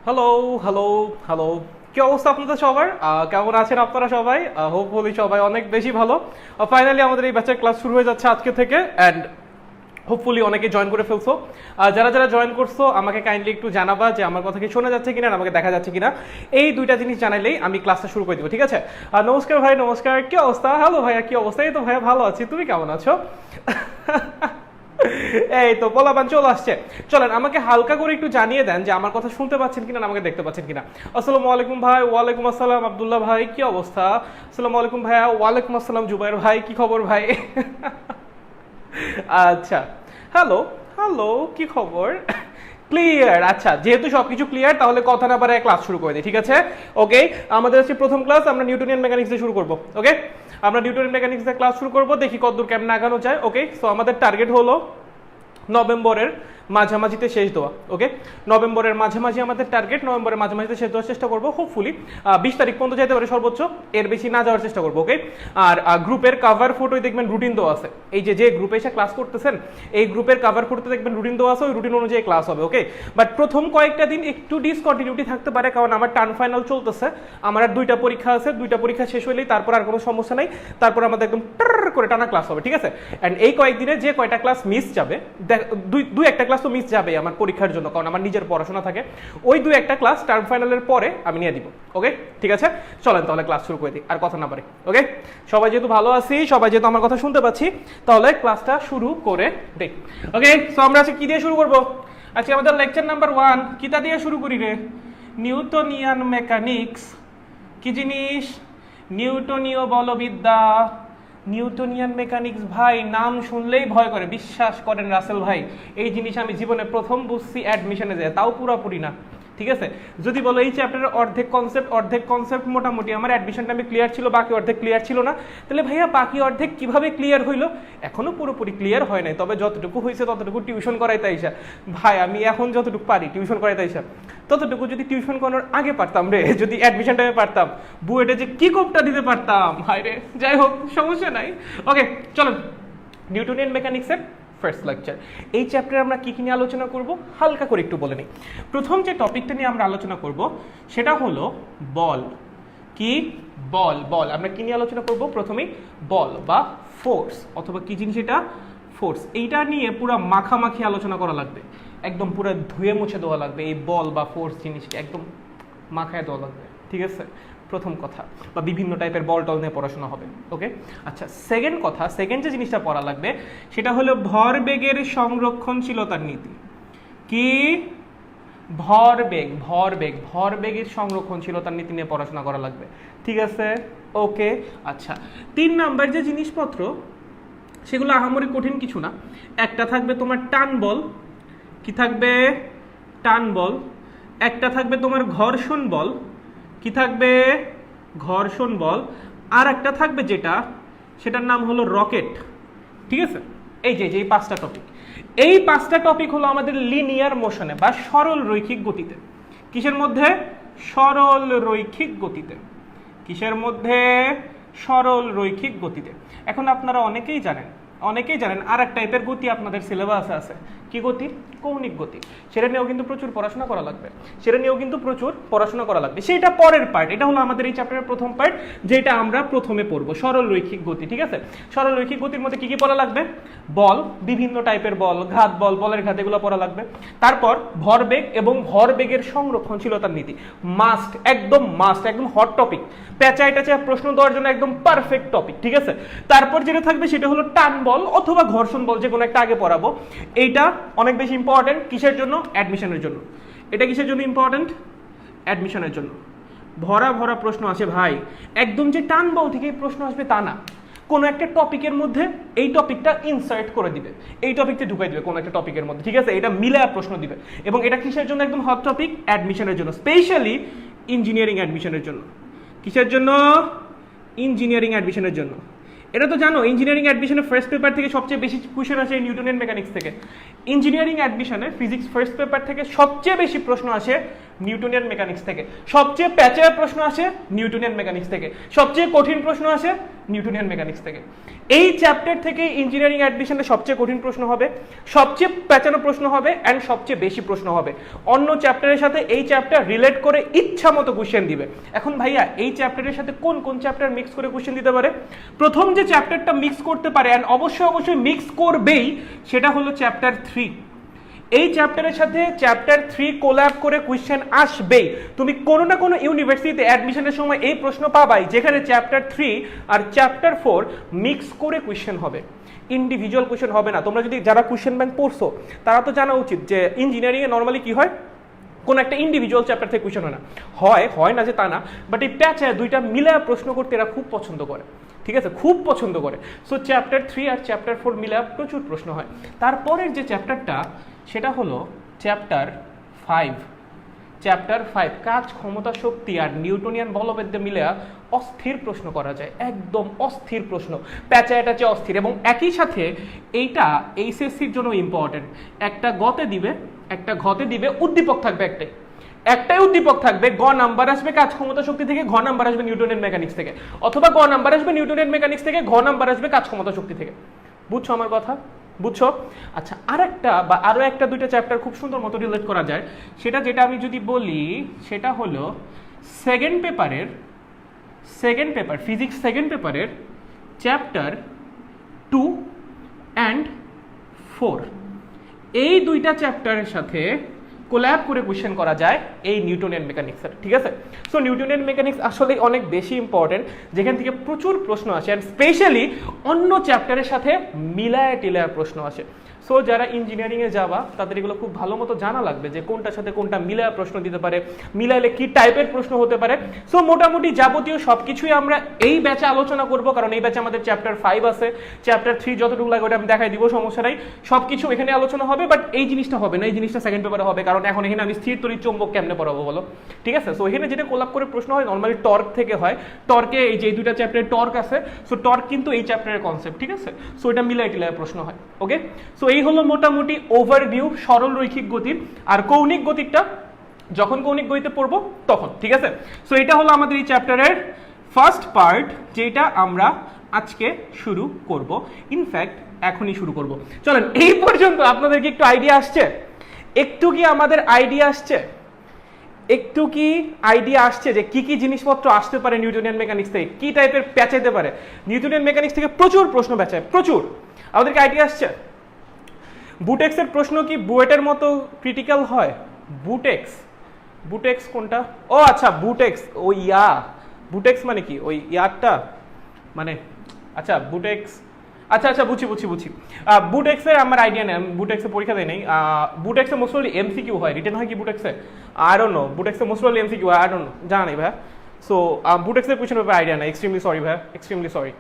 Hello hello hello, কি অবস্থা আপনাদের সবার? কেমন আছেন আপনারা সবাই? হোপফুলি সবাই অনেক বেশি ভালো। ফাইনালি আমাদের এই ব্যাচের ক্লাস শুরু হয়ে যাচ্ছে আজকে থেকে, অ্যান্ড হোপফুলি অনেকে জয়েন করে ফেলছো। যারা যারা জয়েন করছো আমাকে কাইন্ডলি একটু জানাবা যে আমার কথা কি শোনা যাচ্ছে কিনা, আর আমাকে দেখা যাচ্ছে কিনা। এই দুইটা জিনিস জানাইলেই আমি ক্লাসটা শুরু করে দেবো, ঠিক আছে? নমস্কার ভাই, নমস্কার, কি অবস্থা? হ্যালো ভাইয়া, কি অবস্থা? এই তো ভাইয়া ভালো আছি, তুমি কেমন আছো? এই তো পোলাপান চলে আসছে। চলেন আমাকে হালকা করে একটু জানিয়ে দেন যে আমার কথা শুনতে পাচ্ছেন কিনা, আমাকে দেখতে পাচ্ছেন কিনা। আসসালামু আলাইকুম ভাই। ওয়ালাইকুম আসসালাম আব্দুল্লাহ ভাই, কি অবস্থা? আসসালামু আলাইকুম ভাইয়া। ওয়ালাইকুম আসসালাম জুবাইর ভাই, কি খবর ভাই? আচ্ছা, হ্যালো হ্যালো, কি খবর? ক্লিয়ার। আচ্ছা, যেহেতু সবকিছু ক্লিয়ার তাহলে কথা না পারে ক্লাস শুরু করে দিই, ঠিক আছে? ওকে, আমাদের হচ্ছে প্রথম ক্লাস, আমরা নিউটনিয়ান মেকানিক্স দিয়ে শুরু করব। ওকে, আমরা নিউটনিয়ান মেকানিক্স দিয়ে ক্লাস শুরু করব, দেখি কতদূর কেমন আগানো যায়। ওকে, সো আমাদের টার্গেট হলো নভেম্বরের মাঝামাঝিতে শেষ দেওয়া। ওকে, নভেম্বরের মাঝামাঝি আমাদের টার্গেট, নভেম্বরের মাঝামাঝিতে শেষ দেওয়ার চেষ্টা করবো। হোপফুলি 20 তারিখ পর্যন্ত যেতে পারে সর্বোচ্চ, এর বেশি না যাওয়ার চেষ্টা করবো। ওকে, আর গ্রুপের কাভার ফটোই দেখবেন রুটিন দেওয়া আছে। এই যে গ্রুপে এসে ক্লাস করতেছেন, এই গ্রুপের কাভার ফটোতে দেখবেন রুটিন দেওয়া আছে, ওই রুটিন অনুযায়ী ক্লাস হবে। ওকে, বাট প্রথম কয়েকটা দিন একটু ডিসকন্টিনিউটি থাকতে পারে, কারণ আমার টার্ম ফাইনাল চলতেছে, আমার আর দুইটা পরীক্ষা আছে, দুইটা পরীক্ষা শেষ হইলেই তারপর আর কোনো সমস্যা নাই, তারপর আমাদের একদম করে টানা ক্লাস হবে, ঠিক আছে? অ্যান্ড এই কয়েকদিনে যে কয়টা ক্লাস মিস যাবে, দুই একটা ক্লাস তো মিস যাবে আমার পরীক্ষার জন্য, কারণ আমার নিজের পড়াশোনা থাকে, ওই দুই একটা ক্লাস টার্ম ফাইনালের পরে আমি নিয়ে দিব। ওকে, ঠিক আছে, চলেন তাহলে ক্লাস শুরু করে দিই, আর কথা না পারি। ওকে, সবাই যেহেতু ভালো আছি, সবাই যেহেতু আমার কথা শুনতে পাচ্ছি, তাহলে ক্লাসটা শুরু করে দেই। ওকে, সো আমরা আজকে কি দিয়ে শুরু করব? আজকে আমাদের লেকচার নাম্বার 1, কিতা দিয়ে শুরু করি রে? Newtonian mechanics. কি জিনিস? নিউটনীয় বলবিদ্যা। নিউটনিয়ান মেকানিক্স ভাই, নাম শুনলেই ভয় করে, বিশ্বাস করেন রাসেল ভাই, এই জিনিস আমি জীবনে প্রথম বুঝছি অ্যাডমিশনে যায়, তাও পুরোপুরি না, ঠিক আছে? যদি বলো এই চ্যাপ্টারের অর্ধেক কনসেপ্ট মোটামুটি আমার অ্যাডমিশন টাইমে ক্লিয়ার ছিল, বাকি অর্ধেক ক্লিয়ার ছিল না, তাহলে ভাইয়া বাকি অর্ধেক কিভাবে ক্লিয়ার হইলো? এখনো পুরোপুরি ক্লিয়ার হয় নাই, তবে যতটুকু হয়েছে ততটুকু টিউশন করাইতে আইসা ভাই, আমি এখন যতটুকু পারি টিউশন করাইতে আইসা, ততটুকু যদি টিউশন করানোর আগে পারতাম রে, যদি অ্যাডমিশন টাইমে পারতাম, বুয়েটে যে কি কোপটা দিতে পারতাম, হায় রে। যাই হোক, সমস্যা নাই। ওকে, চলো নিউটনিয়ান মেকানিক্সের ফার্স্ট লেকচার। এই চ্যাপ্টারে আমরা কি নিয়ে আলোচনা করব হালকা করে একটু বলে নিই। প্রথম যে টপিকটা নিয়ে আমরা আলোচনা করব সেটা হলো বল। কি? বল। বল আমরা কি নিয়ে আলোচনা করব? প্রথমেই বল বা ফোর্স, অথবা কি জিনিস এটা? ফোর্স। এইটা নিয়ে পুরো মাখামাখি আলোচনা করা লাগবে, একদম পুরো ধুয়ে মুছে দেওয়া লাগবে। এই বল বা ফোর্স জিনিসকে একদম মাখায় দেওয়া লাগবে, ঠিক আছে? প্রথম কথা, বা বিভিন্ন টাইপের বল টল নিয়ে পড়াশোনা হবে। ওকে, আচ্ছা, সেকেন্ড কথা, সেকেন্ড যে জিনিসটা পড়া লাগবে সেটা হলো ভরবেগের সংরক্ষণশীলতার নীতি। কি? ভরবেগের সংরক্ষণশীলতার নীতি নিয়ে পড়াশোনা করা লাগবে, ঠিক আছে? ওকে, আচ্ছা, 3 নাম্বার যে জিনিসপত্র সেগুলো আহামরি কঠিন কিছু না। একটা থাকবে তোমার টান বল। কি থাকবে? টান বল। একটা থাকবে তোমার ঘর্ষণ বল। কি থাকবে? ঘর্ষণ বল। আর একটা থাকবে যেটা, সেটার নাম হলো রকেট, ঠিক আছে? এই যে এই 5টা টপিক, এই 5টা টপিক হলো আমাদের লিনিয়ার মোশনে বা সরল রৈখিক গতিতে। কিসের মধ্যে? সরল রৈখিক গতিতে। কিসের মধ্যে? সরল রৈখিক গতিতে। এখন আপনারা অনেকেই জানেন আর এক টাইপের গতি আপনাদের সিলেবাসে আছে। কি গতি? কৌণিক গতি। সেটা নিয়েও কিন্তু প্রচুর পড়াশোনা করা লাগবে। সেটা পরের পার্ট, এটা হলো আমাদের এই চ্যাপ্টারের প্রথম পার্ট, যেটা আমরা প্রথমে পড়বো, সরল রৈখিক গতি, ঠিক আছে? সরল রৈখিক গতির মধ্যে কি কি পড়া লাগবে? বল, বিভিন্ন টাইপের বল, ঘাত বল, বলের ঘাত, এগুলো পড়া লাগবে। তারপর ভরবেগ এবং ভরবেগের সংরক্ষণশীলতার নীতি, একদম হট টপিক, পেঁচায় প্রশ্ন দেওয়ার জন্য একদম পারফেক্ট টপিক, ঠিক আছে? তারপর যেটা থাকবে সেটা হলো টান বল অথবা ঘর্ষণ বল, যে কোনো একটা আগে পড়াবো। এইটা অনেক বেশি ইম্পর্টেন্ট। কিসের জন্য? অ্যাডমিশনের জন্য। এটা কিসের জন্য ইম্পর্টেন্ট? অ্যাডমিশনের জন্য। ভরা প্রশ্ন আসে ভাই, একদম যে টান বল থেকে প্রশ্ন আসবে তা না, কোনো একটা টপিকের মধ্যে এই টপিকটা ইনসার্ট করে দিবে, এই টপিকটা ঢুকাই দিবে কোনো একটা টপিকের মধ্যে, ঠিক আছে? এটা মিলায় প্রশ্ন দিবে, এবং এটা কিসের জন্য একদম হট টপিক? অ্যাডমিশনের জন্য, স্পেশালি ইঞ্জিনিয়ারিং অ্যাডমিশনের জন্য। কিসের জন্য? ইঞ্জিনিয়ারিং অ্যাডমিশনের জন্য। এটা তো জানো, ইঞ্জিনিয়ারিং অ্যাডমিশনের ফার্স্ট পেপার থেকে সবচেয়ে বেশি কোয়েশ্চেন আসে নিউটনিয়ান মেকানিক্স থেকে। ইঞ্জিনিয়ারিং অ্যাডমিশনে ফিজিক্স ফার্স্ট পেপার থেকে সবচেয়ে বেশি প্রশ্ন আসে নিউটনিয়ান মেকানিক্স থেকে, সবচেয়ে প্যাচের প্রশ্ন আসে নিউটনিয়ান মেকানিক্স থেকে, সবচেয়ে কঠিন প্রশ্ন আসে নিউটনিয়ান মেকানিক্স থেকে। এই চ্যাপ্টার থেকে ইঞ্জিনিয়ারিং অ্যাডমিশনে সবচেয়ে কঠিন প্রশ্ন হবে, সবচেয়ে প্যাচানো প্রশ্ন হবে অ্যান্ড সবচেয়ে বেশি প্রশ্ন হবে। অন্য চ্যাপ্টারের সাথে এই চ্যাপ্টার রিলেট করে ইচ্ছা মতো কোশ্চেন দিবে। এখন ভাইয়া এই চ্যাপ্টারের সাথে কোন কোন চ্যাপ্টার মিক্স করে কোশ্চেন দিতে পারে? প্রথম যে চ্যাপ্টারটা মিক্স করতে পারে অ্যান্ড অবশ্যই মিক্স করবেই সেটা হলো চ্যাপ্টার 3। এই চ্যাপ্টারের সাথে চ্যাপ্টার 3 কোল্যাব করে কোশ্চেন আসবেই। তুমি কোনো না কোনো ইউনিভার্সিটিতে অ্যাডমিশনের সময় এই প্রশ্ন পাবাই যেখানে চ্যাপ্টার 3 আর চ্যাপ্টার 4 মিক্স করে কোশ্চেন হবে, ইন্ডিভিজুয়াল কোশ্চেন হবে না। তোমরা যদি যারা কোশ্চেন ব্যাংক পড়ছো তারা তো জানা উচিত যে ইঞ্জিনিয়ারিংয়ে নর্মালি কি হয়, কোন একটা ইন্ডিভিজুয়াল চ্যাপ্টার থেকে কোশ্চেন হয় না, হয় না যে তা না, বাট এই প্যাচায় দুইটা মিলে প্রশ্ন করতে এরা খুব পছন্দ করে, ঠিক আছে, খুব পছন্দ করে। সো চ্যাপ্টার 3 আর চ্যাপ্টার 4 মিলে প্রচুর প্রশ্ন হয়। তারপরের যে চ্যাপ্টারটা সেটা হলো চ্যাপ্টার 5। চ্যাপ্টার 5 কাজ, ক্ষমতা, শক্তি আর নিউটনিয়ান বলবেদ্য মিলে অস্থির প্রশ্ন করা যায়, একদম অস্থির প্রশ্ন, প্যাচায় টাচে অস্থির। এবং একই সাথে এইটা এইচএসসির জন্য ইম্পর্টেন্ট। একটা ঘতে দিবে উদ্দীপক থাকবে একটাই উদ্দীপক থাকবে, গ নাম্বার আসবে কাজ ক্ষমতা শক্তি থেকে, ঘ নাম্বার আসবে নিউটনিয়ান মেকানিক্স থেকে, অথবা গ নাম্বার আসবে নিউটনিয়ান মেকানিক্স থেকে, ঘ নাম্বার আসবে কাজ ক্ষমতা শক্তি থেকে। বুঝছো আমার কথা? বুঝছো? আচ্ছা, আরো একটা দুইটা চ্যাপ্টার খুব সুন্দর মতো রিলেট করা যায়। যেটা আমি যদি বলি সেটা হলো সেকেন্ড পেপার ফিজিক্স সেকেন্ড পেপারের চ্যাপ্টার 2 অ্যান্ড 4। এই দুইটা চ্যাপ্টারের সাথে কোল্যাব করে কোশ্চেন করা যায় এই নিউটনিয়ান মেকানিক্সের, ঠিক আছে। সো নিউটনিয়ান মেকানিক্স আসলে অনেক বেশি ইম্পর্টেন্ট, যেখান থেকে প্রচুর প্রশ্ন আসে অ্যান্ড স্পেশালি অন্য চ্যাপ্টারের সাথে মিলায় টিলায় প্রশ্ন আসে। সো যারা ইঞ্জিনিয়ারিংয়ে যাবা তাদের এগুলো খুব ভালো মতো জানা লাগবে যে কোনটার সাথে কোনটা মিলায় প্রশ্ন দিতে পারে, মিলাইলে কি টাইপের প্রশ্ন হতে পারে। সো মোটামুটি যাবতীয় সবকিছুই আমরা এই ব্যাচে আলোচনা করব, কারণ এই ব্যাচে আমাদের চ্যাপ্টার 5 আছে, চ্যাপ্টার 3 যতটুকু লাগে ওটা আমি দেখাই দিব, সমস্যা নাই, সবকিছু এখানে আলোচনা হবে। বাট এই জিনিসটা হবে না, এই জিনিসটা সেকেন্ড পেপারে হবে, কারণ এখন এখানে আমি স্থির তড়িৎ চৌম্বক কেমনে পড়াবো বলো, ঠিক আছে। সো এখানে যেটা কোল্যাব করে প্রশ্ন হয় নর্মালি টর্ক থেকে হয়, টর্কে এই যে দুইটা চ্যাপ্টারে টর্ক আছে, সো টর্ক কিন্তু এই চ্যাপ্টারের কনসেপ্ট, ঠিক আছে। সো এটা মিলাই টিলায় প্রশ্ন হয়, ওকে। সো এই হলো মোটামুটি ওভারভিউ সরল রৈখিক গতির। আর কৌণিক গতিটা যখন কৌণিক গতিতে পড়বো তখন, ঠিক আছে। সো এটা হলো আমাদের এই চ্যাপ্টারের ফার্স্ট পার্ট, যেটা আমরা আজকে শুরু করব, ইনফ্যাক্ট এখনই শুরু করব। চলেন, এই পর্যন্ত আপনাদের কি একটু আইডিয়া আসছে? একটু কি আমাদের আইডিয়া আসছে যে কি কি জিনিসপত্র আসতে পারে নিউটনিয়ান মেকানিক্স থেকে, কি টাইপের প্যাচাইতে পারে? নিউটনিয়ান মেকানিক্স থেকে প্রচুর প্রশ্ন প্যাচায়, প্রচুর। আমাদেরকে আইডিয়া আসছে? বুটেক্সের প্রশ্ন কি বুয়েটের মতো ক্রিটিক্যাল হয়? বুটেক্স কোনটা? ও আচ্ছা, বুটেক্স বুটেক্স মানে কি ওই ইয়ারটা, মানে আচ্ছা বুটেক্স, আচ্ছা বুঝছি। বুটেক্সের আমার আইডিয়া নেই, বুটেক্সে পরীক্ষা দেয় নেই। বুটেক্সে মোস্টলি এমসিকিউ হয়, রিটেন হয় কি বুটেক্সে? I don't know. বুটেক্সে মোস্টলি এমসিকিউ হয়, আই ডোন্ট নো, জানা নেই ভাই। সো বুটেক্সের কোয়েশ্চেন ব্যাপারে আইডিয়া নেই, এক্সট্রিমলি সরি ভাই, এক্সট্রিমলি সরি,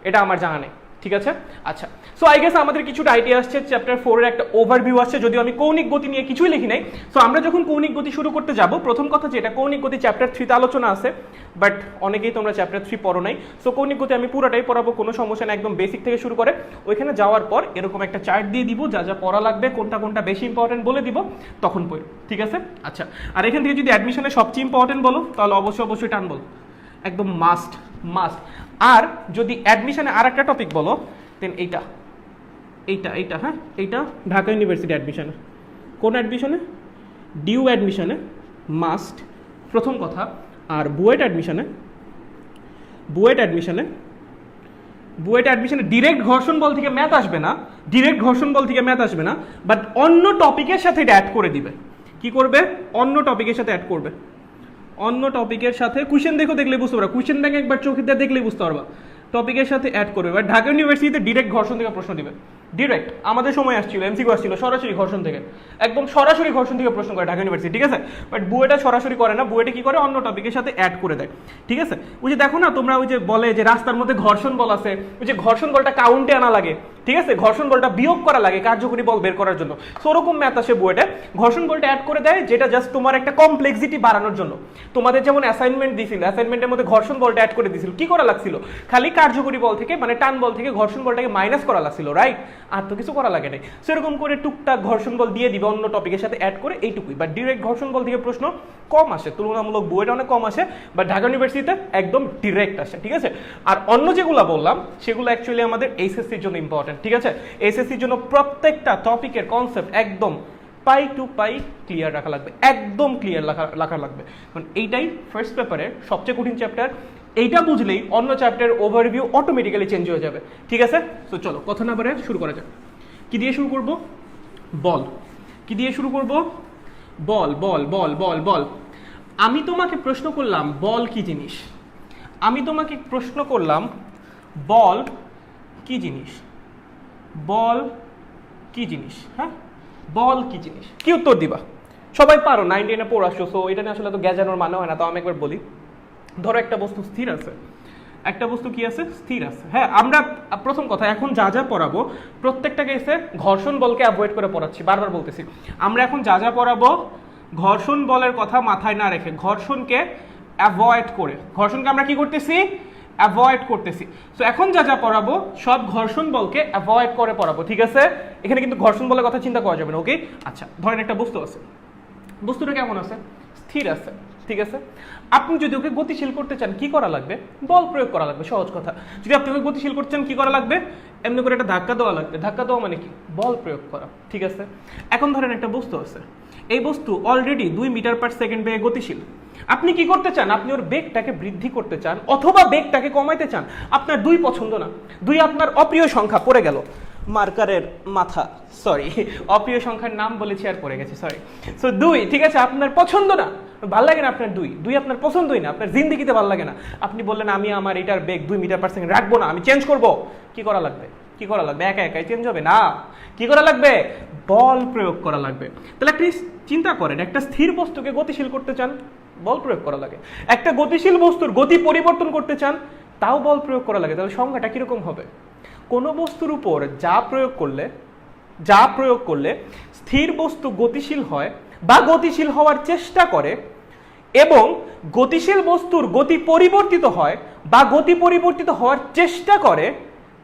এটা আমার জানা নেই, ঠিক আছে। আচ্ছা, সো আই গেস আমাদের কিছুটা আইডিয়া আসছে, চ্যাপ্টার 4 এর একটা ওভারভিউ আসছে, যদিও আমি কৌণিক গতি নিয়ে কিছুই লিখি নাই। সো আমরা যখন কৌণিক গতি শুরু করতে যাব, প্রথম কথা যেটা, কৌণিক গতি চ্যাপ্টার 3 তে আলোচনা আছে, বাট অনেকেই তোমরা চ্যাপ্টার 3 পড়ো নাই। সো কৌণিক গতি আমি পুরোটাই পড়াবো, কোনো সমস্যা না, একদম বেসিক থেকে শুরু করে ওইখানে যাওয়ার পর এরকম একটা চার্ট দিয়ে দিব, যা যা পড়া লাগবে, কোনটা বেশি ইম্পর্টেন্ট বলে দিব, তখন পড়ো, ঠিক আছে। আচ্ছা, আর এখান থেকে যদি অ্যাডমিশনে সবচেয়ে ইম্পর্টেন্ট বলো তাহলে অবশ্যই টান বলো, একদম মাস্ট। আর যদি অ্যাডমিশনে আর একটা টপিক বলো দেন এইটা হ্যাঁ, এইটা ঢাকা ইউনিভার্সিটি অ্যাডমিশনে, কোন অ্যাডমিশনে? ডিউ অ্যাডমিশনে মাস্ট, প্রথম কথা। আর বুয়েট অ্যাডমিশনে ডিরেক্ট ঘর্ষণ বল থেকে ম্যাথ আসবে না, বাট অন্য টপিকের সাথে এটা অ্যাড করে দিবে। কি করবে? অন্য টপিকের সাথে অ্যাড করবে, অন্য টপিকের সাথে কোশ্চেন দেখলে বুঝতে পারবা, কোশ্চেন ব্যাংক একবার চোখে দিয়ে দেখলেই বুঝতে পারবা, টপিকের সাথে অ্যাড করবে। বাট ঢাকা ইউনিভার্সিটিতে ডিরেক্ট ঘর্ষণ থেকে প্রশ্ন দিবে, ডিরেক্ট। আমাদের সময় আসছিল এমসিকিউ আসছিল সরাসরি ঘর্ষণ থেকে, একদম সরাসরি ঘর্ষণ থেকে প্রশ্ন করে ঢাকা ইউনিভার্সিটি, ঠিক আছে। বাট বুয়েটা সরাসরি করে না, বুয়েটে কি করে, অন্য টপিকের সাথে অ্যাড করে দেয়, ঠিক আছে। ওই যে দেখো না তোমরা, ওই যে বলে যে রাস্তার মধ্যে ঘর্ষণ বল আছে, ওই যে ঘর্ষণ বলটা কাউন্টে আনা লাগে, ঠিক আছে, ঘর্ষণ বলটা বিয়োগ করা লাগে কার্যকরী বল বের করার জন্য। ওরকম ম্যাথ আসে বুয়েটে, ঘর্ষণ বলটা অ্যাড করে দেয়, যেটা জাস্ট তোমার একটা কমপ্লেক্সিটি বাড়ানোর জন্য। তোমাদের যেমন অ্যাসাইনমেন্ট দিছিল, অ্যাসাইনমেন্টের মধ্যে ঘর্ষণ বলটা অ্যাড করে দিছিল, কি করা লাগছিল? খালি কার্যকরী বল থেকে, মানে টান বল থেকে ঘর্ষণ বলটাকে মাইনাস করা লাগছিল, রাইট? আর তো কিছু করা লাগে নাই। সেরকম করে টুকটাক ঘর্ষণ বল দিয়ে দিবে অন্য টপিকের সাথে অ্যাড করে, এইটুকুই। বাট ডিরেক্ট ঘর্ষণ বল থেকে প্রশ্ন কম আসে, তুলনামূলক বইটা অনেক কম আসে, বাট ঢাকা ইউনিভার্সিটিতে একদম ডিরেক্ট আসে, ঠিক আছে। আর অন্য যেগুলো বললাম সেগুলো অ্যাকচুয়ালি আমাদের এইচএসসির জন্য ইম্পর্টেন্ট, ঠিক আছে। এইচএসসির জন্য প্রত্যেকটা টপিকের কনসেপ্ট একদম পাই টু পাই ক্লিয়ার রাখা লাগবে, একদম ক্লিয়ার রাখা লাগবে। কারণ এইটাই ফার্স্ট পেপারের সবচেয়ে কঠিন চ্যাপ্টার। এইটা বুঝলেই অন্য চ্যাপ্টারের ওভারভিউ অটোমেটিক্যালি চেঞ্জ হয়ে যাবে, ঠিক আছে। তো চলো কথা না বলে শুরু করা যাক। কি দিয়ে শুরু করব? বল। কি দিয়ে শুরু করব? বল বল বল বল বল। আমি তোমাকে প্রশ্ন করলাম বল কি জিনিস? আমি তোমাকে প্রশ্ন করলাম বল কি জিনিস? বল কি জিনিস? হ্যাঁ, বল কি জিনিস? কি উত্তর দিবা? সবাই পারো, 9 10-এ পড়ে আসছো, সো এটা নিয়ে আসলে তো গ্যাজানোর মানে হয় না। তো আমি একবার বলি, ধরো একটা বস্তু স্থির আছে, একটা বস্তু কি আছে? স্থির আছে। হ্যাঁ, আমরা প্রথম কথা এখন যা যা পড়াবো প্রত্যেকটা কেসে ঘর্ষণ বলকে অ্যাভয়েড করে পড়াচ্ছি, বারবার বলতেছি। আমরা এখন যা যা পড়াবো ঘর্ষণ বলের কথা মাথায় না রেখে, ঘর্ষণকে অ্যাভয়েড করে, ঘর্ষণকে আমরা কি করতেছি? অ্যাভয়েড করতেছি। সো এখন যা যা পড়াবো সব ঘর্ষণ বলকে অ্যাভয়েড করে পড়াবো, ঠিক আছে। এখানে কিন্তু ঘর্ষণ বলের কথা চিন্তা করা যাবে না, ওকে। আচ্ছা, ধরেন একটা বস্তু আছে, বস্তুটা কেমন আছে? স্থির আছে, ঠিক আছে। আপনি যদি ওকে গতিশীল করতে চান কি করা লাগবে? বল প্রয়োগ করা লাগবে, সহজ কথা। যদি আপনি ওকে গতিশীল করতে চান কি করা লাগবে? এমনি করে একটা ধাক্কা দেওয়া লাগবে। ধাক্কা দেওয়া মানে কি? বল প্রয়োগ করা, ঠিক আছে। এখন ধরেন একটা বস্তু আছে, এই বস্তু অলরেডি 2 মিটার পার সেকেন্ড বেগে গতিশীল। আপনি কি করতে চান? আপনি ওর বেগটাকে বৃদ্ধি করতে চান অথবা বেগটাকে কমাইতে চান। আপনার 2 পছন্দ না, 2 আপনার অপ্রিয় সংখ্যা, পড়ে গেল মার্কারের মাথা, সরি অপ্রিয় সংখ্যার নাম বলেছি আর পড়ে গেছে, সরি। সো 2, ঠিক আছে, আপনার পছন্দ না, ভাল লাগে না আপনার 2 আপনার পছন্দই না, আপনার জিন্দেগিতে ভাল লাগে না। আপনি বললেন আমি আমার এটার বেগ 2 মিটার পার সেকেন্ড রাখবো না, আমি চেঞ্জ করব। কি করা লাগবে? কি করা লাগবে? একা একাই চেঞ্জ হবে না, কি করা লাগবে? বল প্রয়োগ করা লাগবে। তাহলে প্লিজ চিন্তা করেন, একটা স্থির বস্তুকে গতিশীল করতে চান, বল প্রয়োগ করা লাগে। একটা গতিশীল বস্তুর গতি পরিবর্তন করতে চান, তাও বল প্রয়োগ করা লাগে। তাহলে সংখ্যাটা কিরকম হবে? কোনো বস্তুর উপর যা প্রয়োগ করলে স্থির বস্তু গতিশীল হয় বা গতিশীল হওয়ার চেষ্টা করে, এবং গতিশীল বস্তুর গতি পরিবর্তিত হয় বা গতি পরিবর্তিত হওয়ার চেষ্টা করে,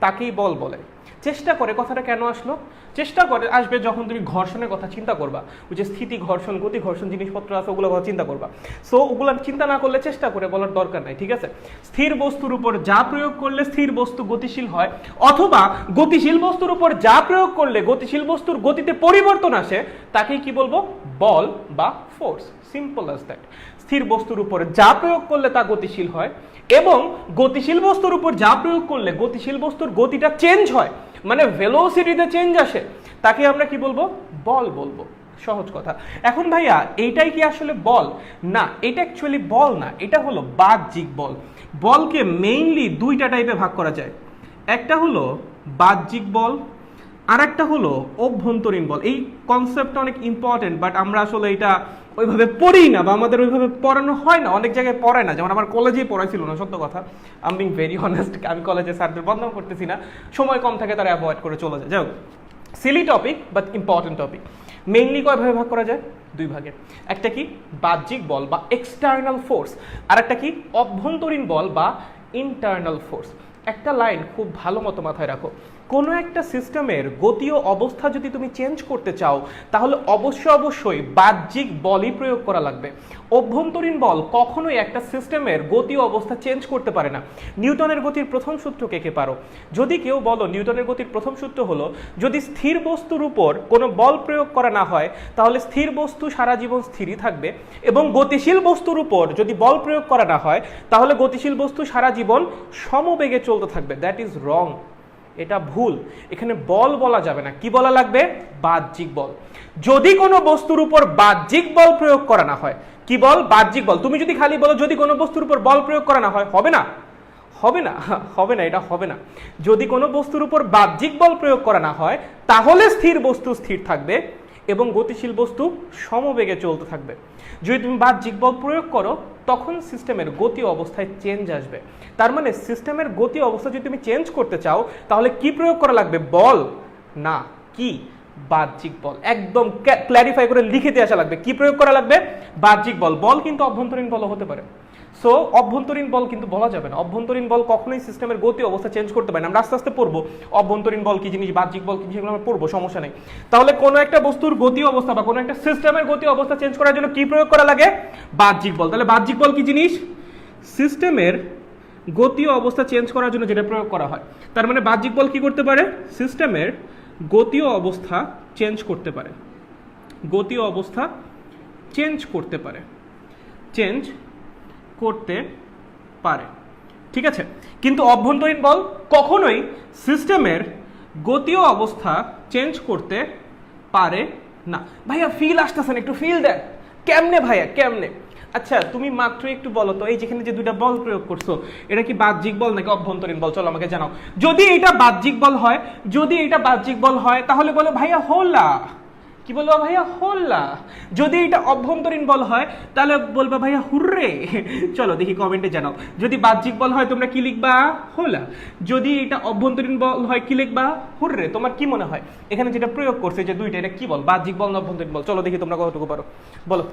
তাকেই বল বলে। চেষ্টা করে কথাটা কেন আসলো? চেষ্টা করে আসবে যখন তুমি ঘর্ষণের কথা চিন্তা করবা, ওই যে স্থিতি ঘর্ষণ, গতি ঘর্ষণ জিনিসপত্র আছে, ওগুলো কথা চিন্তা করবা। সো ওগুলো চিন্তা না করলে চেষ্টা করে বলার দরকার নাই, ঠিক আছে। স্থির বস্তুর উপর যা প্রয়োগ করলে স্থির বস্তু গতিশীল হয়, অথবা গতিশীল বস্তুর উপর যা প্রয়োগ করলে গতিশীল বস্তুর গতিতে পরিবর্তন আসে, তাকেই কি বলবো? বল বা ফোর্স। Simple as that. স্থির বস্তুর উপর যা প্রয়োগ করলে তা গতিশীল হয়, এবং গতিশীল বস্তুর উপর যা প্রয়োগ করলে গতিশীল বস্তুর গতিটা চেঞ্জ হয়, মানে ভেলোসিটিতে চেঞ্জ আসে, তাকে আমরা কি বলবো? বল বলবো, সহজ কথা। এখন ভাইয়া এইটাই কি আসলে বল? না, এটা অ্যাকচুয়ালি বল না, এটা হলো বাহ্যিক বল। বলকে মেইনলি 2টা টাইপে ভাগ করা যায়, একটা হলো বাহ্যিক বল, আর একটা হলো অভ্যন্তরীণ বল। এই কনসেপ্টটা অনেক ইম্পর্টেন্ট, বাট আমরা আসলে এটা ওইভাবে পড়ি না, বা আমাদের ওইভাবে পড়ানো হয় না, অনেক জায়গায় পড়ায় না। যেমন আমার কলেজেই পড়াইছিল না, সত্য কথা, I am being very honest. আমি কলেজে স্যারদের বদনাম করতেছি না, সময় কম থাকে তারা অ্যাভয়েড করে চলে যায়। যাই হোক, silly topic but important topic. Mainly কয় ভাবে ভাগ করা যায়? 2 ভাগে। একটা কি? বাহ্যিক বল বা এক্সটার্নাল ফোর্স, আর একটা কি? অভ্যন্তরীণ বল বা ইন্টারনাল ফোর্স। একটা লাইন খুব ভালো মতো মাথায় রাখো, কোনো একটা সিস্টেমের গতি ও অবস্থা যদি তুমি চেঞ্জ করতে চাও, তাহলে অবশ্যই বাহ্যিক বলই প্রয়োগ করা লাগবে। অভ্যন্তরীণ বল কখনোই একটা সিস্টেমের গতি ও অবস্থা চেঞ্জ করতে পারে না। নিউটনের গতির প্রথম সূত্র কে পারো? যদি কেউ বলো নিউটনের গতির প্রথম সূত্র হলো, যদি স্থির বস্তুর উপর কোনো বল প্রয়োগ করা না হয় তাহলে স্থির বস্তু সারা জীবন স্থিরই থাকবে, এবং গতিশীল বস্তুর উপর যদি বল প্রয়োগ করা না হয় তাহলে গতিশীল বস্তু সারা জীবন সমবেগে চলতে থাকবে। দ্যাট ইজ রং, এটা ভুল। এখানে বল বলা যাবে না, কি বলা লাগবে? বাহ্যিক বল। যদি কোনো বস্তুর উপর বাহ্যিক বল প্রয়োগ করা না হয়, কি বল? বাহ্যিক বল। তুমি যদি খালি বলো যদি কোনো বস্তুর উপর বল প্রয়োগ করা না হয়, হবে না, হবে না, হবে না, এটা হবে না। যদি কোনো বস্তুর উপর বাহ্যিক বল প্রয়োগ করা না হয় তাহলে স্থির বস্তু স্থির থাকবে এবং গতিশীল বস্তু সমবেগে চলতে থাকবে। যদি তুমি বাহ্যিক বল প্রয়োগ করো তখন সিস্টেমের গতি অবস্থায় চেঞ্জ আসবে। তার মানে সিস্টেমের গতি অবস্থা যদি তুমি চেঞ্জ করতে চাও তাহলে কি প্রয়োগ করা লাগবে? বল না, কি? বাহ্যিক বল। একদম ক্ল্যারিফাই করে লিখে দিয়ে আসা লাগবে, কি প্রয়োগ করা লাগবে? বাহ্যিক বল। বল কিন্তু অভ্যন্তরীণ বল হতে পারে। সো অভ্যন্তরীণ বল কিন্তু বলা যাবে না, অভ্যন্তরীণ বল কখনোই সিস্টেমের গতি অবস্থা চেঞ্জ করতে পারে না। আমরা আস্তে আস্তে পড়বো অভ্যন্তরীণ বল কি জিনিস, বাহ্যিক বল কি জিনিস, এগুলো আমরা পড়বো, সমস্যা নেই। তাহলে কোনো একটা বস্তুর গতি অবস্থা বা কোনো একটা সিস্টেমের গতি অবস্থা চেঞ্জ করার জন্য কি প্রয়োগ করা লাগে? বাহ্যিক বল। তাহলে বাহ্যিক বল কি জিনিস? সিস্টেমের গতি অবস্থা চেঞ্জ করার জন্য যেটা প্রয়োগ করা হয়। তার মানে বাহ্যিক বল কি করতে পারে? সিস্টেমের গতীয় অবস্থা চেঞ্জ করতে পারে, গতীয় অবস্থা চেঞ্জ করতে পারে, চেঞ্জ করতে পারে, ঠিক আছে। কিন্তু অভ্যন্তরীণ বল কখনোই সিস্টেমের গতীয় অবস্থা চেঞ্জ করতে পারে না। ভাইয়া ফিল আসতেছে না, একটু ফিল দেন। কেমনে ভাইয়া, কেমনে? আচ্ছা তুমি মাত্র একটু বলো তো, এই যেখানে যে দুইটা বল প্রয়োগ করছো, এটা কি বাহ্যিক বল নাকি অভ্যন্তরীণ বল? চলো আমাকে জানাও। যদি এটা বাহ্যিক বল হয়, যদি এটা বাহ্যিক বল হয় তাহলে বলো ভাইয়া হোলা। কি বলবো ভাইয়া? হোল্লা। যদি এটা অভ্যন্তরীণ বল হয় তাহলে বলবা ভাইয়া হুররে। চলো দেখি কমেন্টে জানাও। যদি বাহ্যিক বল হয় তোমরা কি লিখবা? হোলা। যদি এটা অভ্যন্তরীণ বল হয় কি লিখবা? হুররে। তোমার কি মনে হয় এখানে যেটা প্রয়োগ করছে যে দুইটা, এটা কি বল? বাহ্যিক বল না অভ্যন্তরীণ বল? চলো দেখি তোমরা কতটুকু পারো, বলো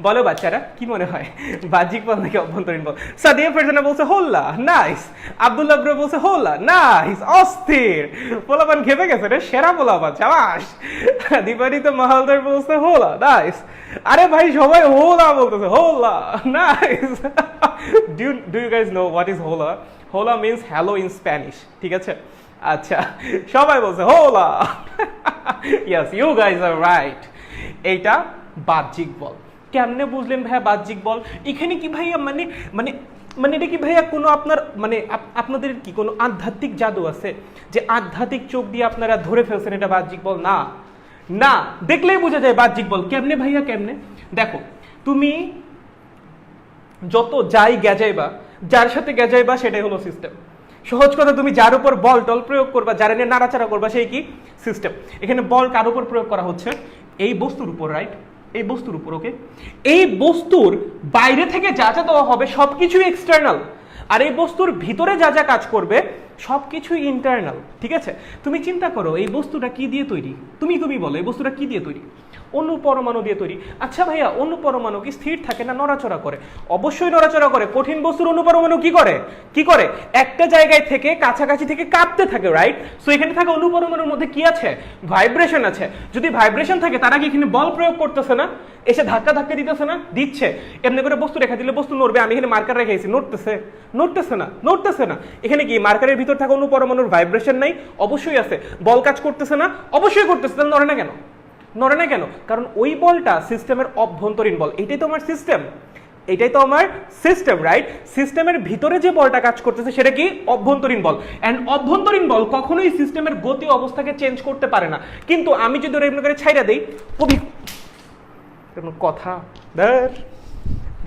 বলো বাচ্চারা, কি মনে হয় বাহ্যিক বল নাকি অভ্যন্তরীণ বল? সাদিয়া ফারজানা বলছে হোল্লা, নাইস। আব্দুল্লাহ ব্রো বলছে হোল্লা, নাইস। অস্থির পোলাপান খেপে গেছে রে, সেরা পোলাপান, চাবাস। দীপানি তো মাহালদার বলছে হোলা, নাইস। আরে ভাই সবাই হোলা বলতেছে, hola, nice. Do you guys know what is hola? Hola means hello in Spanish, ঠিক আছে? আচ্ছা সবাই বলছে hola. Yes, you guys are right. এইটা বাহ্যিক বল। কেমনে বুঝলেন ভাইয়া বাহ্যিক বল? এখানে কি ভাইয়া মানে মানে মানে এটা কি ভাইয়া কোনো আপনার মানে আপনাদের কি কোনো আধ্যাত্মিক জাদু আছে যে আধ্যাত্মিক চোখ দিয়ে আপনারা ধরে ফেলছেন এটা বাহ্যিক বল? না না, দেখলেই বোঝা যায় বাহ্যিক বল। কেমনে ভাইয়া, কেমনে? দেখো তুমি যত যাই গেজাইবা, যার সাথে গেজাইবা সেটাই হলো সিস্টেম। সহজ কথা, তুমি যার উপর বল টল প্রয়োগ করবা, যার নিয়ে নাড়াচাড়া করবা, সেই কি সিস্টেম। এখানে বল কার উপর প্রয়োগ করা হচ্ছে? এই বস্তুর উপর, রাইট? এই বস্তুর উপর, ওকে? এই বস্তুর বাইরে থেকে যা যা দেওয়া হবে সবকিছুই এক্সটার্নাল, আর এই বস্তুর ভিতরে যা যা কাজ করবে সবকিছুই ইন্টারনাল, ঠিক আছে? তুমি চিন্তা করো এই বস্তুটা কি দিয়ে তৈরি? তুমি বলো এই বস্তুটা কি দিয়ে তৈরি? অণু পরমাণু দিয়ে তৈরি। আচ্ছা ভাইয়া অণু পরমাণু কি স্থির থাকে না নড়াচড়া করে? অবশ্যই নড়াচড়া করে। কঠিন বস্তুর অণু পরমাণু কি করে? কি করে? একটা জায়গায় থেকে কাছাকাছি থেকে কাঁপতে থাকে, রাইট? সো এখানে থাকে অণু পরমাণুর মধ্যে কি আছে? ভাইব্রেশন আছে। যদি ভাইব্রেশন থাকে তারা কি এখানে বল প্রয়োগ করতেছে না? এসে ধাক্কা ধাক্কা দিতেছে না? দিচ্ছে। এমনি করে বস্তু রেখা দিলে বস্তু নড়বে। আমি এখানে মার্কার রেখেছি, নড়তেছে? নড়তেছে না, নড়তেছে না। এখানে কি মার্কারের ভিতর থাকা অণু পরমাণুর ভাইব্রেশন নাই? অবশ্যই আছে। বল কাজ করতেছে না? অবশ্যই করতেছে। তাহলে নড়ে না কেন? নড়ে না কেন? কারণ ওই বলটা সিস্টেমের অভ্যন্তরীণ বল। এটাই তো আমার সিস্টেম, এটাই তো আমার সিস্টেম, রাইট? সিস্টেমের ভিতরে যে বলটা কাজ করতেছে সেটা কি? অভ্যন্তরীণ বল। এন্ড অভ্যন্তরীণ বল কখনোই সিস্টেমের গতি অবস্থাকে চেঞ্জ করতে পারে না। কিন্তু আমি যদি ওরা এমনি করে ছাইড়া দেই, কথা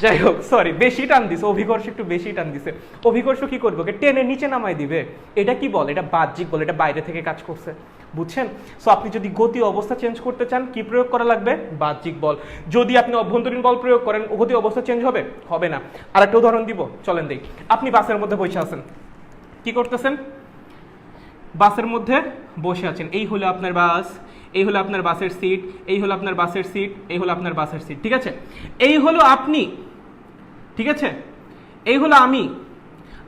যাই হোক, সরি, বেশি টান দিছে অভিকর্ষ, একটু বেশি টান দিছে। অভিকর্ষ কি করবে? ওকে টেনে নিচে নামাই দিবে। এটা কি বল? এটা বাহ্যিক বল, এটা বাইরে থেকে কাজ করছে, বুঝছেন? সো আপনি যদি গতি অবস্থা চেঞ্জ করতে চান কি প্রয়োগ করা লাগবে? বাহ্যিক বল। যদি আপনি অভ্যন্তরীণ বল প্রয়োগ করেন গতি অবস্থা চেঞ্জ হবে? হবে না। আর একটা উদাহরণ দিব, চলেন দেই। আপনি বাসের মধ্যে বসে আছেন, কি করতেছেন? বাসের মধ্যে বসে আছেন। এই হলো আপনার বাস, এই হলো আপনার বাসের সিট, এই হলো আপনার বাসের সিট, এই হলো আপনার বাসের সিট, ঠিক আছে? এই হলো আপনি, ঠিক আছে? এই হলো আমি,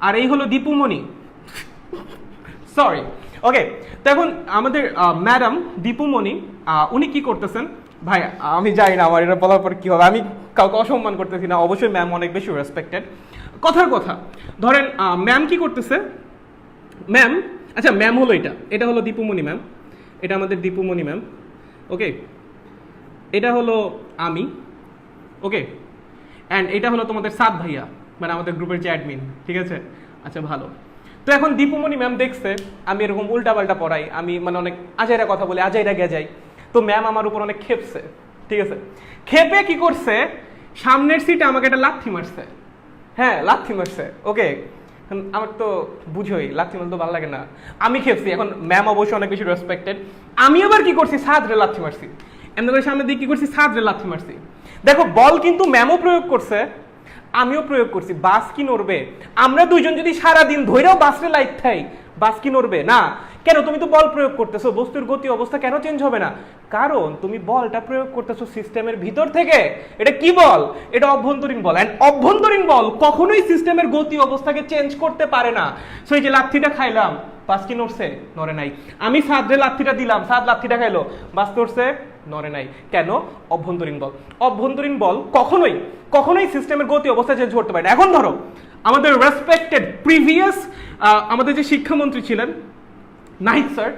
আর এই হলো দীপুমণি। সরি, ওকে। তো এখন আমাদের ম্যাডাম দীপুমণি উনি কি করতেছেন? ভাই আমি জানি না আমার এটা বলার পর কি হবে, আমি কাউকে অসম্মান করতেছি না, অবশ্যই ম্যাম অনেক বেশি রেসপেক্টেড। কথার কথা, ধরেন ম্যাম কি করতেছে? ম্যাম, আচ্ছা ম্যাম হলো এটা হলো দীপুমণি ম্যাম, এটা আমাদের দীপুমণি ম্যাম, ওকে? এটা হলো আমি, ওকে? অ্যান্ড এটা হলো তোমাদের সাদ ভাইয়া, মানে আমাদের গ্রুপের যে অ্যাডমিন, ঠিক আছে? আচ্ছা ভালো। তো এখন দীপুমণি ম্যাম দেখছে আমি এরকম উল্টাপাল্টা পড়াই, আমি মানে অনেক আজাইরা কথা বলি, আজাইরা গেজাই। তো ম্যাম আমার উপর অনেক খেপছে, ঠিক আছে? খেপে কি করছে? সামনের সিটে আমাকে একটা লাথি মারছে। হ্যাঁ, লাথি মারছে, ওকে? আমার তো বুঝোই লাথি মারতে ভালো লাগে না। আমি খেপছি। এখন ম্যাম অবশ্যই অনেক বেশি রেসপেক্টেড। আমি আবার কি করছি? সাদরে লাথি মারছি। এমনি করে সামনের দিকে কি করছি? সাদরে লাথি মারছি। দেখো বল কিন্তু ম্যামও প্রয়োগ করছে, আমিও প্রয়োগ করছি। বাস কি নড়বে? আমরা দুইজন যদি সারাদিন ধরেও বাসরে লাইট থাই, বাস কি নড়বে? না। কেন? তুমি তো বল প্রয়োগ করতেছো, বস্তুর গতি অবস্থা কেন চেঞ্জ হবে না? কারণ তুমি বলটা প্রয়োগ করতেছো সিস্টেমের ভিতর থেকে। এটা কি বল? এটা অভ্যন্তরীণ বল। এন্ড অভ্যন্তরীণ বল কখনোই সিস্টেমের গতি অবস্থাকে চেঞ্জ করতে পারে না। সো এই যে লাথিটা খাইলাম, বাস কি নড়ছে? নড়ে নাই। আমি সাদরে লাথিটা দিলাম, সাদ লাথিটা খাইলো, বাস নড়ছে? নড়ে নাই। কেন? অভ্যন্তরীণ বল। অভ্যন্তরীণ বল কখনোই কখনোই সিস্টেমের গতি অবস্থা চেঞ্জ করতে পারে না। এখন ধরো আমাদের রেসপেক্টেড প্রিভিয়াস আমাদের যে শিক্ষামন্ত্রী ছিলেন নাহিদ স্যার,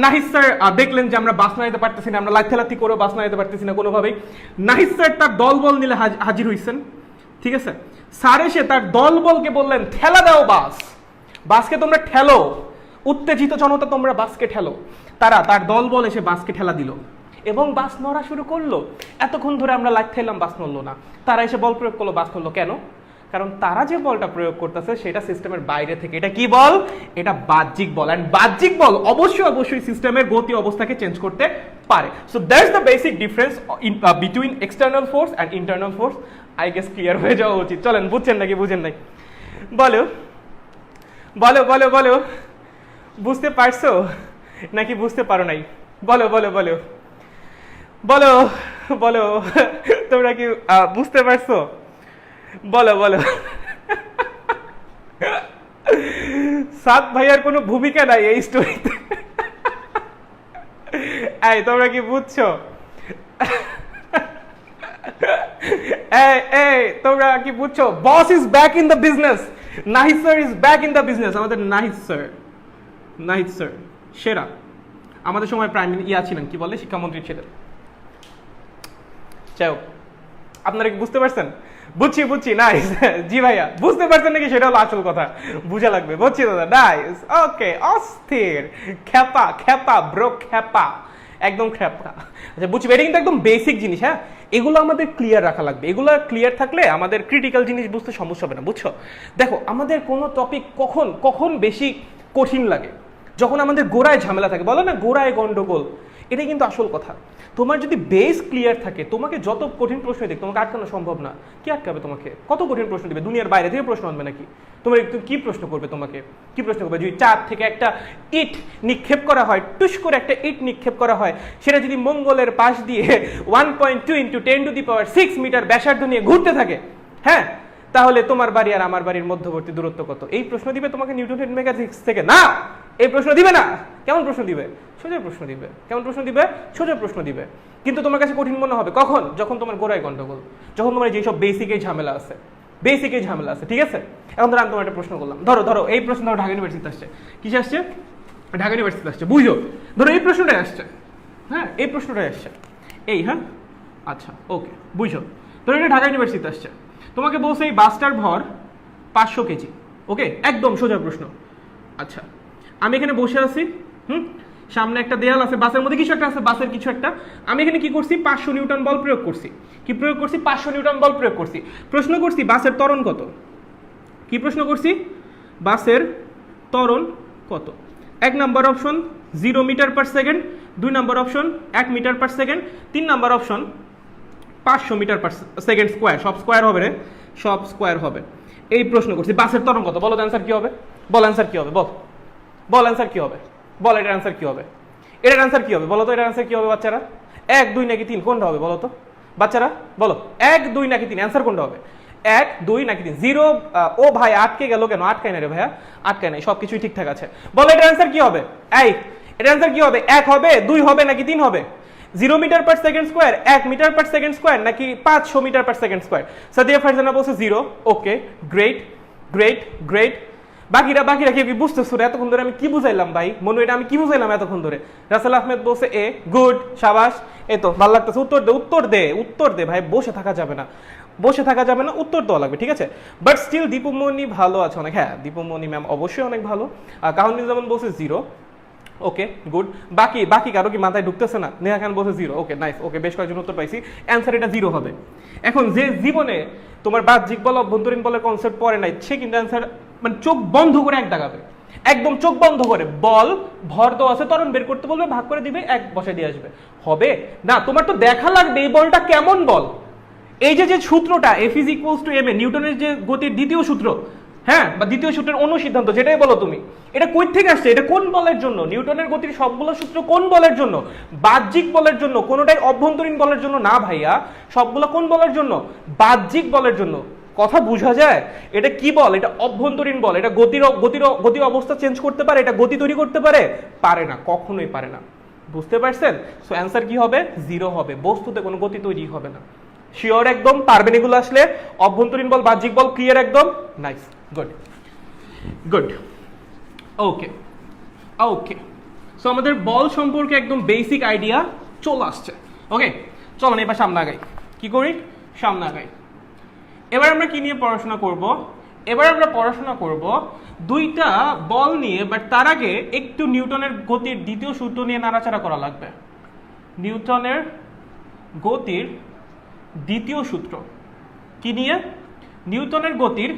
নাহিদ স্যার দেখলেন যে আমরা বাস না যেতে পারতেছি না, আমরা লাথি করেও বাস না যেতে পারতেছি না কোনোভাবেই। নাহিদ স্যার তার দলবল নিলে হাজির হইছেন, ঠিক আছে? স্যার এসে তার দলবলকে বললেন ঠেলা দাও বাস, বাসকে তোমরা ঠেলো, উত্তেজিত জনতা তোমরা বাসকে ঠেলো। তারা তার দলবল এসে বাসকে ঠেলা দিল এবং বাস নড়া শুরু করলো। এতক্ষণ ধরে আমরা লাথি খেলাম, বাস নড়লো না। তারা এসে বল প্রয়োগ করলো, বাস নড়লো। কেন? কারণ তারা যে বলটা প্রয়োগ করতেছে সেটা সিস্টেমের বাইরে থেকে। এটা কি বল? এটা বাহ্যিক বল। এন্ড বাহ্যিক বল অবশ্যই সিস্টেমের গতি অবস্থাকে চেঞ্জ করতে পারে। So that's the basic difference between external force and internal force. I guess clear হয়ে যাওয়া উচিত। চলেন, বুঝছেন নাকি বুঝেন নাই? বলো বলো বলো বলো, বুঝতে পারছো নাকি বুঝতে পারো নাই? বলো বলো বলো বলো বলো, তোমরা কি বুঝতে পারছো? বলো বলো। সাত ভাইয়ার কোনো ভূমিকা নাই এই স্টোরিতে। এই তোমরা কি বুঝছো? এই তোমরা কি বুঝছো? Boss is back in the business. Nahid sir is back in the business. আমাদের নাহিদ স্যার সেরা। আমাদের সময় প্রাইম ছিলেন, কি বলে, শিক্ষামন্ত্রী ছিলেন। যাই হোক, আপনারা কি বুঝতে পারছেন? বুঝছি নাইস। জি ভাইয়া বুঝতে পারছেন নাকি সেটা হলো আসল কথা, বুঝা লাগবে। বুঝছি দাদা, নাইস, ওকে। অস্থির, খেপা ব্রো, খেপা, একদম খেপা। আচ্ছা বুঝছি, এটা কিন্তু একদম বেসিক জিনিস। হ্যাঁ, এগুলো আমাদের ক্লিয়ার রাখা লাগবে। এগুলো ক্লিয়ার থাকলে আমাদের ক্রিটিক্যাল জিনিস বুঝতে সমস্যা হবে না, বুঝছো? দেখো, আমাদের কোনো টপিক কখন বেশি কঠিন লাগে? যখন আমাদের গোড়ায় ঝামেলা থাকে, বলো না গোড়ায় গন্ডগোল। এটাই কিন্তু আসল কথা। তোমার যদি বেস ক্লিয়ার থাকে, তোমাকে যত কঠিন প্রশ্ন দিক তোমাকে আটকানো সম্ভব না। কি আটকাবে তোমাকে? কত কঠিন প্রশ্ন দিবে? দুনিয়ার বাইরে থেকে প্রশ্ন আনবে নাকি? তোমার কি প্রশ্ন করবে? তোমাকে কি প্রশ্ন করবে? যদি চাঁদ থেকে একটা ইট নিক্ষেপ করা হয়, টুস করে একটা ইট নিক্ষেপ করা হয়, সেটা যদি মঙ্গলের পাশ দিয়ে 1.2 × 10⁶ মিটার ব্যাসার্ধ নিয়ে ঘুরতে থাকে, হ্যাঁ, তাহলে তোমার বাড়ি আর আমার বাড়ির মধ্যবর্তী দূরত্ব কত? এই প্রশ্ন দিবে তোমাকে নিউটনের মেকানিক্স থেকে? না, এই প্রশ্ন দিবে না। কেমন প্রশ্ন দিবে? সোজা প্রশ্ন দিবে। কেমন প্রশ্ন দিবে? সোজা প্রশ্ন দিবে। কিন্তু তোমার কাছে কঠিন মনে হবে কখন? যখন তোমার গোড়ায় গন্ডগোল, যখন তোমার যেসব বেসিকেই ঝামেলা আছে, ঠিক আছে? এখন ধরো আমি তোমার একটা প্রশ্ন করলাম, ধরো এই প্রশ্ন ধরো ঢাকা ইউনিভার্সিটি আসছে। কিসে আসছে? ঢাকা ইউনিভার্সিটি আসছে, বুঝো। ধরো এই প্রশ্নটাই আসছে, হ্যাঁ, এই প্রশ্নটাই আসছে, এই, হ্যাঁ, আচ্ছা, ওকে, বুঝো। ধরো এটা ঢাকা ইউনিভার্সিটি আসছে, তোমাকে বলছে এই বাসটার ভর 500 কেজি। ওকে, একদম সোজা প্রশ্ন। আচ্ছা, আমি এখানে বসে আছি, সামনে একটা দেয়াল আছে, বাসের মধ্যে কিছু একটা আছে, বাসের কিছু একটা। আমি এখানে কি করছি? 500 নিউটন বল প্রয়োগ করছি। কি প্রয়োগ করছি? 500 নিউটন বল প্রয়োগ করছি। প্রশ্ন করছি বাসের ত্বরণ কত? কি প্রশ্ন করছি? বাসের ত্বরণ কত? 1 নম্বর অপশন 0 মিটার/সেকেন্ড, 2 নম্বর অপশন 1 মিটার/সেকেন্ড, 3 নম্বর অপশন 500 মিটার/সেকেন্ড স্কোয়ার। সব স্কোয়ার হবে রে, সব স্কোয়ার হবে। এই প্রশ্ন করছি, বাসের ত্বরণ কত? বলো অ্যান্সার কি হবে? বল অ্যান্সার কি হবে? বল অ্যান্সার কি হবে? বল এটার অ্যান্সার কি হবে? এটার অ্যান্সার কি হবে? বলো তো, এটার অ্যান্সার কি হবে বাচ্চারা? 1, 2 নাকি 3 কোনটা হবে বলো তো বাচ্চারা? বলো 1, 2 নাকি 3, অ্যান্সার কোনটা হবে? 1, 2 নাকি 3? 0। ও ভাই আটকে গেল কেন? আটকায় না রে ভাইয়া, আটকায় নাই, সবকিছুই ঠিকঠাক আছে। বলো এটার অ্যান্সার কি হবে? এটার অ্যান্সার কি হবে? 1 হবে, 2 হবে নাকি 3 হবে? 0 মিটার/সেকেন্ড স্কোয়ার, 1 মিটার/সেকেন্ড স্কোয়ার নাকি 500 মিটার/সেকেন্ড স্কোয়ার? সাদিয়া ফারজানা বলছে 0। ওকে, গ্রেট। বাকিরা কি বুঝতেছো? এতক্ষণ ধরে আমি কি বুঝাইলাম ভাই? মনে এটা আমি কি বুঝাইলাম এতক্ষণ ধরে? রাসেল আহমেদ বলছে এ, গুড, সাবাস, এই তো ভালো লাগতেছে। উত্তর দে ভাই, বসে থাকা যাবে না, উত্তর দেওয়া লাগবে, ঠিক আছে? বাট স্টিল দীপুমণি ভালো আছে অনেক। হ্যাঁ, দীপুমণি ম্যাম অবশ্যই অনেক ভালো। কাহনি যেমন বলছে 0। ওকে, গুড। বাকি কারো কি মাথায় ঢুকতেছে না? নেহা খান বলছে 0। ওকে, নাইস। ওকে, বেশ কয়েকজন উত্তর পাইছি। অ্যান্সার এটা 0 হবে। এখন যে জীবনে তোমার বাহ্যিক বল অভ্যন্তরীণ বলের কনসেপ্ট পড়ে নাই, সে কিন্তু অ্যান্সার মানে চোখ বন্ধ করে এক দাগাবে, একদম চোখ বন্ধ করে। বল ভর দেওয়া আছে, ত্বরণ বের করতে বলবে, ভাগ করে দিবে, 1 বসায় দিয়ে আসবে। হবে না, তোমার তো দেখা লাগবে এই বলটা কেমন বল। এই যে সূত্রটা F = ma, নিউটনের যে গতির দ্বিতীয় সূত্র, হ্যাঁ, বা দ্বিতীয় সূত্রের অনুসিদ্ধান্ত, যেটাই বলো তুমি। এটা কই থেকে আসছে? এটা কোন বলের জন্য? নিউটনের গতির সবগুলো সূত্র কোন বলের জন্য? বাহ্যিক বলের জন্য, কোনোটাই অভ্যন্তরীণ বলের জন্য না ভাইয়া। সবগুলো কোন বলের জন্য? বাহ্যিক বলের জন্য। কথা বোঝা যায়? এটা কি বল? এটা অভ্যন্তরীণ বল। এটা গতির অবস্থা চেঞ্জ করতে পারে? এটা গতি তৈরি করতে পারে? পারে না, কখনোই পারে না। বুঝতে পারছেন? সো অ্যান্সার কি হবে? 0 হবে। বস্তুতে কোনো গতি তৈরি হবে না। শিওর একদম? পারবেন এগুলো আসলে? অভ্যন্তরীণ বল, বাহ্যিক বল, ক্লিয়ার একদম? Nice, good good. Okay okay, so আমাদের বল সম্পর্কে একদম বেসিক আইডিয়া চলে আসছে। ওকে, চলো এবার সামনে আগাই। কি করি? সামনে আগাই। এবার আমরা কি নিয়ে পড়াশোনা করব? এবার আমরা পড়াশোনা করব দুইটা বল নিয়ে, বাট তার আগে একটু নিউটনের গতির দ্বিতীয় সূত্র নিয়ে নাড়াচাড়া করা লাগবে। নিউটনের গতির দ্বিতীয় সূত্র কি নিয়ে? নিউটনের গতির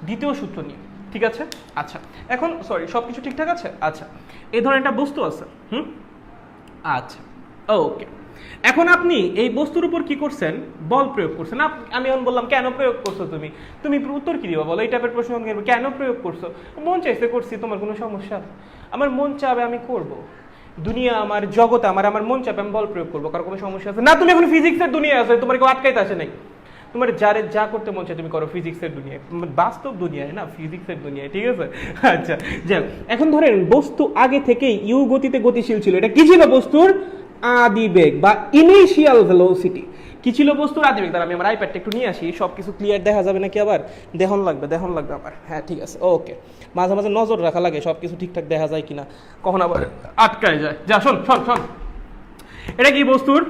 দ্বিতীয় সূত্র নিয়ে, ঠিক আছে? আচ্ছা, এখন সরি, সবকিছু ঠিকঠাক আছে? আচ্ছা, এই ধরনের একটা বস্তু আছে। আচ্ছা, ওকে। এখন আপনি এই বস্তুর উপর কি করছেন? বল প্রয়োগ করছেন। আমি এখন বললাম কেন প্রয়োগ করছো তুমি? তুমি উত্তর কি দিবা বলো? এই টাইপের প্রশ্ন কেন প্রয়োগ করছো? মন চাইছে করছি, তোমার কোনো সমস্যা? আমার মন চাবে, আমি করব। দুনিয়া আমার, জগৎ আমার, আমার মন চাবে, আমি বল প্রয়োগ করবো। কারো কোনো সমস্যা আছে না? তুমি এখন ফিজিক্সের দুনিয়া আছে, তোমার কেউ আটকাইতে আসে নাই। তোমার যারে যা করতে মন চায় তুমি করো, ফিজিক্সের দুনিয়ায়, বাস্তব দুনিয়ায় না, ফিজিক্সের দুনিয়ায়, ঠিক আছে? আচ্ছা, যাক, এখন ধরেন বস্তু আগে থেকেই ইউ গতিতে গতিশীল ছিল। এটা কি ছিল? বস্তুর আদিবেগ বা ইনিশিয়াল ভেলোসিটি। কি ছিল বস্তুর আদিবেগ? তার আমি আমার আইপ্যাডটা একটু নিয়ে আসি, সব কিছু ক্লিয়ার দেখা যাবে নাকি আবার? দেখন লাগবে আমার। হ্যাঁ, ঠিক আছে, ওকে। মাঝে মাঝে নজর রাখা লাগে সব কিছু ঠিকঠাক দেখা যায় কিনা, কখন আবার আটকায় যায়। যা, শোন। এটা কি? বস্তুর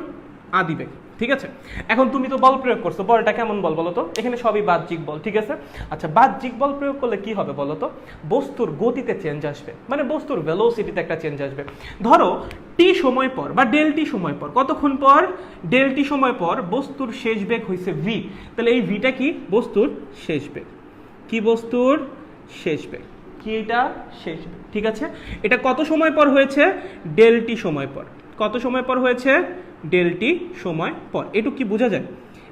আদিবেগ, ঠিক আছে? এখন তুমি তো বল প্রয়োগ করছো, বলটা কেমন বল বলো তো? এখানে সবই বাহ্যিক বল, ঠিক আছে? আচ্ছা, বাহ্যিক বল প্রয়োগ করলে কি হবে বলো তো? বস্তুর গতিতে চেঞ্জ আসবে, মানে বস্তুর ভেলোসিটিতে একটা চেঞ্জ আসবে। ধরো টি সময় পর বা ডেল টি সময় পর, কতক্ষণ পর? ডেল টি সময় পর বস্তুর শেষ বেগ হয়েছে ভি। তাহলে এই ভিটা কি? বস্তুর শেষ বেগ। কি? বস্তুর শেষ বেগ। কি এটা? শেষ বেগ, ঠিক আছে? এটা কত সময় পর হয়েছে? ডেল টি সময় পর। কত সময় পর হয়েছে? ডেল টি সময় পর। এটুকু কি বোঝা যায়?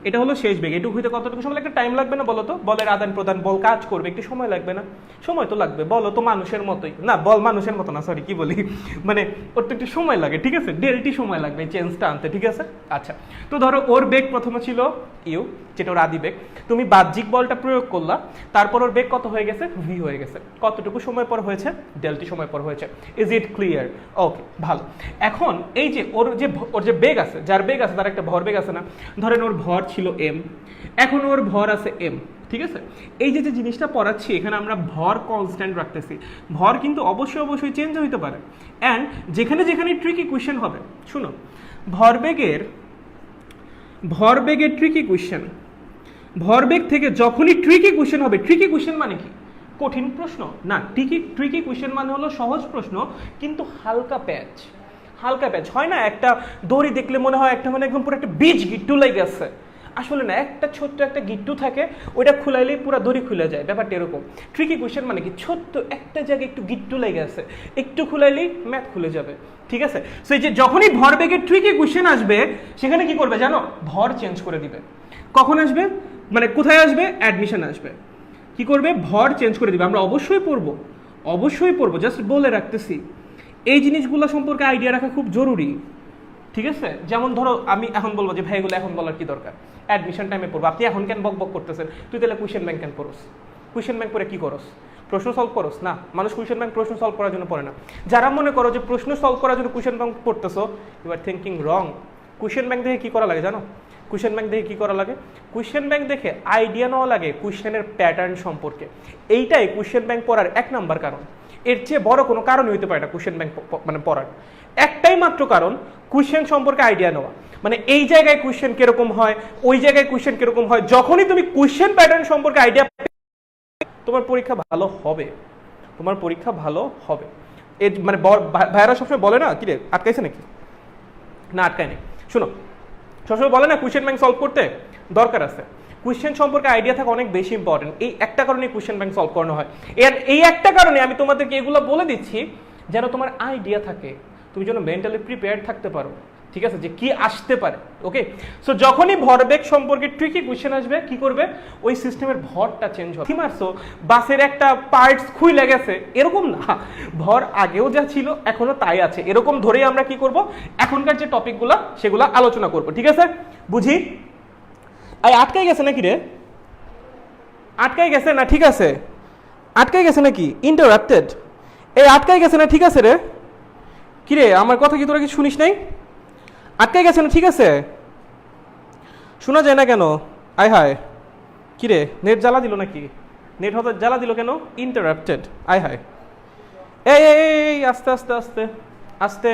এটা হলো শেষ বেগ। এটুকু হইতে কতটুকু সময় লাগবে? টাইম লাগবে না বলো তো? বলের আদান প্রদান, বল কাজ করবে, একটু সময় লাগবে না? সময় তো লাগবে। বলো তো মানুষের মতোই না, বল মানুষের মতো না, সরি কি বলি, মানে ওর তো একটু সময় লাগে, ঠিক আছে? ডেল টি সময় লাগবে চেঞ্জটা আনতে, ঠিক আছে? আচ্ছা, তো ধরো ওর বেগ প্রথমে ছিল ইউ, যেটা ওর আদি বেগ। তুমি বাহ্যিক বলটা প্রয়োগ করলা, তারপর ওর বেগ কত হয়ে গেছে? ভি হয়ে গেছে। কতটুকু সময় পর হয়েছে? ডেল টি সময় পর হয়েছে। Is it clear? ওকে, ভালো। এখন এই যে ওর যে বেগ আছে, যার বেগ আছে তার একটা ভর বেগ আছে না? ধরেন ওর ভর ছিল এম, এখন ওর ভর আছে এম, ঠিক আছে? এই যে জিনিসটা পড়াচ্ছি এখানে আমরা ভর কনস্ট্যান্ট রাখতেছি। ভর কিন্তু অবশ্যই চেঞ্জ হইতে পারে। অ্যান্ড যেখানে ট্রিকি কোয়েশ্চেন হবে, শুনো, ভরবেগের ট্রিকি কোয়েশ্চেন, ভরবেগ থেকে যখনই ট্রিকি কোয়েশ্চেন হবে, ট্রিকি কোয়েশ্চেন মানে কি? কঠিন প্রশ্ন না, ট্রিকি কোয়েশ্চেন মানে হলো সহজ প্রশ্ন কিন্তু হালকা প্যাচ হয় না? একটা দড়ি দেখলে মনে হয় একটা, মানে একদম পুরো একটা বীজ গিট্টু লেগে গেছে। আসলে না, একটা ছোট্ট একটা গিট্টু থাকে, ওইটা খুলাইলেই পুরো দড়ি খুলে যায়, ব্যাপারটা এরকম। ট্রিকি কোয়েশ্চেন মানে কি? ছোট্ট একটা জায়গায় একটু গিট্টু লেগে আছে, একটু খুলাইলেই ম্যাথ খুলে যাবে, ঠিক আছে? সো এই যে যখনই ভরবেগের ট্রিকি কোয়েশ্চেন আসবে, সেখানে কি করবে জানো? ভর চেঞ্জ করে দিবে। কখন আসবে? মানে কোথায় আসবে? অ্যাডমিশন আসবে। কি করবে? ভর চেঞ্জ করে দিবে। আমরা অবশ্যই পড়বো, জাস্ট বলে রাখতেছি। এই জিনিসগুলো সম্পর্কে আইডিয়া রাখা খুব জরুরি, ঠিক আছে? যেমন ধরো আমি এখন বলবো যে ভাই এগুলো এখন বলার কি দরকার? অ্যাডমিশন টাইমে পড়বো। আপনি এখন কেন বক করতেছেন? তুই তাহলে কোয়েশ্চেন ব্যাংক কেন পড়োস? কোয়েশ্চেন ব্যাংক পড়ে কি করস? প্রশ্ন সলভ করস না? মানুষ কোয়েশ্চেন ব্যাংক প্রশ্ন সলভ করার জন্য পড়ে না। যারা মনে করো যে প্রশ্ন সলভ করার জন্য কোয়েশ্চেন ব্যাংক পড়তেছো, you are thinking wrong. Question bank দেখে কি করা লাগে জানো? কোয়েশ্চেন ব্যাংক দেখে আইডিয়া নেওয়া লাগে কোয়েশ্চেনের প্যাটার্ন সম্পর্কে। এইটাই কোয়েশ্চেন ব্যাংক পড়ার 1 নাম্বার কারণ। এর চেয়ে বড় কোনো কারণই হতে পারে না কোয়েশ্চেন ব্যাংক মানে পড়ার। একটাই মাত্র কারণ, কোয়েশ্চেন সম্পর্কে আইডিয়া নেওয়া। মানে এই জায়গায় কোয়েশ্চেন কিরকম হয়, ওই জায়গায় কোয়েশ্চেন কিরকম হয়। যখনই তুমি কোয়েশ্চেন প্যাটার্ন সম্পর্কে আইডিয়া, তোমার পরীক্ষা ভালো হবে। এর মানে ভাইয়ারা সবসময় বলে না, কি রে আটকাইছে নাকি? না, আটকায় নেই। শুনো, সবসময় বলে না কোয়েশ্চেন ব্যাংক সলভ করতে দরকার আছে। কোয়েশ্চেন সম্পর্কে আইডিয়া থাকা অনেক বেশি ইম্পর্টেন্ট। এই একটা কারণে কোয়েশ্চেন ব্যাংক সলভ করানো হয়। এই একটা কারণে আমি তোমাদেরকে এগুলো বলে দিচ্ছি, যেন তোমার আইডিয়া থাকে, তুমি যেন মেন্টালি প্রিপেয়ার্ড থাকতে পারো, ঠিক আছে, যে কি আসতে পারে। ওকে, সো যখনই ভরবেগ সম্পর্কে ট্রিকি কোশ্চেন আসবে কি করবে, ওই সিস্টেমের ভরটা চেঞ্জ হবে। কি মারছো, বাসের একটা পার্টস খুইলে গেছে, এরকম না, ভর আগেও যা ছিল এখনো তাই আছে, এরকম ধরেই আমরা কি করব, এখনকার যে টপিকগুলো সেগুলো আলোচনা করব। ঠিক আছে, বুঝি? আটকাই গেছে নাকি রে? আটকাই গেছে না? ঠিক আছে, আটকাই গেছে নাকি? ইন্টারাপ্টেড, এই আটকাই গেছে না? ঠিক আছে রে, কি রে আমার কথা কি তোরা কি শুনিস নাই? আটকাই গেছে না? ঠিক আছে, শোনা যায় না কেন? আয় হায়, কি রে নেট জ্বালা দিল নাকি? নেট হয়তো জ্বালা দিল কেন? ইন্টারাপ্টেড, আয় হায়। এই আস্তে আস্তে আস্তে আস্তে,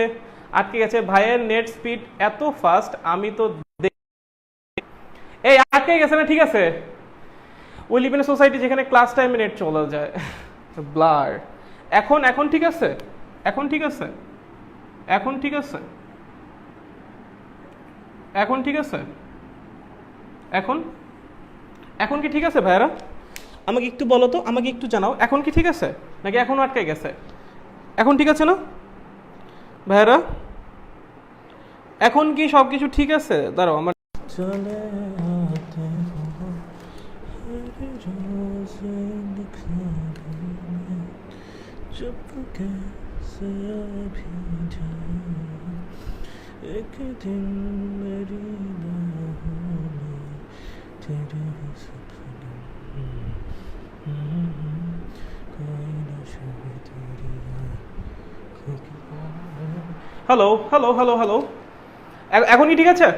আটকে গেছে। ভাইয়ের নেট স্পিড এত ফাস্ট আমি তো এই আটকে গেছে না? ঠিক আছে, we live in a society যেখানে ক্লাস টাইমে নেট চলে যায়। ব্লার, এখন ঠিক আছে, এখন ঠিক আছে, এখন ঠিক আছে, এখন ঠিক আছে, এখন এখন কি ঠিক আছে ভাইয়ারা? আমাকে একটু বলো তো, আমাকে একটু জানাও, এখন কি ঠিক আছে নাকি এখনো আটকে গেছে? এখন ঠিক আছে না ভাইয়ারা? এখন কি সব কিছু ঠিক আছে? দাঁড়াও আমার চলে एक दिन मेरी तेरे হ্যালো হ্যালো হ্যালো হ্যালো, এখন কি ঠিক আছে?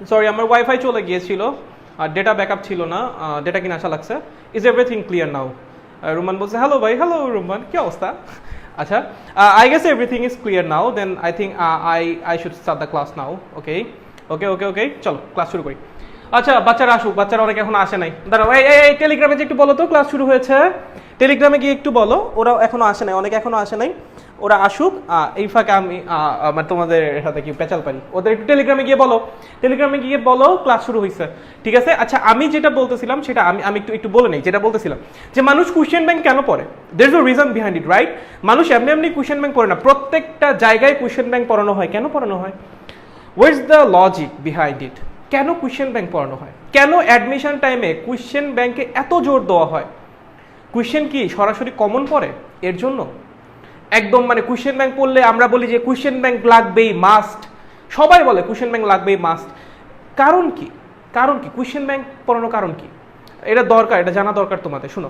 সরি, আমার ওয়াইফাই চলে গিয়েছিল আর ডেটা ব্যাকআপ ছিল না, ডেটা কিনে আসা লাগছে। Is everything clear now? Ruman বলছে হ্যালো ভাই। হ্যালো রুমান, কি অবস্থা? আচ্ছা, I guess everything is clear now, then I think I should start the class now. Okay okay okay okay, চলো ক্লাস শুরু করি। আচ্ছা, বাচ্চারা আসুক, বাচ্চারা অনেক এখন আসে নাই। দাঁড়াও, এই টেলিগ্রামে যে একটু বলো তো ক্লাস শুরু হয়েছে, টেলিগ্রামে গিয়ে একটু বলো, ওরা এখনো আসে নাই, অনেকে এখনো আসে নাই, ওরা আসুক। এই ফাঁকে আমি তোমাদের সাথে কি পেঁচাল পারি, ওদের একটু টেলিগ্রামে গিয়ে বলো, টেলিগ্রামে গিয়ে বলো ক্লাস শুরু হয়েছে। ঠিক আছে, আচ্ছা আমি যেটা বলতেছিলাম সেটা আমি একটু বলে নেই। যেটা বলতেছিলাম যে মানুষ কোয়েশ্চেন ব্যাংক কেন পড়ে, there is a reason behind it, right? মানুষ এমনি এমনি কোয়েশ্চেন ব্যাংক পড়ে না, প্রত্যেকটা জায়গায় কোয়েশ্চেন ব্যাংক পড়ানো হয়। কেন পড়ানো হয়? What's the logic behind it? কেন কোয়েশ্চেন ব্যাংক পড়ানো হয়? কেন অ্যাডমিশন টাইমে কোয়েশ্চেন ব্যাংকে এত জোর দেওয়া হয়? কোয়েশ্চেন কি সরাসরি কমন পড়ে এর জন্য? একদম মানে কোয়েশ্চেন ব্যাংক পড়লে আমরা বলি যে কোয়েশ্চেন ব্যাংক লাগবেই, মাস্ট, সবাই বলে কোয়েশ্চেন ব্যাংক লাগবেই, মাস্ট। কারণ কি? কারণ কি কোয়েশ্চেন ব্যাংক পড়ানোর কারণ কি? এটা দরকার, এটা জানা দরকার তোমাদের। শুনো,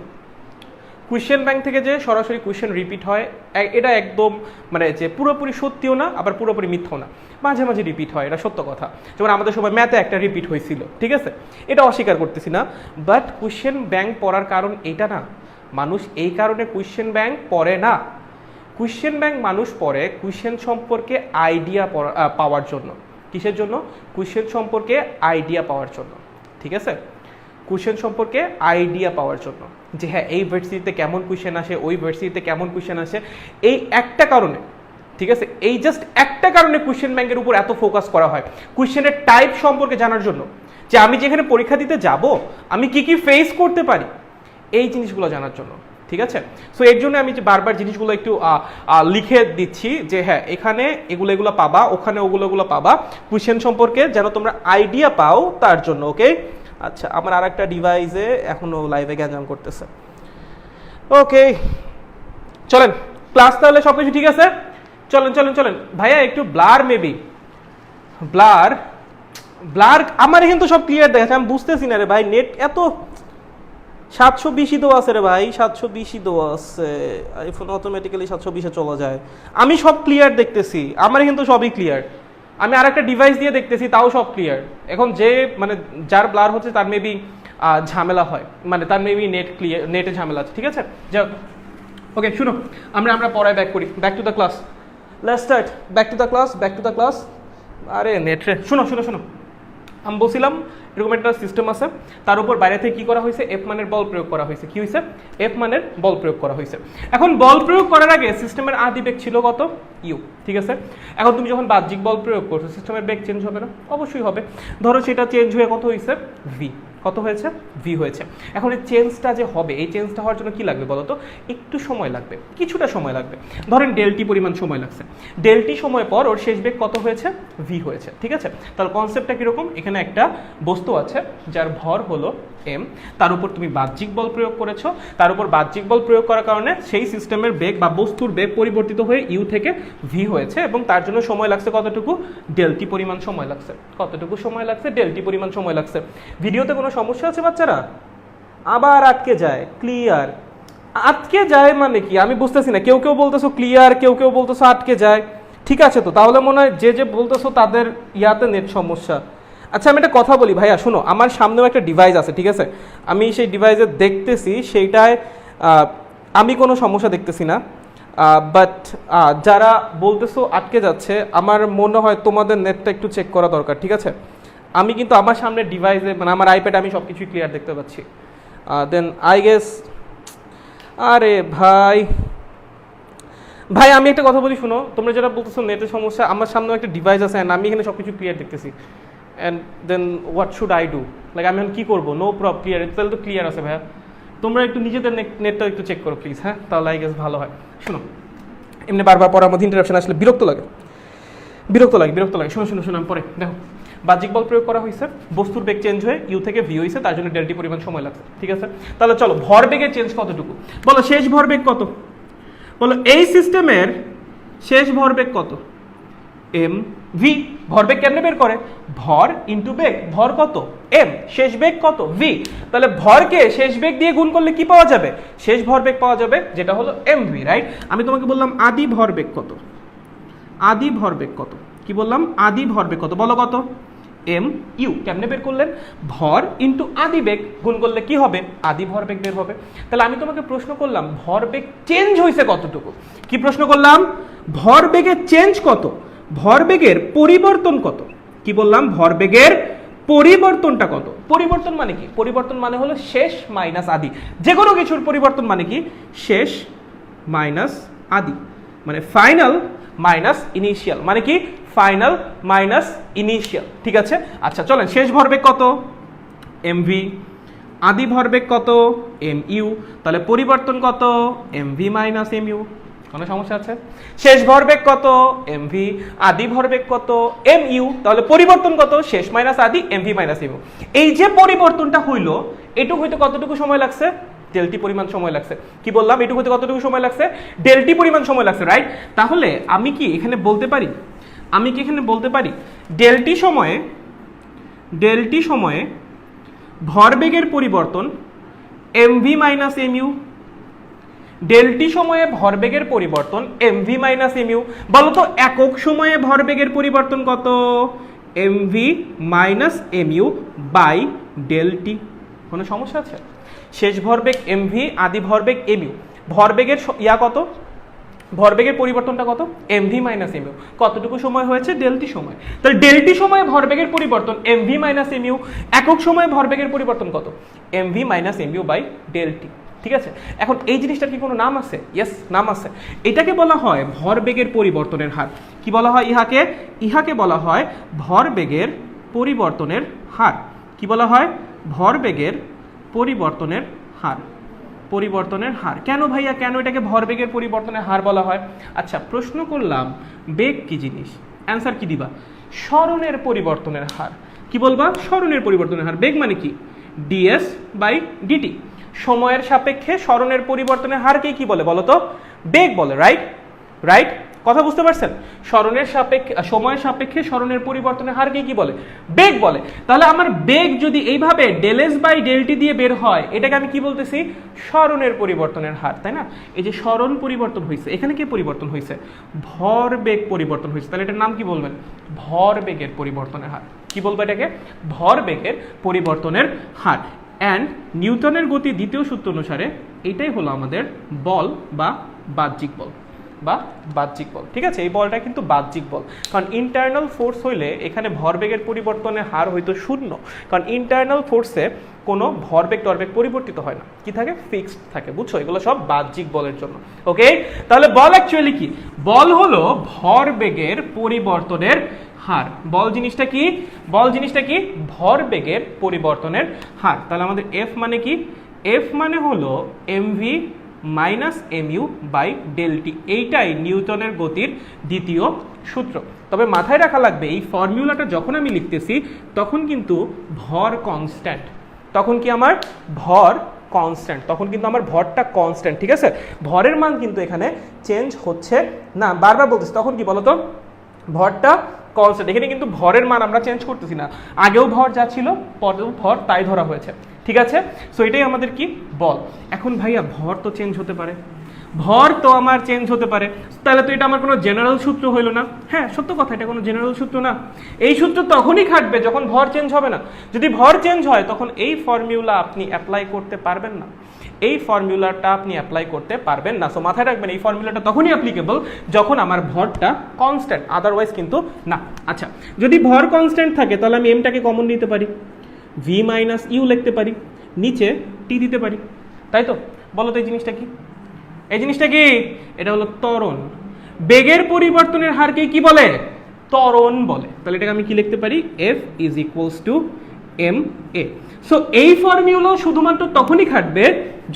কোয়েশ্চেন ব্যাংক থেকে যে সরাসরি কোয়েশ্চেন রিপিট হয় এটা একদম মানে যে পুরোপুরি সত্যিও না, আবার পুরোপুরি মিথ্যাও না, মাঝে মাঝে রিপিট হয়, এটা সত্য কথা। যেমন আমাদের সময় ম্যাথে একটা রিপিট হয়েছিল, ঠিক আছে, এটা অস্বীকার করতেছি না, বাট কোয়েশ্চেন ব্যাংক পড়ার কারণ এটা না। মানুষ এই কারণে কোয়েশ্চেন ব্যাংক পড়ে না। কোয়েশ্চেন ব্যাংক মানুষ পড়ে কোয়েশ্চেন সম্পর্কে আইডিয়া পাওয়ার জন্য। কিসের জন্য? কোয়েশ্চেন সম্পর্কে আইডিয়া পাওয়ার জন্য। ঠিক আছে, কোয়েশ্চেন সম্পর্কে আইডিয়া পাওয়ার জন্য, যে হ্যাঁ এই ভার্সিটিতে কেমন কোয়েশ্চেন আসে, ওই ভার্সিটিতে কেমন কোয়েশ্চেন আসে, এই একটা কারণে। ঠিক আছে, এই জাস্ট একটা কারণে কোয়েশ্চেন ব্যাংকের উপর এত ফোকাস করা হয়, কোয়েশ্চেনের টাইপ সম্পর্কে জানার জন্য, যে আমি যেখানে পরীক্ষা দিতে যাব আমি কি কি ফেস করতে পারি, এই জিনিসগুলো জানার জন্য। ঠিক আছে, সো এর জন্য আমি যে বারবার জিনিসগুলো একটু লিখে দিচ্ছি যে হ্যাঁ এখানে এগুলো পাবা, ওখানে ওগুলো পাবা, কোয়েশ্চেন সম্পর্কে যেন তোমরা আইডিয়া পাও তার জন্য। ওকে, আচ্ছা আমার আর একটা ডিভাইসে এখনো লাইভে গ্যাঞ্জাম করতেছে। ওকে চলেন ক্লাস, তাহলে সব কিছু ঠিক আছে, চলেন চলেন চলেন। ভাইয়া একটু ব্লার, মেবি ব্লার ব্লার আমার কিন্তু সব ক্লিয়ার দেখাচ্ছে, আমি বুঝতেছি না রে ভাই, নেট এত 720 দেওয়া আছে রে ভাই, 720 দেওয়া আছে, আইফোন অটোমেটিক্যালি 720-এ চলে যায়। আমি সব ক্লিয়ার দেখতেছি, আমার কিন্তু সবই ক্লিয়ার। আমি আর একটা ডিভাইস দিয়ে দেখতেছি, তাও সব ক্লিয়ার। এখন যে মানে যার ব্লার হচ্ছে তার মেবি ঝামেলা হয়, মানে তার মেবি নেট ক্লিয়ার, নেটে ঝামেলা আছে। ঠিক আছে, যাও। ওকে শুনো, আমরা পড়ায় ব্যাক করি, back to the class, let's start, back to the class, back to the class. আরে নেট রে, শুনো শুনো শুনো, আমি বলছিলাম এরকম একটা সিস্টেম আছে, তার উপর বাইরে থেকে কি করা হয়েছে, এফ মানের বল প্রয়োগ করা হয়েছে। কি হয়েছে? এফ মানের বল প্রয়োগ করা হয়েছে। এখন বল প্রয়োগ করার আগে সিস্টেমের আদি বেগ ছিল কত? ইউ। ঠিক আছে, এখন তুমি যখন বাহ্যিক বল প্রয়োগ করছো সিস্টেমের বেগ চেঞ্জ হবে না? অবশ্যই হবে। ধরো সেটা চেঞ্জ হয়ে কত হয়েছে? ভি। কত হয়েছে? ভি হয়েছে। এখন এই চেঞ্জটা যে হবে, এই চেঞ্জটা হওয়ার জন্য কি লাগবে বলো তো? একটু সময় লাগবে, কিছুটা সময় লাগবে। ধরেন ডেলটি পরিমাণ সময় লাগছে, ডেলটি সময় পর ওর শেষ বেগ কত হয়েছে? ভি হয়েছে, ঠিক আছে? তাহলে কনসেপ্টটা কীরকম? এখানে একটা বস্তু আছে যার ভর হলো এম, তার উপর তুমি বাহ্যিক বল প্রয়োগ করেছো, তার উপর বাহ্যিক বল প্রয়োগ করার কারণে সেই সিস্টেমের বেগ বা বস্তুর বেগ পরিবর্তিত হয়ে ইউ থেকে ভি হয়েছে, এবং তার জন্য সময় লাগছে কতটুকু? ডেলটি পরিমাণ সময় লাগছে। কতটুকু সময় লাগছে? ডেলটি পরিমাণ সময় লাগছে। ভিডিওতে কোনো সমস্যা আছে বাচ্চারা? আবার আটকে যায়। ক্লিয়ার? আটকে যায় মানে কি আমি বুঝতেছি না। কেউ কেউ বলতেছো ক্লিয়ার, কেউ কেউ বলতেছো আটকে যায়। ঠিক আছে, তো তাহলে মনে হয় যে যে বলতেছো তাদের ইয়াতে নেট সমস্যা। আচ্ছা আমি একটা কথা বলি ভাইয়া, শোনো, আমার সামনেও একটা ডিভাইস আছে, ঠিক আছে? আমি সেই ডিভাইসে দেখতেছি, সেইটায় আমি কোনো সমস্যা দেখতেছি না, বাট যারা বলতেছো আটকে যাচ্ছে, আমার মনে হয় তোমাদের নেটটা একটু চেক করা দরকার, ঠিক আছে? আমি কিন্তু আমার সামনে ডিভাইসে, মানে আমার আইপ্যাডে আমি সব কিছুই ক্লিয়ার দেখতে পাচ্ছি। দেন আই গেস, আরে ভাই ভাই আমি একটা কথা বলি, শুনো, তোমরা যেটা বলতেছো নেটের সমস্যা, আমার সামনেও একটা ডিভাইস আছে অ্যান্ড আমি এখানে সব কিছু ক্লিয়ার দেখতেছি। And then what should I do? Like আমি এখন কী করবো? নো প্রব ক্লিয়ার, তাহলে তো ক্লিয়ার আছে ভাইয়া। তোমরা একটু নিজেদের নেটটা একটু চেক করো প্লিজ, হ্যাঁ? তাহলে আই গেস ভালো হয়। শোনো, এমনি বারবার পড়ার মধ্যে ইন্টারাপশন আসলে বিরক্ত লাগে, বিরক্ত লাগে, বিরক্ত লাগে। শোনো শোনো শোনো, আমি পরে দেখো, বাহ্যিক বল প্রয়োগ করা হয়েছে, বস্তুর বেগ চেঞ্জ হয়ে ইউ থেকে ভি হয়েছে, তার জন্য ডেলটি পরিমাণ সময় লাগছে, ঠিক আছে? তাহলে চলো, ভরবেগের চেঞ্জ কতটুকু বলো? শেষ ভরবেগ কত বলো? এই সিস্টেমের শেষ ভরবেগ কত? M v. ভরবেগ কেমনে বের করে? ভর ইন্টু বেগ। ভর কত? এম। শেষ বেগ কত? ভি। তাহলে ভরকে শেষ বেগ দিয়ে গুণ করলে কি পাওয়া যাবে? শেষ ভরবেগ পাওয়া যাবে, যেটা হলো এম ভি, রাইট? আমি তোমাকে বললাম আদি ভরবেগ কত? আদি ভরবেগ কত? কি বললাম? আদি ভরবেগ কত বলো? কত? M u. কেমনে বের করলেন? ভর ইন্টু আদি বেগ গুণ করলে কি হবে? আদি ভরবেগ বের হবে। তাহলে আমি তোমাকে প্রশ্ন করলাম ভরবেগ চেঞ্জ হয়েছে কতটুকু? কি প্রশ্ন করলাম? ভরবেগের চেঞ্জ কত? ভরবেগের পরিবর্তন কত? কি বললাম? ভরবেগের পরিবর্তনটা কত? পরিবর্তন মানে কি? পরিবর্তন মানে হলো শেষ মাইনাস আদি। যে কোনো কিছুর পরিবর্তন মানে কি? শেষ মাইনাস আদি, মানে ফাইনাল মাইনাস ইনিশিয়াল। মানে কি? ফাইনাল মাইনাস ইনিশিয়াল, ঠিক আছে? আচ্ছা চলেন, শেষ ভরবেগ কত? M v. আদি ভরবেগ কত? M u. তাহলে পরিবর্তন কত? M v minus m u. কোনো সমস্যা আছে? শেষ ভরবেগ কত? M v. আদি ভরবেগ কত? M u. তাহলে পরিবর্তন কত? শেষ মাইনাস আদি, m v minus m u. এই যে পরিবর্তনটা হইলো, এটুকু হইতে কতটুকু সময় লাগছে? ডেলটি পরিমাণ সময় লাগছে। কি বললাম? এটুকু হইতে কতটুকু সময় লাগছে? ডেলটি পরিমাণ সময় লাগছে, রাইট? তাহলে আমি কি এখানে বলতে পারি, ডেলটি সময়ে ভরবেগের পরিবর্তন m v minus m u. Del t সময়ে ভরবেগের পরিবর্তন m v minus m u. বলো তো একক সময়ে ভরবেগের পরিবর্তন কত? M v minus m u by del t. কোনো সমস্যা আছে? শেষ ভরবেগ এম ভি, আদি ভরবেগ এম ইউ। ভরবেগের কত? ভরবেগের পরিবর্তনটা কত? M v minus m u. কতটুকু সময় হয়েছে? ডেলটি সময়। তাহলে ডেলটি সময়ে ভরবেগের পরিবর্তন m v minus m u. একক সময়ে ভরবেগের পরিবর্তন কত? M v minus m u by del t, ঠিক আছে? এখন এই জিনিসটার কি কোনো নাম আছে? ইয়েস, নাম আছে। এটাকে বলা হয় ভরবেগের পরিবর্তনের হার। কি বলা হয় ইহাকে? ইহাকে বলা হয় ভরবেগের পরিবর্তনের হার। কি বলা হয়? ভরবেগের পরিবর্তনের হার। পরিবর্তনের হার। কেন ভাইয়া, কেন এটাকে ভরবেগের পরিবর্তনের হার বলা হয়? আচ্ছা প্রশ্ন করলাম বেগ কি জিনিস, অ্যান্সার কি দিবা? সরণের পরিবর্তনের হার। কি বলবা? সরণের পরিবর্তনের হার। বেগ মানে কি? Ds by dt. সময়ের সাপেক্ষে সরণের পরিবর্তনের হারকে কি বলে বলো তো? বেগ বলে, রাইট? রাইট, কথা বুঝতে পারছেন? সরণের সাপেক্ষে, সময়ের সাপেক্ষে সরণের পরিবর্তনের হারকে কি বলে? বেগ বলে। তাহলে আমার বেগ যদি এইভাবে ডেল এস বাই ডেলটি দিয়ে বের হয়, এটাকে আমি কি বলতেছি? সরণের পরিবর্তনের হার, তাই না? এই যে সরণ পরিবর্তন হয়েছে, এখানে কি পরিবর্তন হয়েছে? ভরবেগ পরিবর্তন হয়েছে। তাহলে এটার নাম কি বলবেন? ভরবেগের পরিবর্তনের হার। কি বলবো এটাকে? ভরবেগের পরিবর্তনের হার। অ্যান্ড নিউটনের গতি দ্বিতীয় সূত্র অনুসারে এটাই হলো আমাদের বল বা বাহ্যিক বল, ঠিক আছে? এই বলটা কিন্তু বাহ্যিক বল, কারণ ইন্টারনাল ফোর্স হইলে এখানে ভরবেগের পরিবর্তনের হার হয়তো শূন্য, কারণ ইন্টারনাল ফোর্সে কোনো ভরবেগ টরবেগ পরিবর্তিত হয় না। কি থাকে? ফিক্সড থাকে, বুঝছো? এগুলো সব বাহ্যিক বলের জন্য। ওকে, তাহলে বল অ্যাকচুয়ালি কি? বল হলো ভরবেগের পরিবর্তনের হার। বল জিনিসটা কি? বল জিনিসটা কি? ভরবেগের পরিবর্তনের হার। তাহলে আমাদের এফ মানে কি? এফ মানে হলো mv minus mu by del t. এইটাই নিউটনের গতির দ্বিতীয় সূত্র। তবে মাথায় রাখা লাগবে এই ফর্মুলাটা যখন আমি লিখতেছি তখন কিন্তু ভর কনস্ট্যান্ট, তখন কি আমার ভর কনস্ট্যান্ট, তখন কিন্তু আমার ভরটা কনস্ট্যান্ট, ঠিক আছে? ভরের মান কিন্তু এখানে চেঞ্জ হচ্ছে না, বারবার বলতেছি তখন কি বলতো, ভরটা কনস্ট্যান্ট। এখানে কিন্তু ভরের মান আমরা চেঞ্জ করতেছি না, আগেও ভর যা ছিল পরেও ভর তাই ধরা হয়েছে, ঠিক আছে? সো এটাই আমাদের কি বল। এখন ভাইয়া ভর তো চেঞ্জ হতে পারে, ভর তো আমার চেঞ্জ হতে পারে, তাহলে তো এটা আমার কোনো জেনারেল সূত্র হইলো না। হ্যাঁ সত্য কথা, এটা কোনো জেনারেল সূত্র না। এই সূত্র তখনই খাটবে যখন ভর চেঞ্জ হবে না। যদি ভর চেঞ্জ হয় তখন এই ফর্মুলা আপনি অ্যাপ্লাই করতে পারবেন না, এই ফর্মুলাটা আপনি অ্যাপ্লাই করতে পারবেন না। সো মাথায় রাখবেন এই ফর্মুলাটা তখনই অ্যাপ্লিকেবল যখন আমার ভরটা কনস্ট্যান্ট, আদারওয়াইজ কিন্তু না। আচ্ছা, যদি ভর কনস্ট্যান্ট থাকে তাহলে আমি এমটাকে কমন নিতে পারি, ভি মাইনাস ইউ লিখতে পারি, নিচে টি দিতে পারি, তাই তো? বলো তো এই জিনিসটা কি? এই জিনিসটা কি? এটা হলো ত্বরণ। বেগের পরিবর্তনের হারকে কি বলে? ত্বরণ বলে। তাহলে এটাকে আমি কি লিখতে পারি? F is equals to M a. So এই ফর্মুলা শুধুমাত্র তখনই খাটবে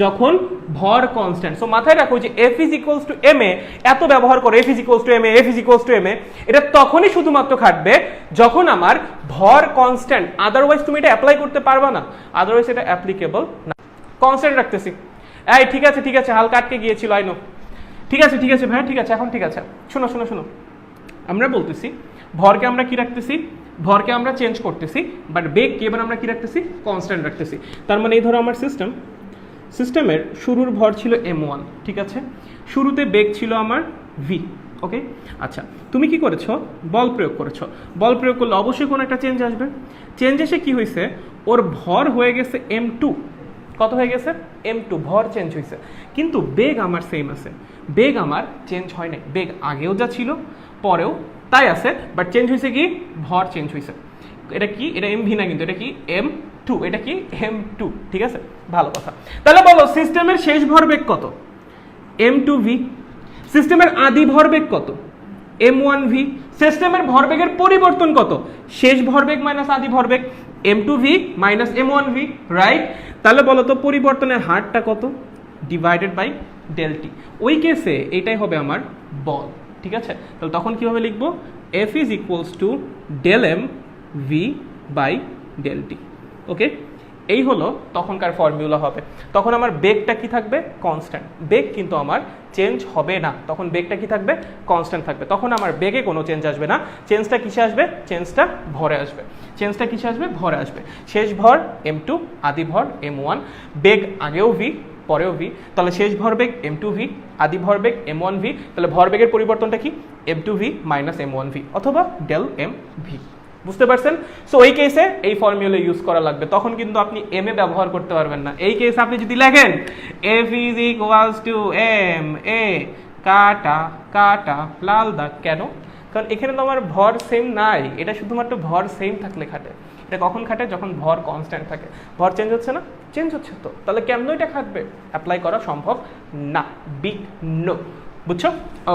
যখন ভর কনস্ট্যান্ট। সো মাথায় রাখো যে F is equals to M A, এত ব্যবহার করো F is equals to M A, F is equals to M A, এটা তখনই শুধুমাত্র খাটবে যখন আমার ভর কনস্ট্যান্ট, আদারওয়াইজ তুমি এটা অ্যাপ্লাই করতে পারবা না, আদারওয়াইজ এটা অ্যাপ্লিকেবল না। কনস্ট্যান্ট রাখতেছি। এই ঠিক আছে ঠিক আছে, হালকা আটকে গিয়েছিল আই নো। ঠিক আছে ঠিক আছে ভাই, ঠিক আছে, এখন ঠিক আছে। শোনো শোনো শোনো, আমরা বলতেছি ভরকে আমরা কি রাখতেছি? ভরকে আমরা চেঞ্জ করতেছি, বাট বেগকে এবার আমরা কি রাখতেছি? কনস্ট্যান্ট রাখতেছি। তার মানে এই ধরো আমার সিস্টেমের শুরুর ভর ছিল m1, ঠিক আছে? শুরুতে বেগ ছিল আমার v, ওকে? আচ্ছা, তুমি কি করেছো? বল প্রয়োগ করেছো। বল প্রয়োগ করলে অবশ্যই কোনো একটা চেঞ্জ আসবে। চেঞ্জ এসে কি হয়েছে? ওর ভর হয়ে গেছে m2। কত হয়ে গেছে? m2, ভর চেঞ্জ হয়েছে, কিন্তু বেগ আমার সেম আছে, বেগ আমার চেঞ্জ হয় নাই। বেগ আগেও যা ছিল পরেও তাই আছে, বাট চেঞ্জ হয়েছে কি? ভর চেঞ্জ হয়েছে। এটা কি? এটা এমভি না, কিন্তু এটা কি? m2। এটা কি? m2, ঠিক আছে? ভালো কথা। তাহলে বলো সিস্টেমের শেষ ভরবেগ কত? m2v। সিস্টেমের আদি ভরবেগ কত? m1v। সিস্টেমের ভরবেগের পরিবর্তন কত? শেষ ভরবেগ মাইনাস আদি ভরবেগ, m2v মাইনাস m1v, রাইট? তাহলে বলো তো পরিবর্তনের হারটা কত? Divided by del t. ওই কেসে এটাই হবে আমার বল, ঠিক আছে? তাহলে তখন কিভাবে লিখবো? F is equals to del M V by del t, okay? এই হলো তখনকার ফর্মুলা হবে। তখন আমার বেগটা কি থাকবে? কনস্ট্যান্ট। বেগ কিন্তু আমার চেঞ্জ হবে না, তখন বেগটা কি থাকবে? কনস্ট্যান্ট থাকবে। তখন আমার বেগে কোনো চেঞ্জ আসবে না। চেঞ্জটা কিসে আসবে? চেঞ্জটা ভরে আসবে। চেঞ্জটা কিসে আসবে? ভরে আসবে। শেষ ভর m2, আদি ভর m1, বেগ আগেও v পরেও v, তাহলে শেষ ভরবেগ m2v, আদি ভরবেগ m1v, তাহলে ভরবেগের পরিবর্তনটা কি? m2v মাইনাস m1v অথবা ডেল mv। বুঝতে পারছেন? সো এই কেসে এই ফর্মুলা ইউজ করা লাগবে, তখন কিন্তু আপনি এম এ ব্যবহার করতে পারবেন না। এই কেসে আপনি যদি লেখেন F is equals to M A, কাটা কাটা লাল দাগ, কেন? কারণ এখানে তো আমার ভর সেম নাই, এটা শুধুমাত্র ভর সেম থাকলে খাটে। এটা কখন খাটে? যখন ভর কনস্ট্যান্ট থাকে। ভর চেঞ্জ হচ্ছে না? চেঞ্জ হচ্ছে তো, তাহলে কেমন এটা খাটবে? অ্যাপ্লাই করা সম্ভব না, বিগ নো। বুঝছো?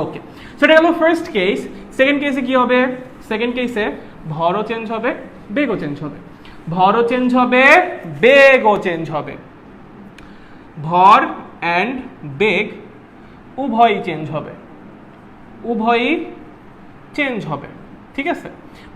ওকে, সো এটা গেল ফার্স্ট কেস। সেকেন্ড কেসে কি হবে? সেকেন্ড কেসে ভরও চেঞ্জ হবে, বেগও চেঞ্জ হবে। ভরও চেঞ্জ হবে, বেগও চেঞ্জ হবে। ভর অ্যান্ড বেগ উভয়ই চেঞ্জ হবে, উভয়ই চেঞ্জ হবে, ঠিক আছে?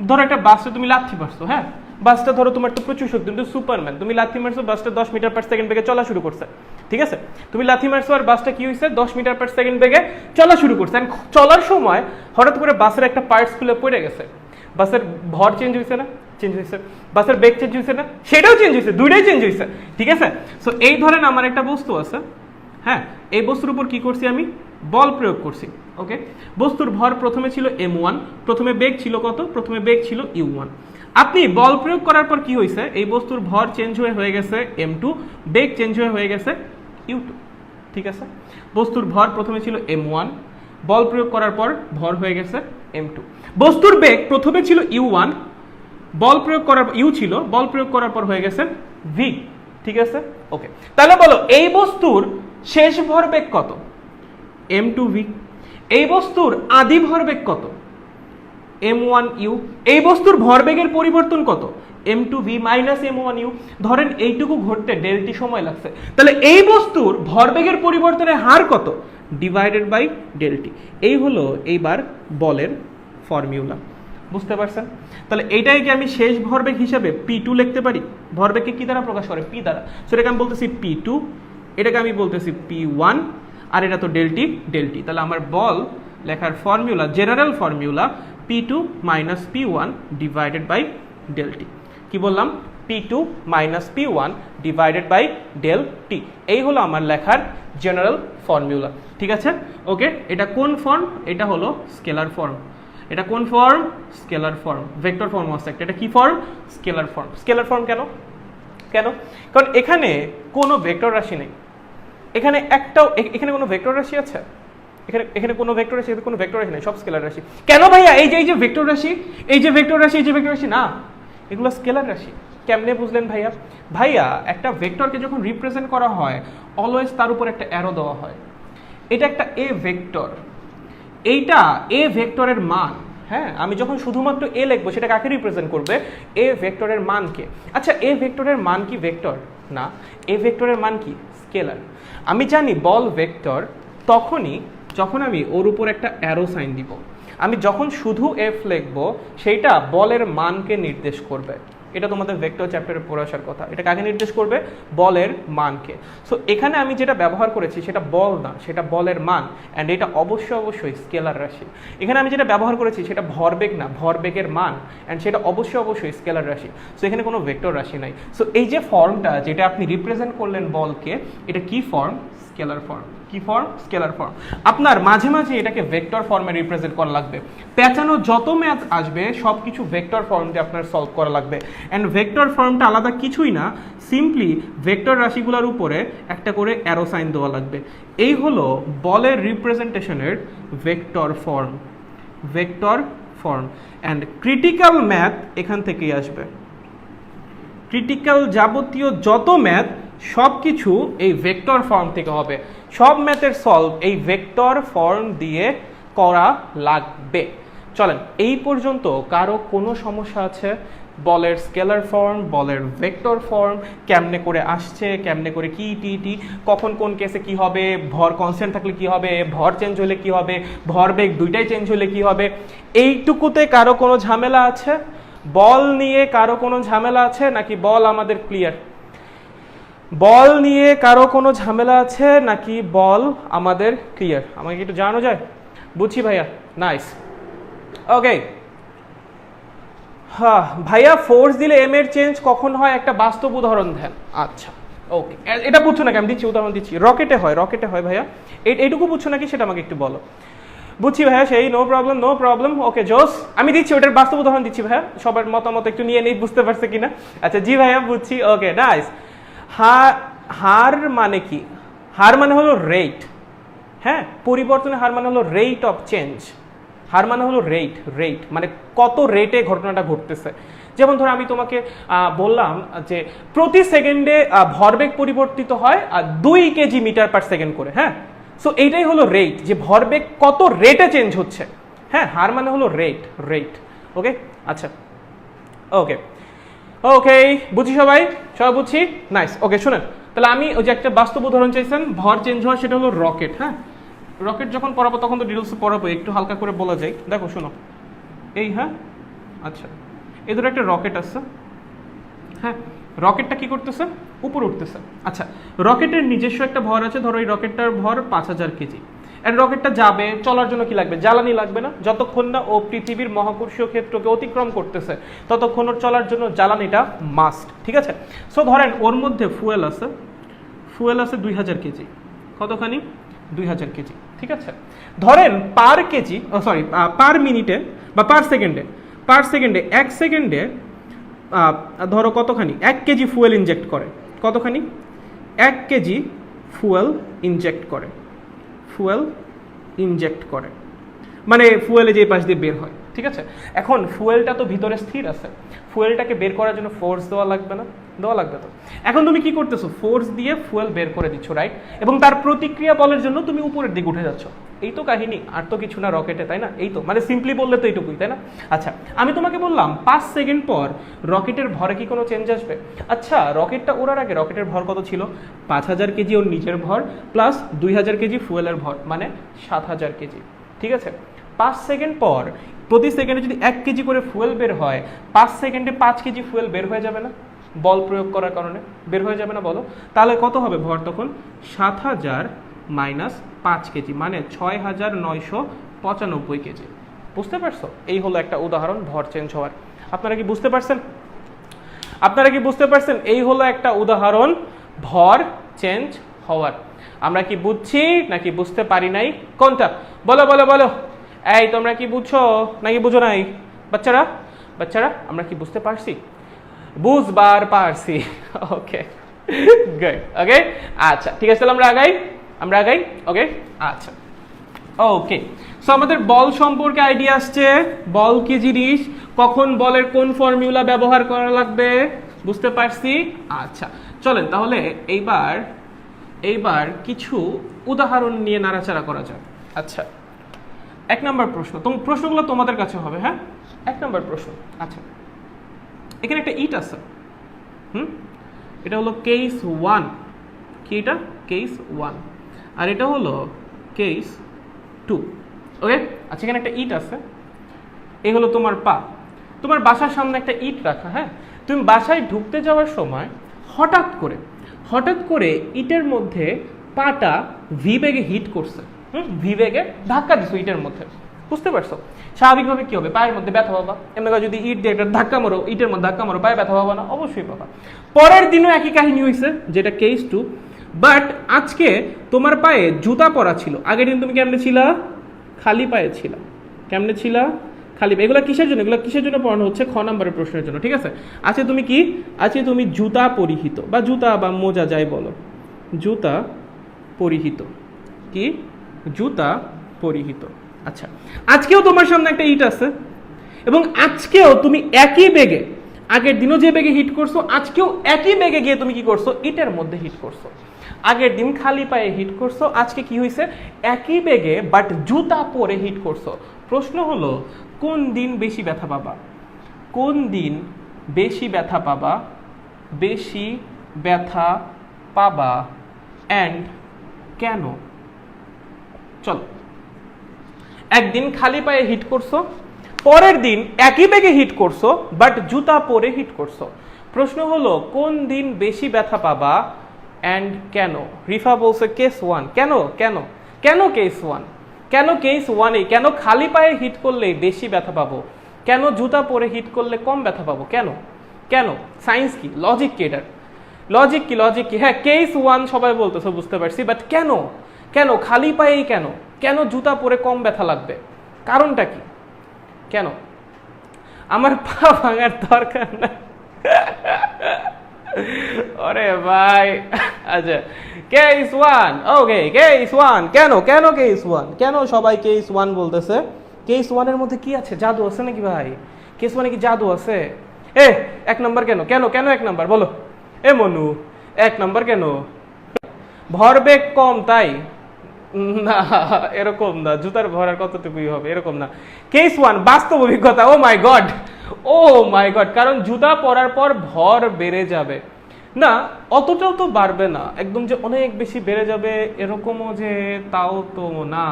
ধরো একটা বাসটা তুমি লাথি মারছো, হ্যাঁ? বাসটা ধরো তোমার তো প্রচুর শক্তি, তুমি সুপারম্যান, তুমি লাথি মারছো, বাসটা 10 মিটার পার সেকেন্ড বেগে চলা শুরু করছে, ঠিক আছে? তুমি লাথি মারছো আর বাসটা কি হয়েছে? 10 মিটার পার সেকেন্ড বেগে চলা শুরু করছে। চলার সময় হঠাৎ করে বাসের একটা পার্টস খুলে পড়ে গেছে। বাসের ভর চেঞ্জ হয়েছে না? চেঞ্জ হয়েছে। বাসের বেগ চেঞ্জ হয়েছে না? সেটাও চেঞ্জ হয়েছে, দুইটাই চেঞ্জ হয়েছে, ঠিক আছে? সো এই ধরেন আমার একটা বস্তু আছে, হ্যাঁ? এই বস্তুর উপর কি করছি আমি? বল প্রয়োগ করছি, ওকে? বস্তুর ভর প্রথমে ছিল m1, প্রথমে বেগ ছিল কত? প্রথমে বেগ ছিল u1। আপনি বল প্রয়োগ করার পর কি হয়েছে? এই বস্তুর ভর চেঞ্জ হয়ে গেছে m2, বেগ চেঞ্জ হয়ে গেছে u2, ঠিক আছে? বস্তুর ভর প্রথমে ছিল m1, বল প্রয়োগ করার পর ভর হয়ে গেছে m2। বস্তুর বেগ প্রথমে ছিল u1, বল প্রয়োগ করার u ছিল, বল প্রয়োগ করার পর হয়ে গেছে v, ঠিক আছে? ওকে, তাহলে বলো এই বস্তুর শেষ ভরবেগ কত? m2v। এই বস্তুর আদি ভরবেগ কত? m1u। এই বস্তুর ভরবেগের পরিবর্তন কত? m2v minus m1u। ধরেন এইটুকু ঘটতে ডেল টি সময় লাগছে, তাহলে এই বস্তুর ভরবেগের পরিবর্তনের হার কত? Divided by del t. এই হলো এইবার বলের ফর্মুলা, বুঝতে পারছেন? তাহলে এইটাই কি আমি শেষ ভরবেগ হিসাবে p2 লিখতে পারি? ভরবেগকে কি দ্বারা প্রকাশ করে? p দ্বারা। সো এটাকে আমি বলতেছি p2, এটাকে আমি বলতেছি p1, আর এটা তো ডেল টি। তাহলে আমার বল লেখার formula, general formula p2 minus p1 divided by del t. কি বললাম? p2 minus p1 divided by del t. এই হলো আমার লেখার জেনারেল ফর্মুলা, ঠিক আছে? ওকে, এটা কোন ফর্ম? এটা হলো স্কেলার ফর্ম। এটা কোন form? Scalar form. Vector form আছে একটা, এটা কি form? Scalar form. Scalar form কেন? কেন? কারণ এখানে কোনো ভেক্টর রাশি নেই, এখানে একটাও, এখানে কোনো ভেক্টর রাশি আছে? এখানে কোনো ভেক্টর রাশি, কোনো ভেক্টর রাশি নেই, সব স্কেলার রাশি। কেন ভাইয়া? এই যে ভেক্টর রাশি, এই যে ভেক্টর রাশি, এই যে ভেক্টর রাশি না, এগুলো স্কেলার রাশি। কেমনে বুঝলেন ভাইয়া? ভাইয়া একটা ভেক্টরকে যখন রিপ্রেজেন্ট করা হয় অলওয়েজ তার উপর একটা অ্যারো দেওয়া হয়। এটা একটা এ ভেক্টর, এইটা এ ভেক্টরের মান। হ্যাঁ, আমি যখন শুধুমাত্র এ লিখবো সেটা কাকে রিপ্রেজেন্ট করবে? এ ভেক্টরের মানকে। আচ্ছা, এ ভেক্টরের মান কি ভেক্টর? না, এ ভেক্টরের মান কি? স্কেলার। আমি জানি বল ভেক্টর তখনই যখন আমি ওর উপর একটা অ্যারো সাইন দিব। আমি যখন শুধু এফ লিখবো সেইটা বলের মানকে নির্দেশ করবে। এটা তোমাদের ভেক্টর চ্যাপ্টারে পড়ে আসার কথা। এটা কাকে নির্দেশ করবে? বলের মানকে। সো এখানে আমি যেটা ব্যবহার করেছি সেটা বল না, সেটা বলের মান, অ্যান্ড এটা অবশ্যই স্কেলার রাশি। এখানে আমি যেটা ব্যবহার করেছি সেটা ভরবেগ না, ভরবেগের মান, অ্যান্ড সেটা অবশ্যই স্কেলার রাশি। সো এখানে কোনো ভেক্টর রাশি নাই। সো এই যে ফর্মটা যেটা আপনি রিপ্রেজেন্ট করলেন বলকে, এটা কি ফর্ম? Scalar form. কি ফর্ম? Scalar form. আপনার মাঝে মাঝে এটাকে ভেক্টর ফর্মে রিপ্রেজেন্ট করা লাগবে। পেঁচানো যত ম্যাথ আসবে সব কিছু ভেক্টর ফর্ম দিয়ে আপনার সলভ করা লাগবে। অ্যান্ড ভেক্টর ফর্মটা আলাদা কিছুই না, সিম্পলি ভেক্টর রাশিগুলোর উপরে একটা করে অ্যারো সাইন দেওয়া লাগবে। এই হলো বলের রিপ্রেজেন্টেশনের vector form. Vector form. And critical math এখান থেকেই আসবে। ক্রিটিক্যাল যাবতীয় যত ম্যাথ সব কিছু এই ভেক্টর ফর্ম থেকে হবে। সব ম্যাথের সলভ এই ভেক্টর ফর্ম দিয়ে করা লাগবে। চলেন, এই পর্যন্ত কারো কোনো সমস্যা আছে? বলের স্কেলার ফর্ম, বলের ভেক্টর ফর্ম কেমনে করে আসছে, কেমনে করে কি টি কখন কোন কেসে কি হবে, ভর কনস্ট্যান্ট থাকলে কি হবে, ভর চেঞ্জ হলে কি হবে, ভরবেগ দুইটাই চেঞ্জ হলে কি হবে, এইটুকুতে কারো কোনো ঝামেলা আছে? বল নিয়ে কারো কোনো ঝামেলা আছে নাকি বল আমাদের ক্লিয়ার? বল নিয়ে কারো কোনো ঝামেলা আছে নাকি বল আমাদের ক্লিয়ার? আমাকে একটু জানানো যায়? বুঝছি ভাইয়া, নাইস। ওকে, হ্যাঁ ভাইয়া, ফোর্স দিলে এম এর চেঞ্জ কখন হয় একটা বাস্তব উদাহরণ দেন। আচ্ছা ওকে, এটা বুঝছো নাকি? আমি দিচ্ছি, উদাহরণ দিচ্ছি। রকেটে হয় ভাইয়া। এইটুকু বুঝছো নাকি সেটা আমাকে একটু বলো। বুঝছি ভাইয়া, সেই নো প্রবলেম। ওকে জোস, আমি দিচ্ছি ওটার বাস্তব উদাহরণ দিচ্ছি ভাইয়া, সবার মতামত একটু নিয়ে নেই, বুঝতে পারছে কিনা। আচ্ছা জি ভাইয়া বুঝছি। Okay nice. হার মানে কি? হার মানে হলো রেট। হ্যাঁ, পরিবর্তনের হার মানে হলো রেট অফ চেঞ্জ। হার মানে হলো রেট মানে কত রেটে ঘটনাটা ঘটতেছে। যেমন ধরো আমি তোমাকে বললাম যে প্রতি সেকেন্ডে ভরবেগ পরিবর্তিত হয় 2 কেজি মিটার পার সেকেন্ড করে। হ্যাঁ, সো এইটাই হলো রেট, যে ভরবেগ কত রেটে চেঞ্জ হচ্ছে। হ্যাঁ, হার মানে হলো রেট। ওকে, আচ্ছা ওকে বুঝি সবাই বুঝছি, নাইস। ওকে শুনেন, তাহলে আমি ওই যে একটা বাস্তব উদাহরণ চাইছেন ভর চেঞ্জ হয়, সেটা হলো রকেট। হ্যাঁ, রকেট যখন পড়াবো তখন তো ডিটেলস পড়াবো, একটু হালকা করে বলা যায়। দেখো শোনো, এই হ্যাঁ আচ্ছা, এই ধরো একটা রকেট আছে। হ্যাঁ, রকেটটা কি করতেছে? উপরে উঠতেছে। আচ্ছা, রকেটের নিজস্ব একটা ভর আছে, ধরো এই রকেটটার ভর 5000 কেজি। এন্ড রকেটটা যাবে, চলার জন্য কি লাগবে? জ্বালানি লাগবে না? যতক্ষণ না ও পৃথিবীর মহাকর্ষীয় ক্ষেত্রকে অতিক্রম করতেছে ততক্ষণ ওর চলার জন্য জ্বালানিটা মাস্ট, ঠিক আছে? সো ধরেন ওর মধ্যে ফুয়েল আছে 2000 কেজি। কতখানি? 2000 কেজি, ঠিক আছে? ধরেন পার কেজি, পার মিনিটে বা পার সেকেন্ডে 1 সেকেন্ডে ধরো কতখানি? 1 কেজি ফুয়েল ইনজেক্ট করে। কতখানি? 1 কেজি ফুয়েল ইনজেক্ট করে মানে ফুয়েলে যে পাশ দিয়ে বের হয়, ঠিক আছে? এখন ফুয়েলটা তো ভিতরে স্থির আছে, ফুয়েলটাকে বের করার জন্য ফোর্স দেওয়া লাগবে না? দেওয়া লাগবে তো। এখন তুমি কি করতেছো? ফোর্স দিয়ে ফুয়েল বের করে দিচ্ছ, রাইট? এবং তার প্রতিক্রিয়া বলের জন্য তুমি উপরের দিকে উঠে যাচ্ছ। এই তো কাহিনী, আর তো কিছু না রকেটে, তাই না? এই তো, মানে সিম্পলি বললে তো এইটুকুই, তাই না? আচ্ছা, আমি তোমাকে বললাম 5 সেকেন্ড পর রকেটের ভরে কি কোনো চেঞ্জ আসবে? আচ্ছা, রকেটটা ওড়ার আগে রকেটের ভর কত ছিল? 5000 কেজি ওর নিজের ভর প্লাস 2000 কেজি ফুয়েলের ভর, মানে 7000 কেজি। ঠিক আছে, 5 সেকেন্ড পর প্রতি সেকেন্ডে যদি 1 কেজি করে ফুয়েল বের হয়, 5 সেকেন্ডে 5 কেজি ফুয়েল বের হয়ে যাবে না? বল প্রয়োগ করার কারণে বের হয়ে যাবে না, বলো? তাহলে কত হবে ভর তখন? 7000 মাইনাস 5 কেজি, মানে 6995 কেজি। বুঝতে পারছো? এই হলো একটা উদাহরণ ভর চেঞ্জ হওয়ার। আপনারা কি বুঝতে পারছেন? আপনারা কি বুঝতে পারছেন? এই হলো একটা উদাহরণ ভর চেঞ্জ হওয়ার। আমরা কি বুঝছি নাকি বুঝতে পারি নাই? কোনটা? বলো বলো বলো। এই তোমরা কি বুঝছো নাকি বুঝো নাই? বাচ্চারা বাচ্চারা আমরা কি বুঝতে পারছি? বুঝবার পারছি। ওকে, গুড। ওকে, আচ্ছা ঠিক আছে, তাহলে আমরা আগাই। ওকে, আচ্ছা ওকে। সো আমাদের বল সম্পর্কে আইডিয়া আসছে, বল কি জিনিস, কখন বলের কোন ফর্মুলা ব্যবহার করা লাগবে বুঝতে পারছি। আচ্ছা চলেন তাহলে এইবার কিছু উদাহরণ নিয়ে নাড়াচাড়া করা যাক। আচ্ছা, 1 নম্বর প্রশ্ন, প্রশ্নগুলো তোমাদের কাছে হবে, হ্যাঁ? 1 নম্বর প্রশ্ন। আচ্ছা, এখানে একটা ইট আছে, এটা হলো কেস 1। কি এটা? কেস 1। আর এটা হলো কেস 2। ওকে, আচ্ছা এখানে একটা ইট আছে, এই হলো তোমার পা। তোমার বাসার সামনে একটা ইট রাখা, হ্যাঁ? তুমি বাসায় ঢুকতে যাওয়ার সময় হঠাৎ করে ইটের মধ্যে পাটা ভি বেগে হিট করছে, ভি বেগে ধাক্কা দিছো ইটের মধ্যে। বুঝতে পারছো? স্বাভাবিকভাবে কি হবে? পায়ের মধ্যে ব্যথা পাবা। এমনি যদি ইট দিয়ে একটা ধাক্কা মারো, ইটের মধ্যে ধাক্কা মারো, পায়ে ব্যথা পাবা না? অবশ্যই পাবা। পরের দিনও একই কাহিনী হয়েছে, যেটা কেস 2। বাট আজকে তোমার পায়ে জুতা পরা ছিল, আগের দিন তুমি কেমনে ছিলা? খালি পায়ে ছিলা। কেমনে ছিলা? খালি পায়ে। এগুলো কিসের জন্য পড়ানো হচ্ছে? খ নম্বরের প্রশ্নের জন্য। ঠিক আছে, আজকে তুমি কি? আজকে তুমি জুতা পরিহিত, বা জুতা বা মোজা যাই বলো, জুতা পরিহিত। কি? জুতা পরিহিত। আচ্ছা, আজকেও তোমার সামনে একটা ইট আছে, এবং আজকেও তুমি একই বেগে, আগের দিনও যে বেগে হিট করছো, আজকেও একই বেগে গিয়ে তুমি কি করছো? ইটের মধ্যে হিট করছো। আগের দিন খালি পায়ে হিট করছো, আজকে কি হয়েছে? একই বেগে বাট জুতা পরে হিট করছো। প্রশ্ন হলো, কোন দিন বেশি ব্যথা পাবা? কোন দিন বেশি ব্যথা পাবা? বেশি ব্যথা পাবা অ্যান্ড কেন? চলো, একদিন খালি পায়ে হিট করছো, পরের দিন একই বেগে হিট করছো বাট জুতা পরে হিট করছো। প্রশ্ন হলো, কোন দিন বেশি ব্যথা পাবা অ্যান্ড কেন? রিফা বলছে কেস 1। কেন কেন কেন কেস 1? কেন কেস 1-এ? কেন খালি পায়ে হিট করলে বেশি ব্যথা পাবো? কেন জুতা পরে হিট করলে কম ব্যথা পাবো? কেন কেন? সায়েন্স কি, লজিক কি এটার? লজিক কি? হ্যাঁ, কেস 1 সবাই বলতেছো, বুঝতে পারছি, বাট কেন? কেন খালি পায়েই কেন? কেন জুতা পরে কম ব্যথা লাগবে? কারণটা কি? কেন? আমার পা ভাঙার দরকার না। ওরে ভাই, আচ্ছা কেস 1। ওকে, কেস 1। কেন কেস 1? কেন সবাই কেস 1 বলতেছে? কেস 1 এর মধ্যে কি আছে? জাদু আছে নাকি ভাই? কেস 1-এ কি জাদু আছে? 1 নম্বর কেন? 1 নম্বর বলো। মনু, 1 নম্বর কেন? ভরবেগ কম তাই? না, এরকম না। জুতার ভর আর কতটুকুই হবে, এরকম না। কেস 1 বাস্তব অভিজ্ঞতা। ও মাই গড, কারণ জুতা পরার পর ভর বেড়ে যাবে না, অতটাও তো বাড়বে না একদম যে অনেক বেশি বেড়ে যাবে এরকমও যে তাও তো না।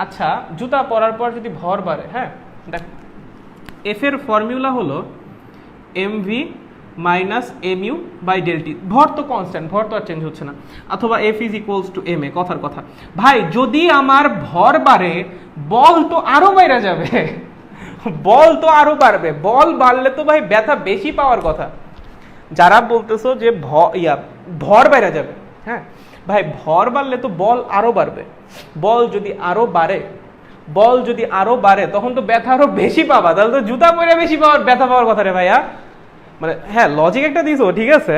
আচ্ছা জুতা পরার পর যদি ভর বাড়ে, হ্যাঁ দেখ, এফ এর ফর্মুলা হলো mv minus mu by del t. ভর তো কনস্ট্যান্ট, ভর তো আর চেঞ্জ হচ্ছে না। অথবা F is equals to M A. কথার কথা ভাই, যদি আমার ভর বাড়ে, বল তো আরো বেড়ে যাবে। বল তো আরো বাড়বে, বল বাড়লে তো ভাই ব্যথা বেশি পাওয়ার কথা। যারা বলতেছো যে ভর বেড়ে যাবে, হ্যাঁ ভাই, ভর বাড়লে তো বল আরো বাড়বে। বল যদি আরো বাড়ে তখন তো ব্যথা আরো বেশি পাবা, তাহলে তো জুতা পরে বেশি ব্যথা পাওয়ার কথা রে ভাইয়া। মানে হ্যাঁ, লজিক একটা দিছো, ঠিক আছে,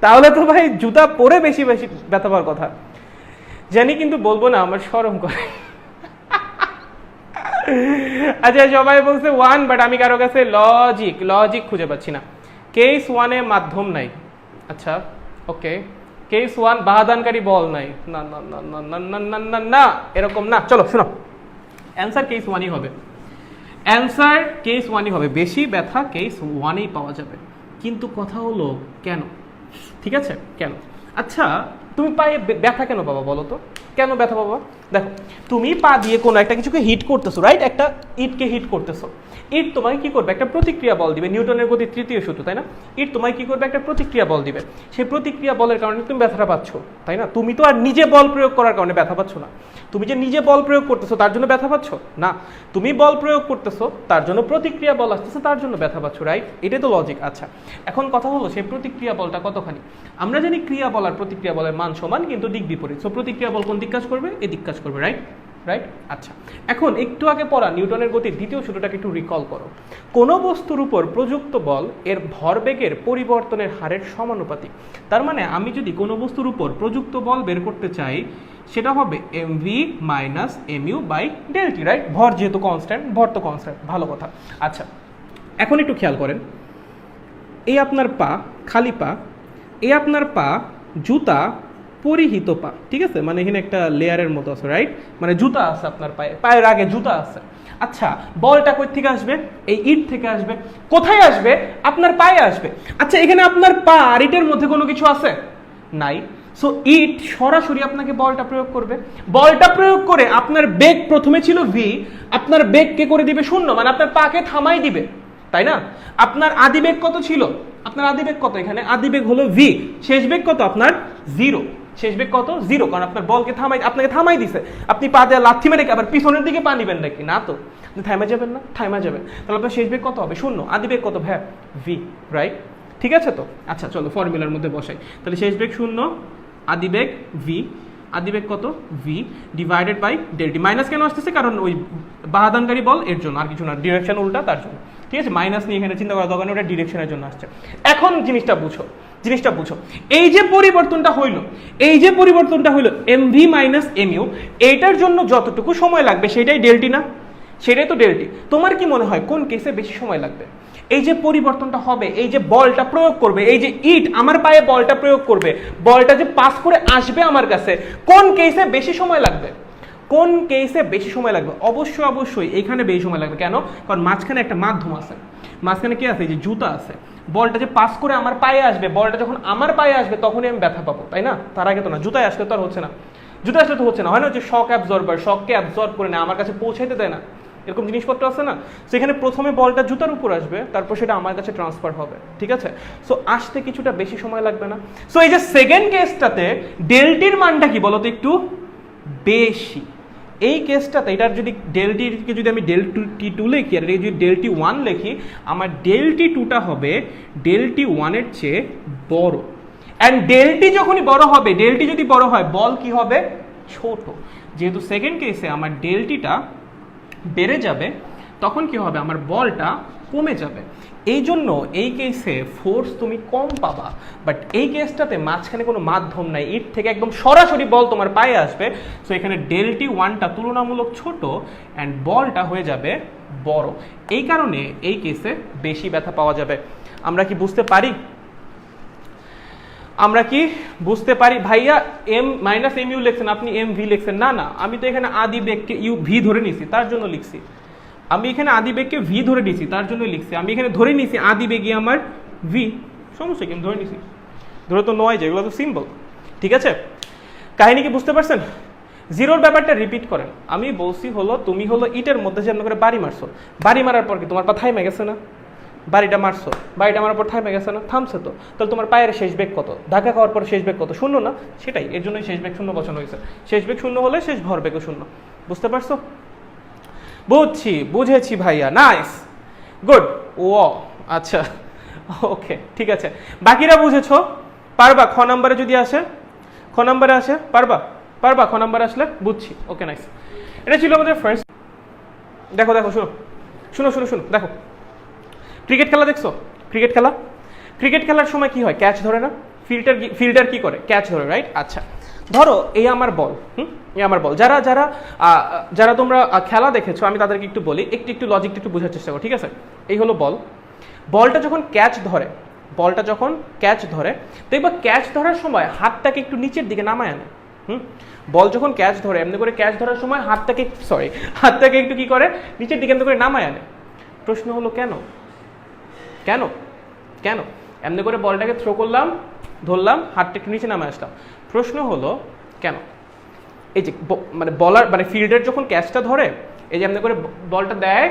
তাহলে তো ভাই জুতা পরে বেশি ব্যথা পাওয়ার কথা। জানি কিন্তু বলবো না, আমার শরম করে। আচ্ছা, সবাই বলছে 1, বাট আমি কারো কাছে লজিক খুঁজে পাচ্ছি না। কেস 1-এ মাধ্যম নাই। আচ্ছা ওকে, কেস 1 বাহাদানকারী বল নাই, না না না না না না না না না, এরকম না। চলো শোনো, অ্যান্সার কেস 1ই হবে, অ্যান্সার কেস 1ই হবে, বেশি ব্যথা কেস 1এই পাওয়া যাবে। কিন্তু কথা হলো কেন, ঠিক আছে কেন? আচ্ছা তুমি পায়ে ব্যথা কেন বাবা বলো তো, কেন ব্যথা বাবা? দেখো তুমি পা দিয়ে কোনো একটা কিছুকে হিট করতেছো, রাইট? একটা ইটকে হিট করতেছো, ইট তোমাকে কি করবে? একটা প্রতিক্রিয়া বল দিবে, নিউটনের গতির তৃতীয় সূত্র, তাই না? ইট তোমাকে কি করবে? একটা প্রতিক্রিয়া বল দিবে, সেই প্রতিক্রিয়া বলের কারণে তুমি ব্যথাটা পাচ্ছ, তাই না? তুমি তো আর নিজে বল প্রয়োগ করার কারণে ব্যথা পাচ্ছ না, তুমি যে নিজে বল প্রয়োগ করতেছো তার জন্য ব্যথা পাচ্ছ না, তুমি বল প্রয়োগ করতেছো তার জন্য প্রতিক্রিয়া বল আসতেছে তার জন্য ব্যথা পাচ্ছ, রাইট? এটাই তো লজিক। আচ্ছা এখন কথা হলো সেই প্রতিক্রিয়া বলটা কতখানি? আমরা জানি ক্রিয়া বল আর প্রতিক্রিয়া বলের মান সমান কিন্তু দিক বিপরীত, সো প্রতিক্রিয়া বল কোন দিক কাজ করবে? এদিক কাজ করবে, রাইট? রাইট। আচ্ছা এখন একটু আগে পড়া নিউটনের গতির দ্বিতীয় সূত্রটাকে একটু রিকল করো। কোন বস্তুর উপর প্রযুক্ত বল এর ভরবেগের পরিবর্তনের হারের সমানুপাতিক। তার মানে আমি যদি কোনো বস্তুর উপর প্রযুক্ত বল বের করতে চাই সেটা হবে mv minus mu by del t, right? ভর যেহেতু কনস্ট্যান্ট, ভর তো কনস্ট্যান্ট, ভালো কথা। আচ্ছা এখন একটু খেয়াল করেন, এই আপনার পা, খালি পা, এই আপনার পা, জুতা, পরিহিত পা, ঠিক আছে? মানে এখানে একটা লেয়ারের মতো আছে, রাইট? মানে জুতা আছে আপনার পায়ে, পায়ের আগে জুতা আছে। আচ্ছা বলটা কই থেকে আসবে? এই ইট থেকে আসবে। কোথায় আসবে? আপনার পায়ে আসবে। আচ্ছা এখানে আপনার পা আর ইটের মধ্যে কোনো কিছু আছে? নাই। সো ইট সরাসরি আপনাকে বলটা প্রয়োগ করবে, বলটা প্রয়োগ করে আপনার বেগ প্রথমে ছিল ভি, আপনার বেগকে করে দিবে শূন্য, মানে আপনার পাকে থামাই দিবে, তাই না? আপনার আদিবেগ কত ছিল? আপনার আদিবেগ কত? এখানে আদিবেগ হলো ভি, শেষ বেগ কত আপনার? জিরো। শেষ বেগ কত? জিরো, কারণ আপনার বলকে আপনাকে থামাই দিছে। আপনি পা দিয়ে লাথি মেরে আবার পিছনের দিকে পা নিবেন নাকি? না তো, আপনি থামা যাবেন না, থামা যাবেন, তাহলে আপনার শেষ বেগ কত হবে? শূন্য। আদিবেগ কত ভাই? V, right? ঠিক আছে তো? আচ্ছা চলো ফর্মুলার মধ্যে বসাই, তাহলে শেষ বেগ শূন্য, আদিবেগ ভি, আদিবেগ কত? V divided by del t. Minus কেন আসতেছে? কারণ ওই বাহাদানকারী বল এর জন্য, আর কিছু না, ডিরেকশন উল্টা তার জন্য, ঠিক আছে? মাইনাস নিয়ে এখানে চিন্তা করা দরকার নেই, ওটা ডিরেকশনের জন্য আসছে। এখন জিনিসটা বুঝো, জিনিসটা বুঝো, এই যে পরিবর্তনটা হইলো, এই যে পরিবর্তনটা হইলো mv মাইনাস mu, এইটার জন্য যতটুকু সময় লাগবে সেটাই ডেল্টি না? সেটাই তো ডেল্টি। তোমার কি মনে হয় কোন কেসে বেশি সময় লাগবে? এই যে পরিবর্তনটা হবে, এই যে বলটা প্রয়োগ করবে, এই যে ইট আমার পায়ে বলটা প্রয়োগ করবে, বলটা যে পাস করে আসবে আমার কাছে, কোন কেসে বেশি সময় লাগবে? কোন কেসে বেশি সময় লাগবে? অবশ্যই অবশ্যই এখানে বেশি সময় লাগবে। কেন? কারণ মাঝখানে একটা মাধ্যম আছে, মাঝখানে কি আছে? এই যে জুতা আছে, বলটা যে পাস করে আমার পায়ে আসবে, বলটা যখন আমার পায়ে আসবে তখনই আমি ব্যথা পাবো, তাই না? তার আগে তো না। জুতায় আসলে তো আর হচ্ছে না, জুতা আসলে তো হচ্ছে না, হয় না? যে শক অ্যাবজর্বার, শককে অ্যাবজর্ব করে না, আমার কাছে পৌঁছাইতে দেয় না, এরকম জিনিসপত্র আছে না? সেখানে প্রথমে বলটা জুতার উপর আসবে, তারপর সেটা আমার কাছে ট্রান্সফার হবে, ঠিক আছে? সো আসতে কিছুটা বেশি সময় লাগবে না? সো এই যে সেকেন্ড কেসটাতে ডেল্টির মানটা কি বলতো একটু বেশি। এই কেসটাতে এটার যদি ডেল্টিকে যদি আমি ডেল্টি টু লিখি আর যদি ডেল্টি ওয়ান লিখি, আমার ডেল্টি টুটা হবে ডেল্টি ওয়ানের চেয়ে বড়। অ্যান্ড ডেল্টি যখনই বড় হবে, ডেল্টি যদি বড় হয়, বল কি হবে? ছোট। যেহেতু সেকেন্ড কেসে আমার ডেল্টিটা বেড়ে যাবে, তখন কি হবে? আমার বলটা কমে যাবে। এই জন্য এই কেসে ফোর্স তুমি কম পাবা, বাট এই কেসটাতে মাঝখানে কোনো মাধ্যম নাই, ইট থেকে একদম সরাসরি বল তোমার পায়ে আসবে। সো এখানে ডেল্টি ওয়ানটা তুলনামূলক ছোট অ্যান্ড বলটা হয়ে যাবে বড়। এই কারণে এই কেসে বেশি ব্যথা পাওয়া যাবে। আমরা কি বুঝতে পারি? আমরা কি বুঝতে পারি? ভাইয়া এম মাইনাস এম ইউ লিখছেন, আপনি এম ভি লিখছেন। না না, আমি তো এখানে আদি বেগকে ইউ ভি ধরে নিছি, তার জন্য লিখছি। আমি এখানে আদি বেগকে ভি ধরে নিছি, তার জন্য লিখছি। আমি এখানে ধরে নিছি আদি বেগই আমার ভি, সমস্যা কি? আমি ধরে নিছি, ধরে তো নয়, যেগুলো তো সিম্বল, ঠিক আছে? কাহিনী কি বুঝতে পারছেন? জিরোর ব্যাপারটা রিপিট করেন। আমি বলছি হলো তুমি হলো ইটের মধ্যে যেমন করে বাড়ি মারছো, বাড়ি মারার পর কি তোমার পা থাইমে গেছে না? বাড়িটা মারছো, বাড়িটা মারার পর থামে গেছে না? থামছে তো। তাহলে তোমার পায়ের শেষ বেগ কত? ধাক্কা খাওয়ার পর শেষ বেগ কত? শূন্য না? সেটাই, এর জন্যই শেষ বেগ শূন্য বসানো হয়েছে। শেষ বেগ শূন্য হলে শেষ ভর বেগও শূন্য। বুঝতে পারছো? বুঝছি, বুঝেছি ভাইয়া, নাইস, গুড। ও আচ্ছা, ওকে, ঠিক আছে। বাকিরা বুঝেছো? পারবা? খ নাম্বারে যদি আসে, খ নাম্বারে আসে পারবা? পারবা খ নাম্বারে আসলে? বুঝছি, ওকে নাইস। এটা ছিল আমাদের ফার্স্ট। দেখো দেখো, শুনো শুনো শুনো শুনো, দেখো ক্রিকেট খেলা দেখছো? ক্রিকেট খেলা, ক্রিকেট খেলার সময় কি হয়? ক্যাচ ধরে না? ফিল্ডার কি করে? ক্যাচ ধরে, রাইট? আচ্ছা ধরো এই আমার বল, এই আমার বল। যারা যারা যারা তোমরা খেলা দেখেছো আমি তাদেরকে একটু বলি, একটু লজিকটা একটু বোঝার চেষ্টা করো, ঠিক আছে? এই হলো বল, বলটা যখন ক্যাচ ধরে, বলটা যখন ক্যাচ ধরে, দেখবা ক্যাচ ধরার সময় হাতটাকে একটু নিচের দিকে নামায় আনে। বল যখন ক্যাচ ধরে এমনি করে ক্যাচ ধরার সময় হাতটাকে একটু কি করে, নিচের দিকে এমনি করে নামায় আনে। প্রশ্ন হলো কেন? কেন কেন এমনি করে বলটাকে থ্রো করলাম, ধরলাম, হাতটা একটু নিচে নামায় আসলাম। প্রশ্ন হলো কেন? এই যে মানে বলার মানে ফিল্ডার যখন ক্যাচটা ধরে, এই যে এমনি করে বলটা দেয়,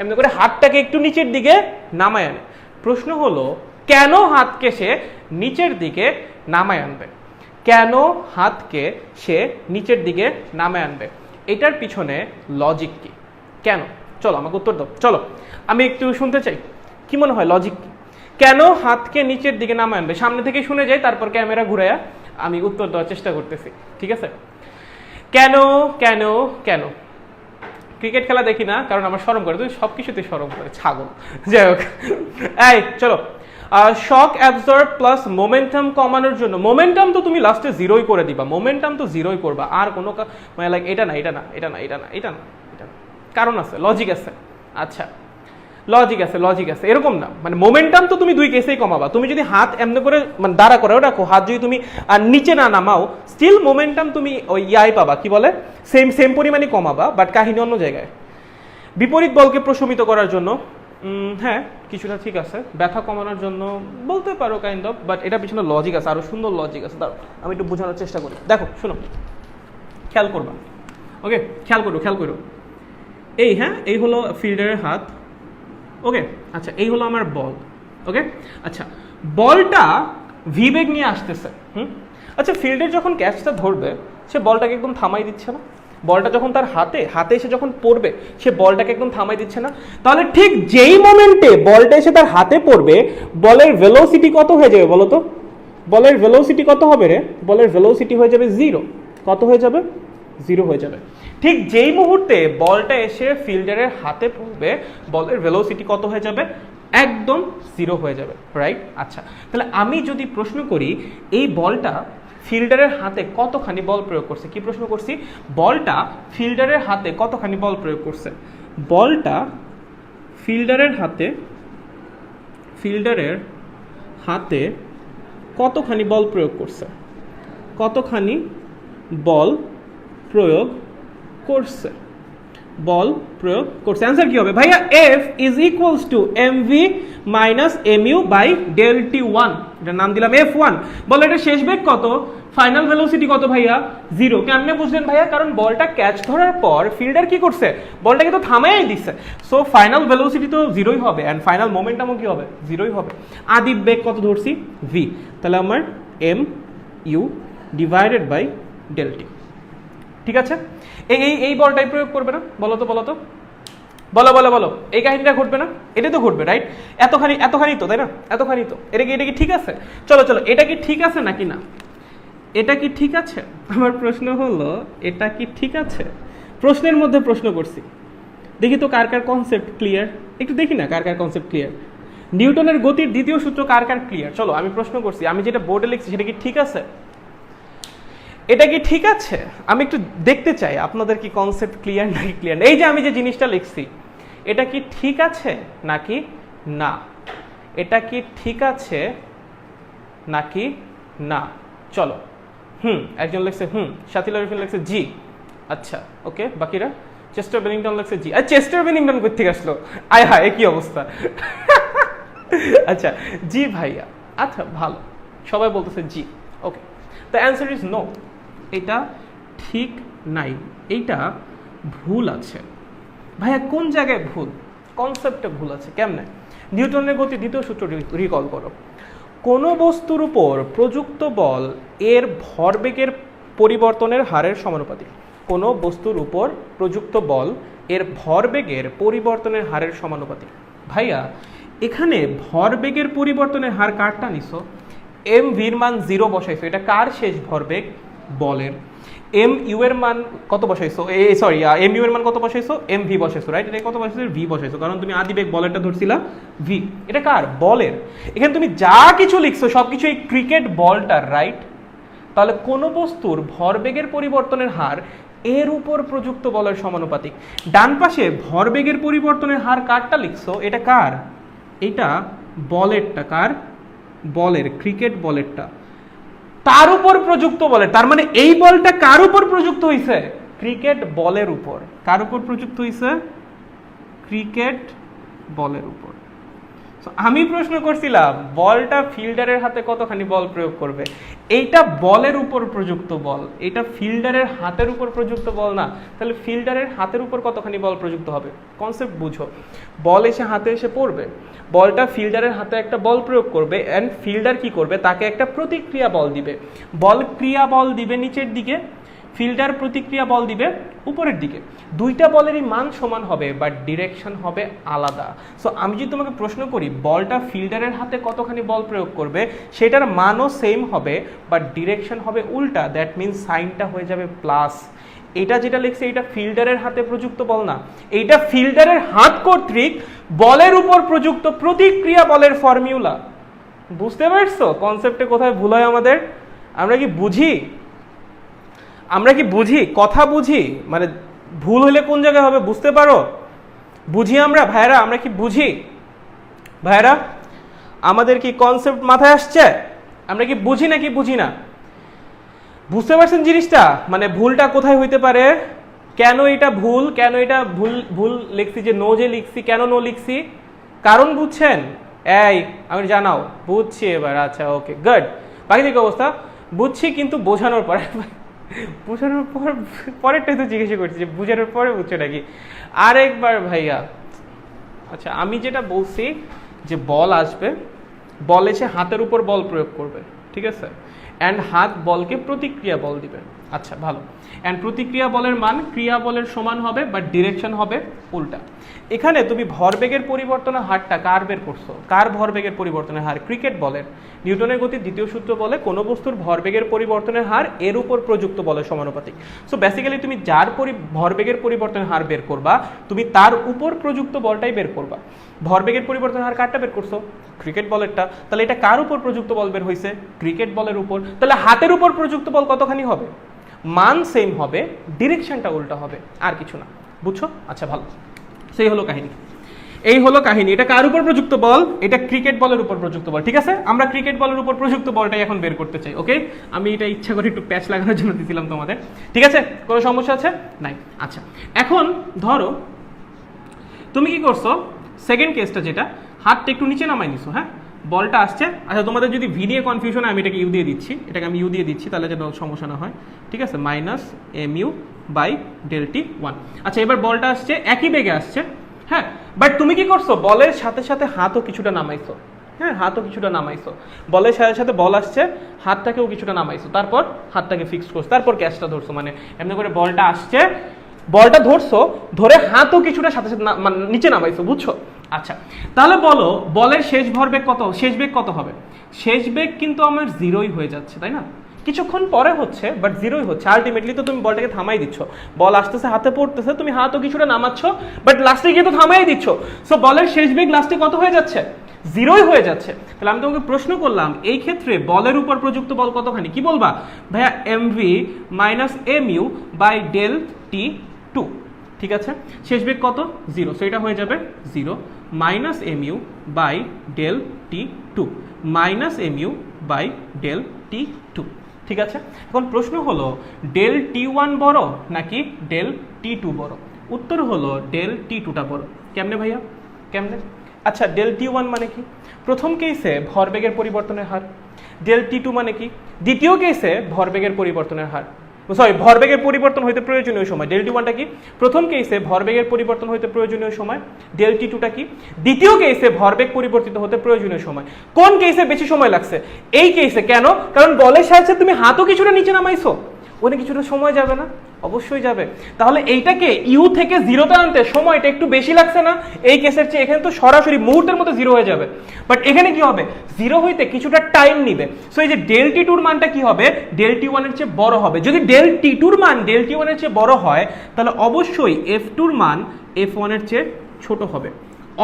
এমনি করে হাতটাকে একটু নিচের দিকে নামায় আনে। প্রশ্ন হলো কেন হাতকে সে নিচের দিকে নামায় আনবে? কেন হাতকে সে নিচের দিকে নামায় আনবে? এটার পিছনে লজিক কি? কেন? চলো আমাকে উত্তর দাও, চলো আমি একটু শুনতে চাই। কি মনে হয় লজিক কি? কেন হাতকে নিচের দিকে নামায় আনবে? সামনে থেকে শুনে যাই, তারপর ক্যামেরা ঘুরাইয়া আমি উত্তর দেওয়ার চেষ্টা করতেছি, ঠিক আছে? কেন কেন কেন? ক্রিকেট খেলা দেখি না, কারণ আমার শরম করে, তুই সব কিছুতে শরম করে, ছাগল। যাই হোক, এই চলো, শক অ্যাবজর্ব প্লাস মোমেন্টাম কমানোর জন্য, মোমেন্টাম তো তুমি লাস্টে জিরোই করে দিবা, মোমেন্টাম তো জিরোই করবা, আর কোনো মানে লাইক এটা না এটা না এটা না এটা না এটা না এটা না, কারণ আছে, লজিক আছে। আচ্ছা লজিক আছে, এরকম না, মানে মোমেন্টাম তো তুমি দুই কেসেই কমাবা। তুমি যদি হাত এমনি করে মানে দাঁড়া করেও রাখো, হাত যদি তুমি নিচে না নামাও, স্টিল মোমেন্টাম তুমি ওই ইয়াই পাবা, কি বলে, সেম পরিমাণই কমাবা, বাট কাহিনী অন্য জায়গায়। বিপরীত বলকে প্রশমিত করার জন্য, হ্যাঁ কিছুটা ঠিক আছে। ব্যথা কমানোর জন্য বলতে পারো কাইন্ড অফ, বাট এটা পিছনে লজিক আছে, আরো সুন্দর লজিক আছে। দাঁড়াও আমি একটু বোঝানোর চেষ্টা করি। দেখো শোনো, খেয়াল করবা, ওকে খেয়াল করো। এই হ্যাঁ, এই হলো ফিল্ডারের হাত, ওকে। আচ্ছা এই হলো আমার বল, ওকে। আচ্ছা বলটা ভি বেগ নিয়ে আসতেছে, আচ্ছা ফিল্ডার যখন ক্যাচটা ধরবে, সে বলটাকে একদম থামাই দিচ্ছে না? বলটা যখন তার হাতে এসে যখন পড়বে, সে বলটাকে একদম থামাই দিচ্ছে না? তাহলে ঠিক যেই মোমেন্টে বলটা এসে তার হাতে পড়বে, বলের ভেলোসিটি কত হয়ে যাবে বলো তো? বলের ভেলোসিটি কত হবে রে? বলের ভেলোসিটি হয়ে যাবে 0। কত হয়ে যাবে? 0 হয়ে যাবে। ঠিক যেই মুহূর্তে বলটা এসে ফিল্ডারের হাতে পড়বে, বলের ভেলোসিটি কত হয়ে যাবে? একদম 0 হয়ে যাবে, রাইট? আচ্ছা তাহলে আমি যদি প্রশ্ন করি, এই বলটা ফিল্ডারের হাতে কতখানি বল প্রয়োগ করছে? কি প্রশ্ন করছি? বলটা ফিল্ডারের হাতে কতখানি বল প্রয়োগ করছে? বলটা ফিল্ডারের হাতে কতখানি বল প্রয়োগ করছে? কতখানি বল প্রয়োগ করছে? অ্যান্সার কি হবে ভাইয়া? F is equals to mv minus mu by del t1, এটার নাম দিলাম F1। বল এটা শেষ বেগ কত, ফাইনাল ভেলোসিটি কত ভাইয়া? 0। কেমনে বুঝলেন ভাইয়া? কারণ বলটা ক্যাচ ধরার পর ফিল্ডার কি করছে? বলটাকে তো থামাই দিচ্ছে, সো ফাইনাল ভেলোসিটি তো 0ই হবে, এন্ড ফাইনাল মোমেন্টামও কি হবে? 0ই হবে। আদি বেগ কত ধরছি? v, তাহলে আমার mu divided by del t, ঠিক আছে? এই বলটাই প্রয়োগ করবে না? বলো তো বলো, এই কাহিনীটা ঘটবে না? এটা তো ঘটবে, রাইট? এতখানি তো, তাই না? এতখানি তো। এটা কি ঠিক আছে? চলো এটা কি ঠিক আছে নাকি না? এটা কি ঠিক আছে? আমার প্রশ্ন হলো এটা কি ঠিক আছে? প্রশ্নের মধ্যে প্রশ্ন করছি, দেখি তো কার কনসেপ্ট ক্লিয়ার। একটু দেখি না কার কনসেপ্ট ক্লিয়ার। নিউটনের গতির দ্বিতীয় সূত্র কার ক্লিয়ার? চলো আমি প্রশ্ন করছি, আমি যেটা বোর্ডে লিখছি সেটা কি ঠিক আছে? এটা কি ঠিক আছে? আমি একটু দেখতে চাই আপনাদের কি কনসেপ্ট ক্লিয়ার নাকি ক্লিয়ার। এই যে আমি যে জিনিসটা লিখছি, এটা কি ঠিক আছে নাকি না? এটা কি ঠিক আছে নাকি না? চলো, একজন লিখছে সাথী লরিফিন লিখছে জি। আচ্ছা ওকে, বাকিরা? চেস্টার বেনিংটন লিখছে জি। আর চেস্টার বেনিংটন কই থেকে আসলো? আয় হায়, কি অবস্থা। আচ্ছা জি ভাইয়া, আচ্ছা ভালো, সবাই বলতেছে জি। ওকে, দ্য অ্যান্সার ইজ নো। এটা ঠিক নাই, এইটা ভুল আছে। ভাইয়া কোন জায়গায় ভুল? কনসেপ্টে ভুল আছে। কেমনে? নিউটনের গতির দ্বিতীয় সূত্র রিকল করো। কোনো বস্তুর উপর প্রযুক্ত বল এর ভরবেগের পরিবর্তনের হারের সমানুপাতিক। কোনো বস্তুর উপর প্রযুক্ত বল এর ভরবেগের পরিবর্তনের হারের সমানুপাতিক। ভাইয়া এখানে ভরবেগের পরিবর্তনের হার কারটা নিছো? এম ভির মান 0 বসাইছো, এটা কার শেষ ভরবেগ? বলের। এম ইউ এর মান কত বসাইছো? এম ইউ এর মান কত বসাইছো? এম ভি বসাইছো, রাইট? এটা কত বসাইছো? ভি বসাইছো, কারণ তুমি আদিবেগ বলেরটা ধরছিলা ভি। এটা কার? বলের। এখানে তুমি যা কিছু লিখছো সবকিছু এই ক্রিকেট বলটার, রাইট? তাহলে কোন বস্তুর ভরবেগের পরিবর্তনের হার এর উপর প্রযুক্ত বলের সমানুপাতিক। ডান পাশে ভরবেগের পরিবর্তনের হার কারটা লিখছো, এটা কার? এটা বলেরটা। কার? বলের, ক্রিকেট বলেরটা তার উপর প্রযুক্ত বলের, তার মানে এই বলটা কার উপর প্রযুক্ত হইছে? ক্রিকেট বলের উপর। কার উপর প্রযুক্ত হইছে? ক্রিকেট বলের উপর। আমি প্রশ্ন করছিলাম বলটা ফিল্ডারের হাতে কতখানি বল প্রয়োগ করবে, এইটা বলের উপর প্রযুক্ত বল, এটা ফিল্ডারের হাতের উপর প্রযুক্ত বল না, তাহলে ফিল্ডারের হাতের উপর কতখানি বল প্রযুক্ত হবে? কনসেপ্ট বুঝো, বল এসে হাতে এসে পড়বে, বলটা ফিল্ডারের হাতে একটা বল প্রয়োগ করবে এন্ড ফিল্ডার কি করবে, তাকে একটা প্রতিক্রিয়া বল দিবে, বল ক্রিয়া বল দিবে নিচের দিকে, ফিল্ডার প্রতিক্রিয়া বল দিবে উপরের দিকে। দুইটা বলেরই মান সমান হবে বাট ডিরেকশন হবে আলাদা। সো আমি যদি তোমাকে প্রশ্ন করি বলটা ফিল্ডারের হাতে কতখানি বল প্রয়োগ করবে, সেটার মানও সেম হবে বাট ডিরেকশন হবে উল্টা, দ্যাট মিনস সাইনটা হয়ে যাবে প্লাস। এটা যেটা লিখছে এটা ফিল্ডারের হাতে প্রযুক্ত বল না, এইটা ফিল্ডারের হাত কর্তৃক বলের উপর প্রযুক্ত প্রতিক্রিয়া বলের ফর্মুলা। বুঝতে পারছো কনসেপ্টে কোথায় ভুল হয় আমাদের? আমরা কি বুঝি? আমরা কি বুঝি? কথা বুঝি? মানে ভুল হলে কোন জায়গায় হবে বুঝতে পারো? বুঝি আমরা ভাইরা? আমরা কি বুঝি ভাইরা? আমাদের কি কনসেপ্ট মাথায় আসছে? আমরা কি বুঝি নাকি বুঝি না? বুঝতে পারছেন জিনিসটা? মানে ভুলটা কোথায় হইতে পারে, কেন এটা ভুল, কেন এটা ভুল ভুল লিখছি, যে নো যে লিখছি, কেন নো লিখছি, কারণ বুঝছেন? এই আমি জানাও। বুঝছি এবার, আচ্ছা ওকে গুড। বাকি দিকে অবস্থা বুঝছি, কিন্তু বোঝানোর পরে, বোঝানোর পর পরেরটাই তো জিজ্ঞাসা করছি যে বোঝানোর পরে বুঝছো নাকি? আরেকবার ভাইয়া। আচ্ছা আমি যেটা বলছি যে বল আসবে, বল এসে হাতের উপর বল প্রয়োগ করবে, ঠিক আছে, অ্যান্ড হাত বলকে প্রতিক্রিয়া বল দিবে। আচ্ছা ভালো, অ্যান্ড প্রতিক্রিয়া বলের মান ক্রিয়া বলের সমান হবে বাট ডিরেকশন হবে উল্টা। এখানে তুমি ভরবেগের পরিবর্তনের হারটা কার বের করছো? কার ভরবেগের পরিবর্তনের হার? ক্রিকেট বলের। নিউটনের গতির দ্বিতীয় সূত্র বলে কোনো বস্তুর ভরবেগের পরিবর্তনের হার এর উপর প্রযুক্ত বলের সমানুপাতিক। সো বেসিক্যালি তুমি যার ভরবেগের পরিবর্তনের হার বের করবা, তুমি তার উপর প্রযুক্ত বলটাই বের করবা। ভরবেগের পরিবর্তনের হার কারটা বের করছো? ক্রিকেট বলেরটা। তাহলে এটা কার উপর প্রযুক্ত বল বের হয়েছে? ক্রিকেট বলের উপর। তাহলে হাতের উপর প্রযুক্ত বল কতখানি হবে? মান সেম হবে, ডিরেকশনটা উল্টা হবে, আর কিছু না। বুঝছো? আচ্ছা ভালো, সেই হলো কাহিনী। এই হলো কাহিনী। এটা কার উপর প্রযুক্ত বল? এটা ক্রিকেট বলের উপর প্রযুক্ত বল। ঠিক আছে, আমরা ক্রিকেট বলের উপর প্রযুক্ত বলটাই এখন বের করতে চাই। ওকে, আমি এটা ইচ্ছা করে একটু প্যাচ লাগানোর জন্য দিয়েছিলাম তোমাদের। ঠিক আছে, কোনো সমস্যা আছে? নাই। আচ্ছা এখন ধরো তুমি কি করছো, সেকেন্ড কেসটা যেটা, হাতটা একটু নিচে নামাই নিছো, হ্যাঁ, বলটা আসছে। আচ্ছা তোমাদের যদি ভি দিয়ে কনফিউশন হয় আমি এটাকে ইউ দিয়ে দিচ্ছি, এটাকে আমি ইউ দিয়ে দিচ্ছি তাহলে যেন সমস্যা না হয়। ঠিক আছে, minus m u by del t one. আচ্ছা এবার বলটা আসছে একই বেগে আসছে, হ্যাঁ, বাট তুমি কি করছো, বলের সাথে সাথে হাতও কিছুটা নামাইছো, হ্যাঁ, হাতও কিছুটা নামাইছো, বলের সাথে সাথে বল আসছে, হাতটাকেও কিছুটা নামাইছো, তারপর হাতটাকে ফিক্সড করছো, তারপর ক্যাচটা ধরছো, মানে এমনি করে বলটা আসছে, বলটা ধরছো, ধরে হাতও কিছুটা সাথে সাথে মানে নিচে নামাইছো, বুঝছো? আচ্ছা তাহলে বলো বলের শেষ ভরবেগ কত, শেষ বেগ কত হবে? শেষ বেগ কিন্তু আমার জিরোই হয়ে যাচ্ছে, তাই না? কিছুক্ষণ পরে হচ্ছে বাট জিরোই হচ্ছে। আলটিমেটলি তো তুমি বলটাকে থামাই দিচ্ছ, বল আসতেছে হাতে পড়তেছে, তুমি হাতও কিছুটা নামাচ্ছ বাট লাস্টে গিয়ে তো থামাই দিচ্ছ। সো বলের শেষ বেগ লাস্টে কত হয়ে যাচ্ছে? জিরোই হয়ে যাচ্ছে। তাহলে আমি তোমাকে প্রশ্ন করলাম এই ক্ষেত্রে বলের উপর প্রযুক্ত বল কতখানি? কি বলবা ভাইয়া? Mv minus m u by del t two. ঠিক আছে, শেষ বেগ কত? জিরো। সো এটা হয়ে যাবে zero minus m u by del t two minus m u by del t two. ঠিক আছে, এখন প্রশ্ন হলো ডেল টি ওয়ান বড় নাকি ডেল টি টু বড়? উত্তর হলো ডেল টি টুটা বড়। কেমনে ভাইয়া, কেমনে? আচ্ছা ডেল টি ওয়ান মানে কি? প্রথম কেসে ভরবেগের পরিবর্তনের হার। ডেল টি টু মানে কি? দ্বিতীয় কেসে ভরবেগের পরিবর্তনের হার, সরি ভরবেগের পরিবর্তন হইতে প্রয়োজনীয় সময়। ডেল টি ওয়ানটা কি? প্রথম কেসে ভরবেগের পরিবর্তন হইতে প্রয়োজনীয় সময়। ডেল টি টুটা কি? দ্বিতীয় কেসে ভরবেগ পরিবর্তিত হতে প্রয়োজনীয় সময়। কোন কেসে বেশি সময় লাগছে? এই কেসে। কেন? কারণ বলের সাহায্যে তুমি হাতও কিছুটা নিচে নামাইছো, ওখানে কিছুটা সময় যাবে না? অবশ্যই যাবে। তাহলে এইটাকে ইউ থেকে জিরোতে আনতে সময়টা একটু বেশি লাগছে না এই কেসের চেয়ে? এখানে তো সরাসরি মুহূর্তের মতো জিরো হয়ে যাবে, বাট এখানে কি হবে? জিরো হইতে কিছুটা টাইম নিবে। সো এই যে ডেল টি টুর মানটা কি হবে? ডেল টি ওয়ানের চেয়ে বড় হবে। যদি ডেল টি টুর মান ডেল টি ওয়ানের চেয়ে বড় হয় তাহলে অবশ্যই এফ টুর মান এফ ওয়ানের চেয়ে ছোট হবে।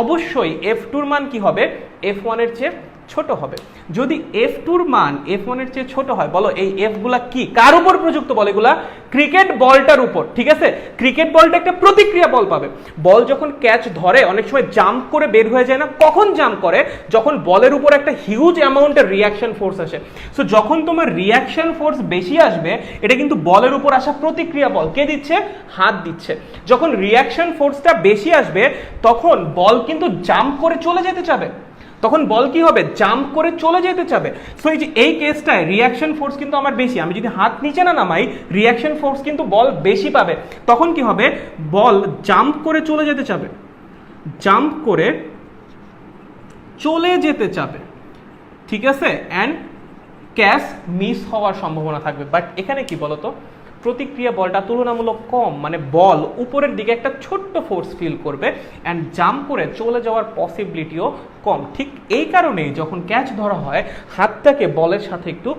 অবশ্যই এফ টুর মান কি হবে? এফ ওয়ানের চেয়ে ছোট হবে। যদি F2 এর মান F1 এর চেয়ে ছোট হয়, বলো এই F গুলা কি, কার উপর প্রযুক্ত বল? এগুলা ক্রিকেট বলটার উপর, ঠিক আছে? ক্রিকেট বলটা একটা প্রতিক্রিয়া বল পাবে। বল যখন ক্যাচ ধরে অনেক সময় জাম্প করে বের হয়ে যায় না? কখন জাম্প করে? যখন বলের উপর একটা হিউজ অ্যামাউন্টের রিয়াকশন ফোর্স আসে। সো যখন তোমার রিয়াকশন ফোর্স বেশি আসবে, এটা কিন্তু বলের উপর আসা প্রতিক্রিয়া বল। কে দিচ্ছে? হাত দিচ্ছে। যখন রিয়াকশন ফোর্সটা বেশি আসবে, তখন বল কিন্তু জাম্প করে চলে যেতে চাবে। তখন বল কি হবে? জাম্প করে চলে যেতে চাবে। সো এই যে এই কেসটায় রিয়াকশন ফোর্স কিন্তু আমার বেশি, আমি যদি হাত নিচে না নামাই, রিয়াকশন ফোর্স কিন্তু বল বেশি পাবে। তখন কি হবে? বল জাম্প করে চলে যেতে চাবে, জাম্প করে চলে যেতে চাবে, ঠিক আছে? অ্যান্ড ক্যাচ মিস হওয়ার সম্ভাবনা থাকবে। বাট এখানে কি বলতো, প্রতিক্রিয়া বলটা তুলনামূলক কম, মানে বল উপরের দিকে একটা ছোট্ট ফোর্স ফিল করবে অ্যান্ড জাম্প করে চলে যাওয়ার পসিবিলিটিও কম। ঠিক এই কারণেই যখন ক্যাচ ধরা হয়, হাতটাকে বলের সাথে একটু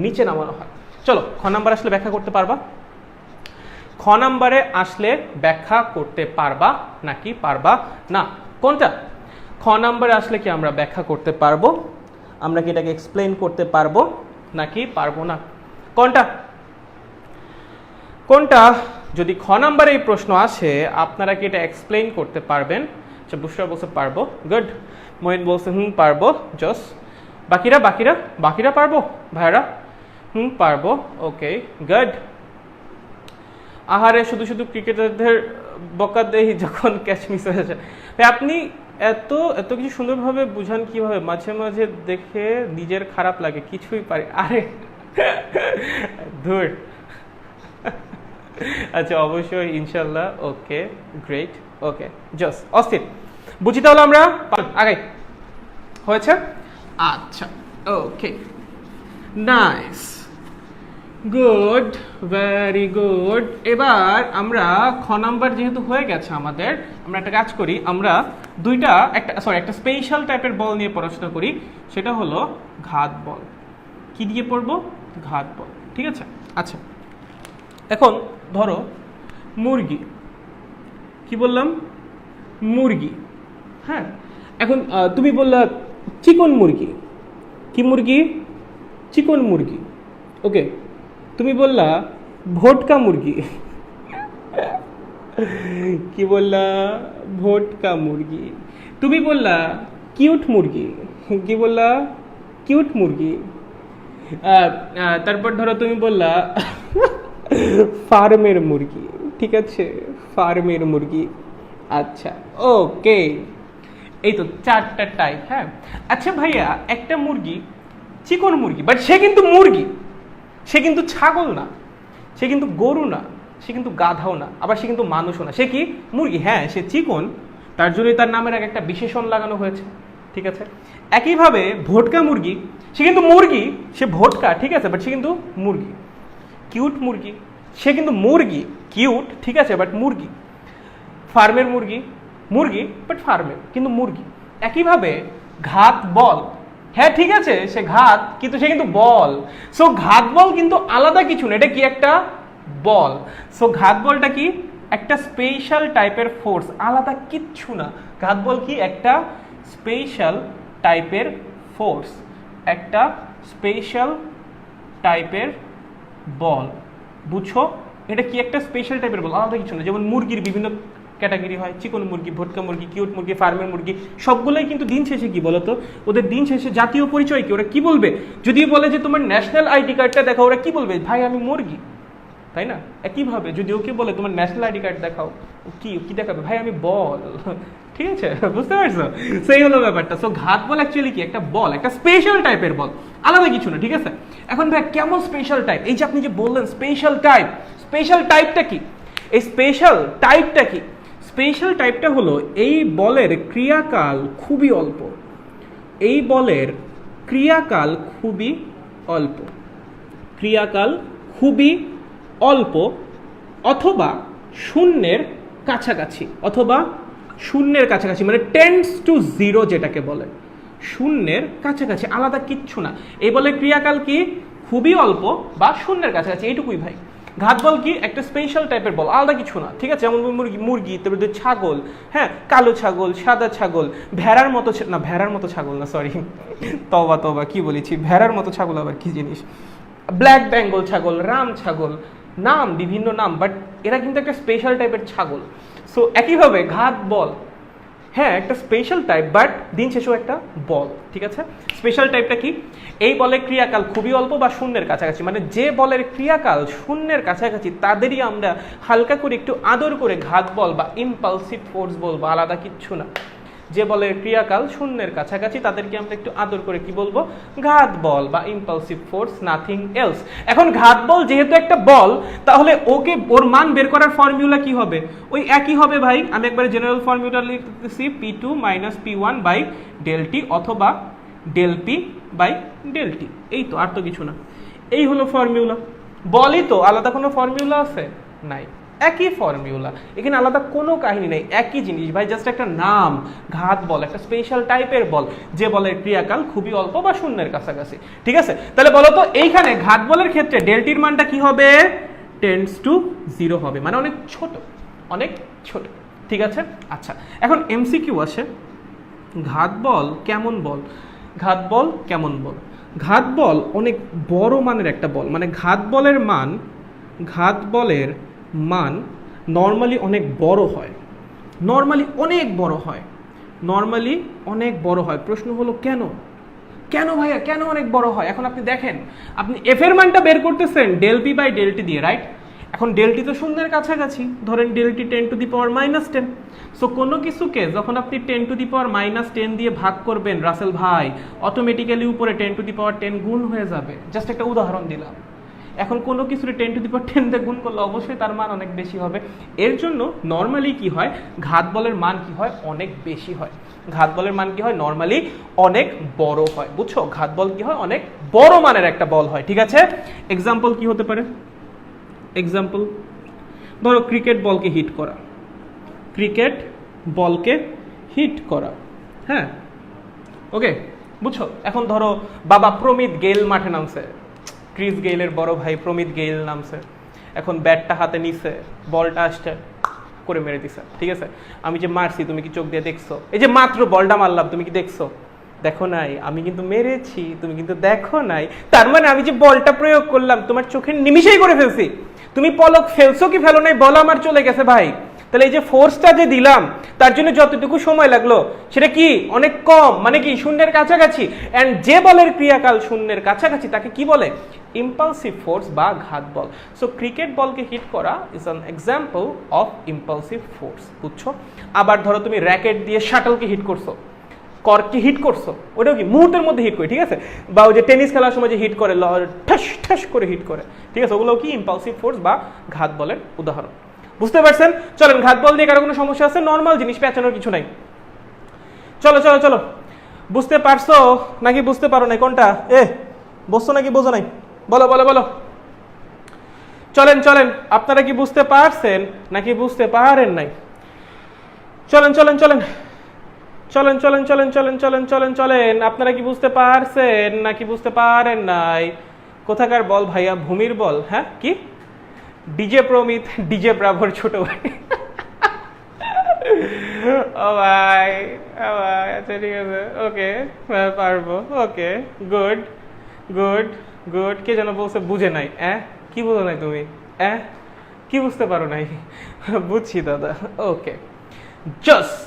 নিচে নামানো হয়। চলো, খ নাম্বার আসলে ব্যাখ্যা করতে পারবা? খ নাম্বারে আসলে ব্যাখ্যা করতে পারবা নাকি পারবা না? কোনটা? খ নাম্বারে আসলে কি আমরা ব্যাখ্যা করতে পারবো? আমরা কি এটাকে এক্সপ্লেইন করতে পারবো নাকি পারবো না? কোনটা? কোনটা? যদি খ নাম্বারে এই প্রশ্ন আসে, আপনারা কি এটা এক্সপ্লেইন করতে পারবেন? আচ্ছা, বুশরা বলছে পারবো, গুড। মহিন বলছে পারবো, জস। বাকিরা বাকিরা বাকিরা পারবো ভাইরা? পারবো, ওকে, গুড। আহারে, শুধু শুধু ক্রিকেটারদের বকা দেই যখন ক্যাচ মিস হয়ে যায়। ভাই আপনি এত এত কিছু সুন্দরভাবে বুঝান কিভাবে? মাঝে মাঝে দেখে নিজের খারাপ লাগে, কিছুই পারি। আরে ধুর। আচ্ছা, অবশ্যই, ইনশাল্লাহ, ওকে, গ্রেট, ওকে, জস, অস্থির। বুঝি তাহলে আমরা আগাই, হয়েছে? আচ্ছা, ওকে, নাইস, গুড, ভেরি গুড। এবার আমরা খ নাম্বার যেহেতু হয়ে গেছে আমাদের, আমরা একটা কাজ করি, আমরা একটা স্পেশাল টাইপের বল নিয়ে পড়াশোনা করি। সেটা হলো ঘাত বল। কি দিয়ে পড়বো? ঘাত বল, ঠিক আছে? আচ্ছা, এখন ধরো মুরগি। কি বললাম? মুরগি। হ্যাঁ, এখন তুমি বললা চিকন মুরগি। কি মুরগি? চিকন মুরগি, ওকে। তুমি বললা ভোটকা মুরগি। কি বললা? ভোটকা মুরগি। তুমি বললা কিউট মুরগি। কি বললা? কিউট মুরগি। তারপর ধরো তুমি বললা ফার্মের মুরগি, ঠিক আছে? ফার্মের মুরগি। আচ্ছা, ওকে, এই তো 4টা টাইপ। হ্যাঁ, আচ্ছা ভাইয়া, একটা মুরগি চিকন মুরগি, বাট সে কিন্তু মুরগি, সে কিন্তু ছাগল না, সে কিন্তু গরু না, সে কিন্তু গাধাও না, আবার সে কিন্তু মানুষও না। সে কি? মুরগি। হ্যাঁ, সে চিকন, তার জন্যই তার নামের আগে একটা বিশেষণ লাগানো হয়েছে, ঠিক আছে? একইভাবে ভোটকা মুরগি, সে কিন্তু মুরগি, সে ভোটকা, ঠিক আছে, বাট সে কিন্তু মুরগি। কিউট মুরগি, সে কিন্তু মুরগি, কিউট, ঠিক আছে, বাট মুরগি। ফার্মের মুরগি, মুরগি বাট ফার্মের, কিন্তু মুরগি। একইভাবে ঘাত বল, হ্যাঁ ঠিক আছে, সে ঘাত, কিন্তু সে কিন্তু বল। সো ঘাত বল কিন্তু আলাদা কিছু না, এটা কি? একটা বল। সো ঘাত বলটা কি? একটা স্পেশাল টাইপের ফোর্স, আলাদা কিচ্ছু না। ঘাত বল কি? একটা স্পেশাল টাইপের ফোর্স, একটা স্পেশাল টাইপের বল। বুঝছো? এটা কি? একটা স্পেশাল টাইপের বল, আলাদা কিছু না। যেমন মুরগির বিভিন্ন ক্যাটাগরি হয়, চিকন মুরগি, ভোটকা মুরগি, কিউট মুরগি, ফার্মের মুরগি, সবগুলোই কিন্তু দিন শেষে কি বলতো, ওদের দিন শেষে জাতীয় পরিচয় কি? ওরা কি বলবে? যদি বলে যে তোমার ন্যাশনাল আইডি কার্ডটা দেখাও, ওরা কি বলবে? ভাই আমি মুরগি, তাই না? একইভাবে যদি ওকে বলে তোমার ন্যাশনাল আইডি কার্ড দেখাও, কি কি দেখাবে? ভাই আমি বল, ঠিক আছে? বুঝতে পারছো? সেই হলো ব্যাপারটা। সো ঘাত বল অ্যাকচুয়ালি কি? একটা বল, একটা স্পেশাল টাইপের বল, আলাদা কিছু না, ঠিক আছে? এখন ভাই কেমন স্পেশাল টাইপ? এই যে আপনি যে বললেন স্পেশাল টাইপ, স্পেশাল টাইপটা কি? এই স্পেশাল টাইপটা কি? স্পেশাল টাইপটা হলো এই বলের ক্রিয়াকাল খুবই অল্প, এই বলের ক্রিয়াকাল খুবই অল্প, ক্রিয়াকাল খুবই অল্প, অথবা শূন্যের কাছাকাছি, অথবা শূন্যের কাছাকাছি, মানে টেন্ডস টু জিরো যেটাকে বলে, শূন্যের কাছাকাছি, আলাদা কিচ্ছু না। এই বলে ক্রিয়াকাল কি? খুবই অল্প বা শূন্যের কাছাকাছি, এইটুকুই ভাই। ঘাত বল কি একটা স্পেশাল টাইপের বল, আলাদা কিছু না, ঠিক আছে? যেমন মুরগি, তারপরে ছাগল, হ্যাঁ, কালো ছাগল, সাদা ছাগল, ভেড়ার মতো না, ভেড়ার মতো ছাগল না, সরি, তবা তবা কি বলেছি, ভেড়ার মতো ছাগল আবার কি জিনিস, ব্ল্যাক বেঙ্গল ছাগল, রাম ছাগল, নাম বিভিন্ন নাম, বাট এরা কিন্তু একটা স্পেশাল টাইপের ছাগল। সো একইভাবে ঘাত বল, হ্যাঁ একটা স্পেশাল টাইপ, বাট দিন শেষেও একটা বল, ঠিক আছে? স্পেশাল টাইপটা কি? এই বলের ক্রিয়াকাল খুবই অল্প বা শূন্যের কাছাকাছি, মানে যে বলের ক্রিয়াকাল শূন্যের কাছাকাছি তাদেরই আমরা হালকা করে একটু আদর করে ঘাত বল বা ইম্পালসিভ ফোর্স বলবো, আলাদা কিচ্ছু না। যে বলের ক্রিয়াকাল শূন্যের কাছাকাছি তাদেরকে আমরা একটু আদর করে কি বলবো? ঘাত বল বা ইম্পালসিভ ফোর্স, নাথিং এলস। এখন ঘাত বল যেহেতু একটা বল, তাহলে ওকে ওর মান বের করার ফর্মুলা কি হবে? ওই একই হবে ভাই, আমি একবারে জেনারেল ফর্মুলা লিখতেছি, p2 - p1 by del t অথবা del p by del t, এই তো, আর তো কিছু না, এই হলো ফর্মুলা। বলই তো, আলাদা কোনো ফর্মুলা আছে? নাই, একই ফর্মুলা, এখানে আলাদা কোনো কাহিনী নেই, একই জিনিস ভাই, জাস্ট একটা নাম, ঘাত বল, একটা স্পেশাল টাইপের বল যে বলের ক্রিয়াকাল খুবই অল্প বা শূন্যের কাছাকাছি, ঠিক আছে? তাহলে বলো তো এইখানে ঘাত বলের ক্ষেত্রে ডেলটির মানটা কি হবে? টেন্ডস টু 0 হবে, মানে অনেক ছোট, অনেক ছোট, ঠিক আছে? আচ্ছা, এখন এমসিকিউ আসে, ঘাত বল কেমন বল? ঘাত বল কেমন বল? ঘাত বল অনেক বড় মানের একটা বল, মানে ঘাত বলের মান নর্মালি অনেক বড় হয়, নর্মালি অনেক বড় হয়, নর্মালি অনেক বড় হয়। প্রশ্ন হলো কেন? কেন ভাইয়া, কেন অনেক বড় হয়? এখন আপনি দেখেন, আপনি এফ এর মানটা বের করতেছেন del p by del t দিয়ে, রাইট? এখন ডেলটি তো শূন্যের কাছাকাছি, ধরেন ডেলটি 10⁻⁻10। সো কোনো কিছুকে যখন আপনি 10⁻⁻10 দিয়ে ভাগ করবেন রাসেল ভাই, অটোমেটিক্যালি উপরে 10⁻10 গুণ হয়ে যাবে। জাস্ট একটা উদাহরণ দিলাম। এখন কোনো কিছুর 10⁻10 দিয়ে গুণ করলে অবশ্যই তার মান অনেক বেশি হবে। এর জন্য নর্মালি কি হয়, ঘাত বলের মান কি হয়? অনেক বেশি হয়। ঘাত বলের মান কি হয়? নর্মালি অনেক বড় হয়, বুঝছো? ঘাত বল কি হয়? অনেক বড় মানের একটা বল হয়, ঠিক আছে? এক্সাম্পল কি হতে পারে? এক্সাম্পল ধরো ক্রিকেট বলকে হিট করা, ক্রিকেট বলকে হিট করা, হ্যাঁ, ওকে, বুঝছো? এখন ধরো বাবা প্রমিত গেইল মাঠে নামছে, ক্রিস গেইলের বড় ভাই প্রমিত গেইল নামছে, এখন ব্যাটটা হাতে নিছে, বলটা আসছে করে মেরে দিছে, ঠিক আছে? আমি যে মারছি তুমি কি চোখ দিয়ে দেখছো? এই যে মাত্র বলটা মারলাম, তুমি কি দেখছো? দেখো নাই। আমি কিন্তু মেরেছি, তুমি কিন্তু দেখো নাই। তার মানে আমি যে বলটা প্রয়োগ করলাম তোমার চোখের নিমিষেই করে ফেলছি। তুমি পলক ফেলছো কি ফেলো নাই, বল আমার চলে গেছে ভাই। তাহলে এই যে ফোর্সটা যে দিলাম তার জন্য যতটুকু সময় লাগলো সেটা কি অনেক কম, মানে কি শূন্যের কাছাকাছি। এন্ড যে বলের ক্রিয়াকাল শূন্যের কাছাকাছি তাকে কি বলে? ইম্পালসিভ ফোর্স বা ঘাত বল। সো ক্রিকেট বলকে হিট করা is an example of impulsive force, বুঝছো? আবার ধরো তুমি র্যাকেট দিয়ে শাটলকে হিট করছো, কর্ককে হিট করছো, ওটাও কি মুহূর্তের মধ্যে হিট করে, ঠিক আছে? বা ওই যে টেনিস খেলার সময় যে হিট করে, ঠাস ঠাস করে হিট করে, ঠিক আছে? ওগুলো কি ইম্পালসিভ ফোর্স বা ঘাত বলের উদাহরণ। বুঝতে পারছেন? চলেন, ঘাত বল নিয়ে কারো কোনো সমস্যা আছে? নর্মাল জিনিস, পেঁচানোর কিছু নাই। চলো চলো চলো, বুঝতে পারছো নাকি বুঝতে পারো নাই? কোনটা? বুঝছো নাকি বোঝো নাই? বলো বলো বলো। চলেন চলেন, আপনারা কি বুঝতে পারছেন নাকি বুঝতে পারেন নাই? চলেন চলেন চলেন চলেন চলেন চলেন চলেন চলেন চলেন চলেন, আপনারা কি বুঝতে পারছেন নাকি বুঝতে পারেন নাই? কোথাকার বল ভাইয়া? ভূমির বল। হ্যাঁ, কি? ডিজে প্রমিত, ডিজে ব্রাভোর ছোট ভাই। ও ভাই, ও ভাই, আচ্ছা ঠিক আছে, ওকে, পারবো, ওকে, গুড গুড গুড। কে যেন বলছে বুঝে নাই? কি বুঝো নাই তুমি? কি বুঝতে পারো নাই? বুঝছি দাদা, ওকে, জাস্ট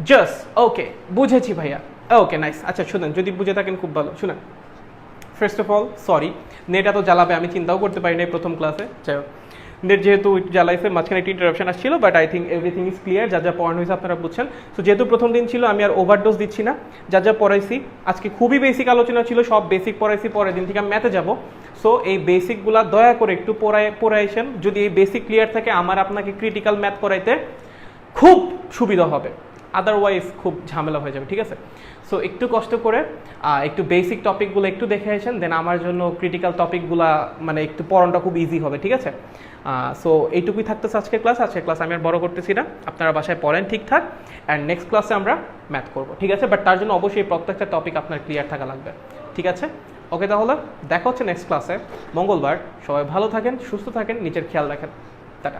জাস্ট ওকে, বুঝেছি ভাইয়া, ওকে, নাইস। আচ্ছা শুনেন, যদি বুঝে থাকেন খুব ভালো। শুনেন, first of all sorry, net এত জ্বালাবে আমি চিন্তাও করতে পারি নাই প্রথম ক্লাসে। যাই হোক, নেট যেহেতু জ্বালাইছে, মাঝখানে একটি ইন্টারাপশন আসছিল, but I think everything is clear. যা যা পড়ানো হয়েছে আপনারা বুঝছেন। সো যেহেতু প্রথম দিন ছিল, আমি আর ওভারডোজ দিচ্ছি না। যা যা পড়াইছি আজকে খুবই বেসিক আলোচনা ছিল, সব বেসিক পড়াইছি। পরের দিন থেকে আমি ম্যাথে যাব। সো এই বেসিকগুলা দয়া করে একটু পড়াইছেন। যদি এই বেসিক ক্লিয়ার থাকে, আমার আপনাকে ক্রিটিক্যাল ম্যাথ করাইতে খুব সুবিধা হবে, আদারওয়াইজ খুব ঝামেলা হয়ে যাবে, ঠিক আছে? সো একটু কষ্ট করে একটু বেসিক টপিকগুলো একটু দেখে আসেন, দেন আমার জন্য ক্রিটিক্যাল টপিকগুলা মানে একটু পড়ানোটা খুব ইজি হবে, ঠিক আছে? সো এইটুকুই থাকতেছে আজকের ক্লাস। আজকের ক্লাস আমি আর বড় করতেছি না, আপনারা বাসায় পড়েন ঠিকঠাক, অ্যান্ড নেক্সট ক্লাসে আমরা ম্যাথ করবো, ঠিক আছে? বাট তার জন্য অবশ্যই প্রত্যেকটা টপিক আপনার ক্লিয়ার থাকা লাগবে, ঠিক আছে? ওকে, তাহলে দেখা হচ্ছে নেক্সট ক্লাসে মঙ্গলবার। সবাই ভালো থাকেন, সুস্থ থাকেন, নিজের খেয়াল রাখেন। টাটা।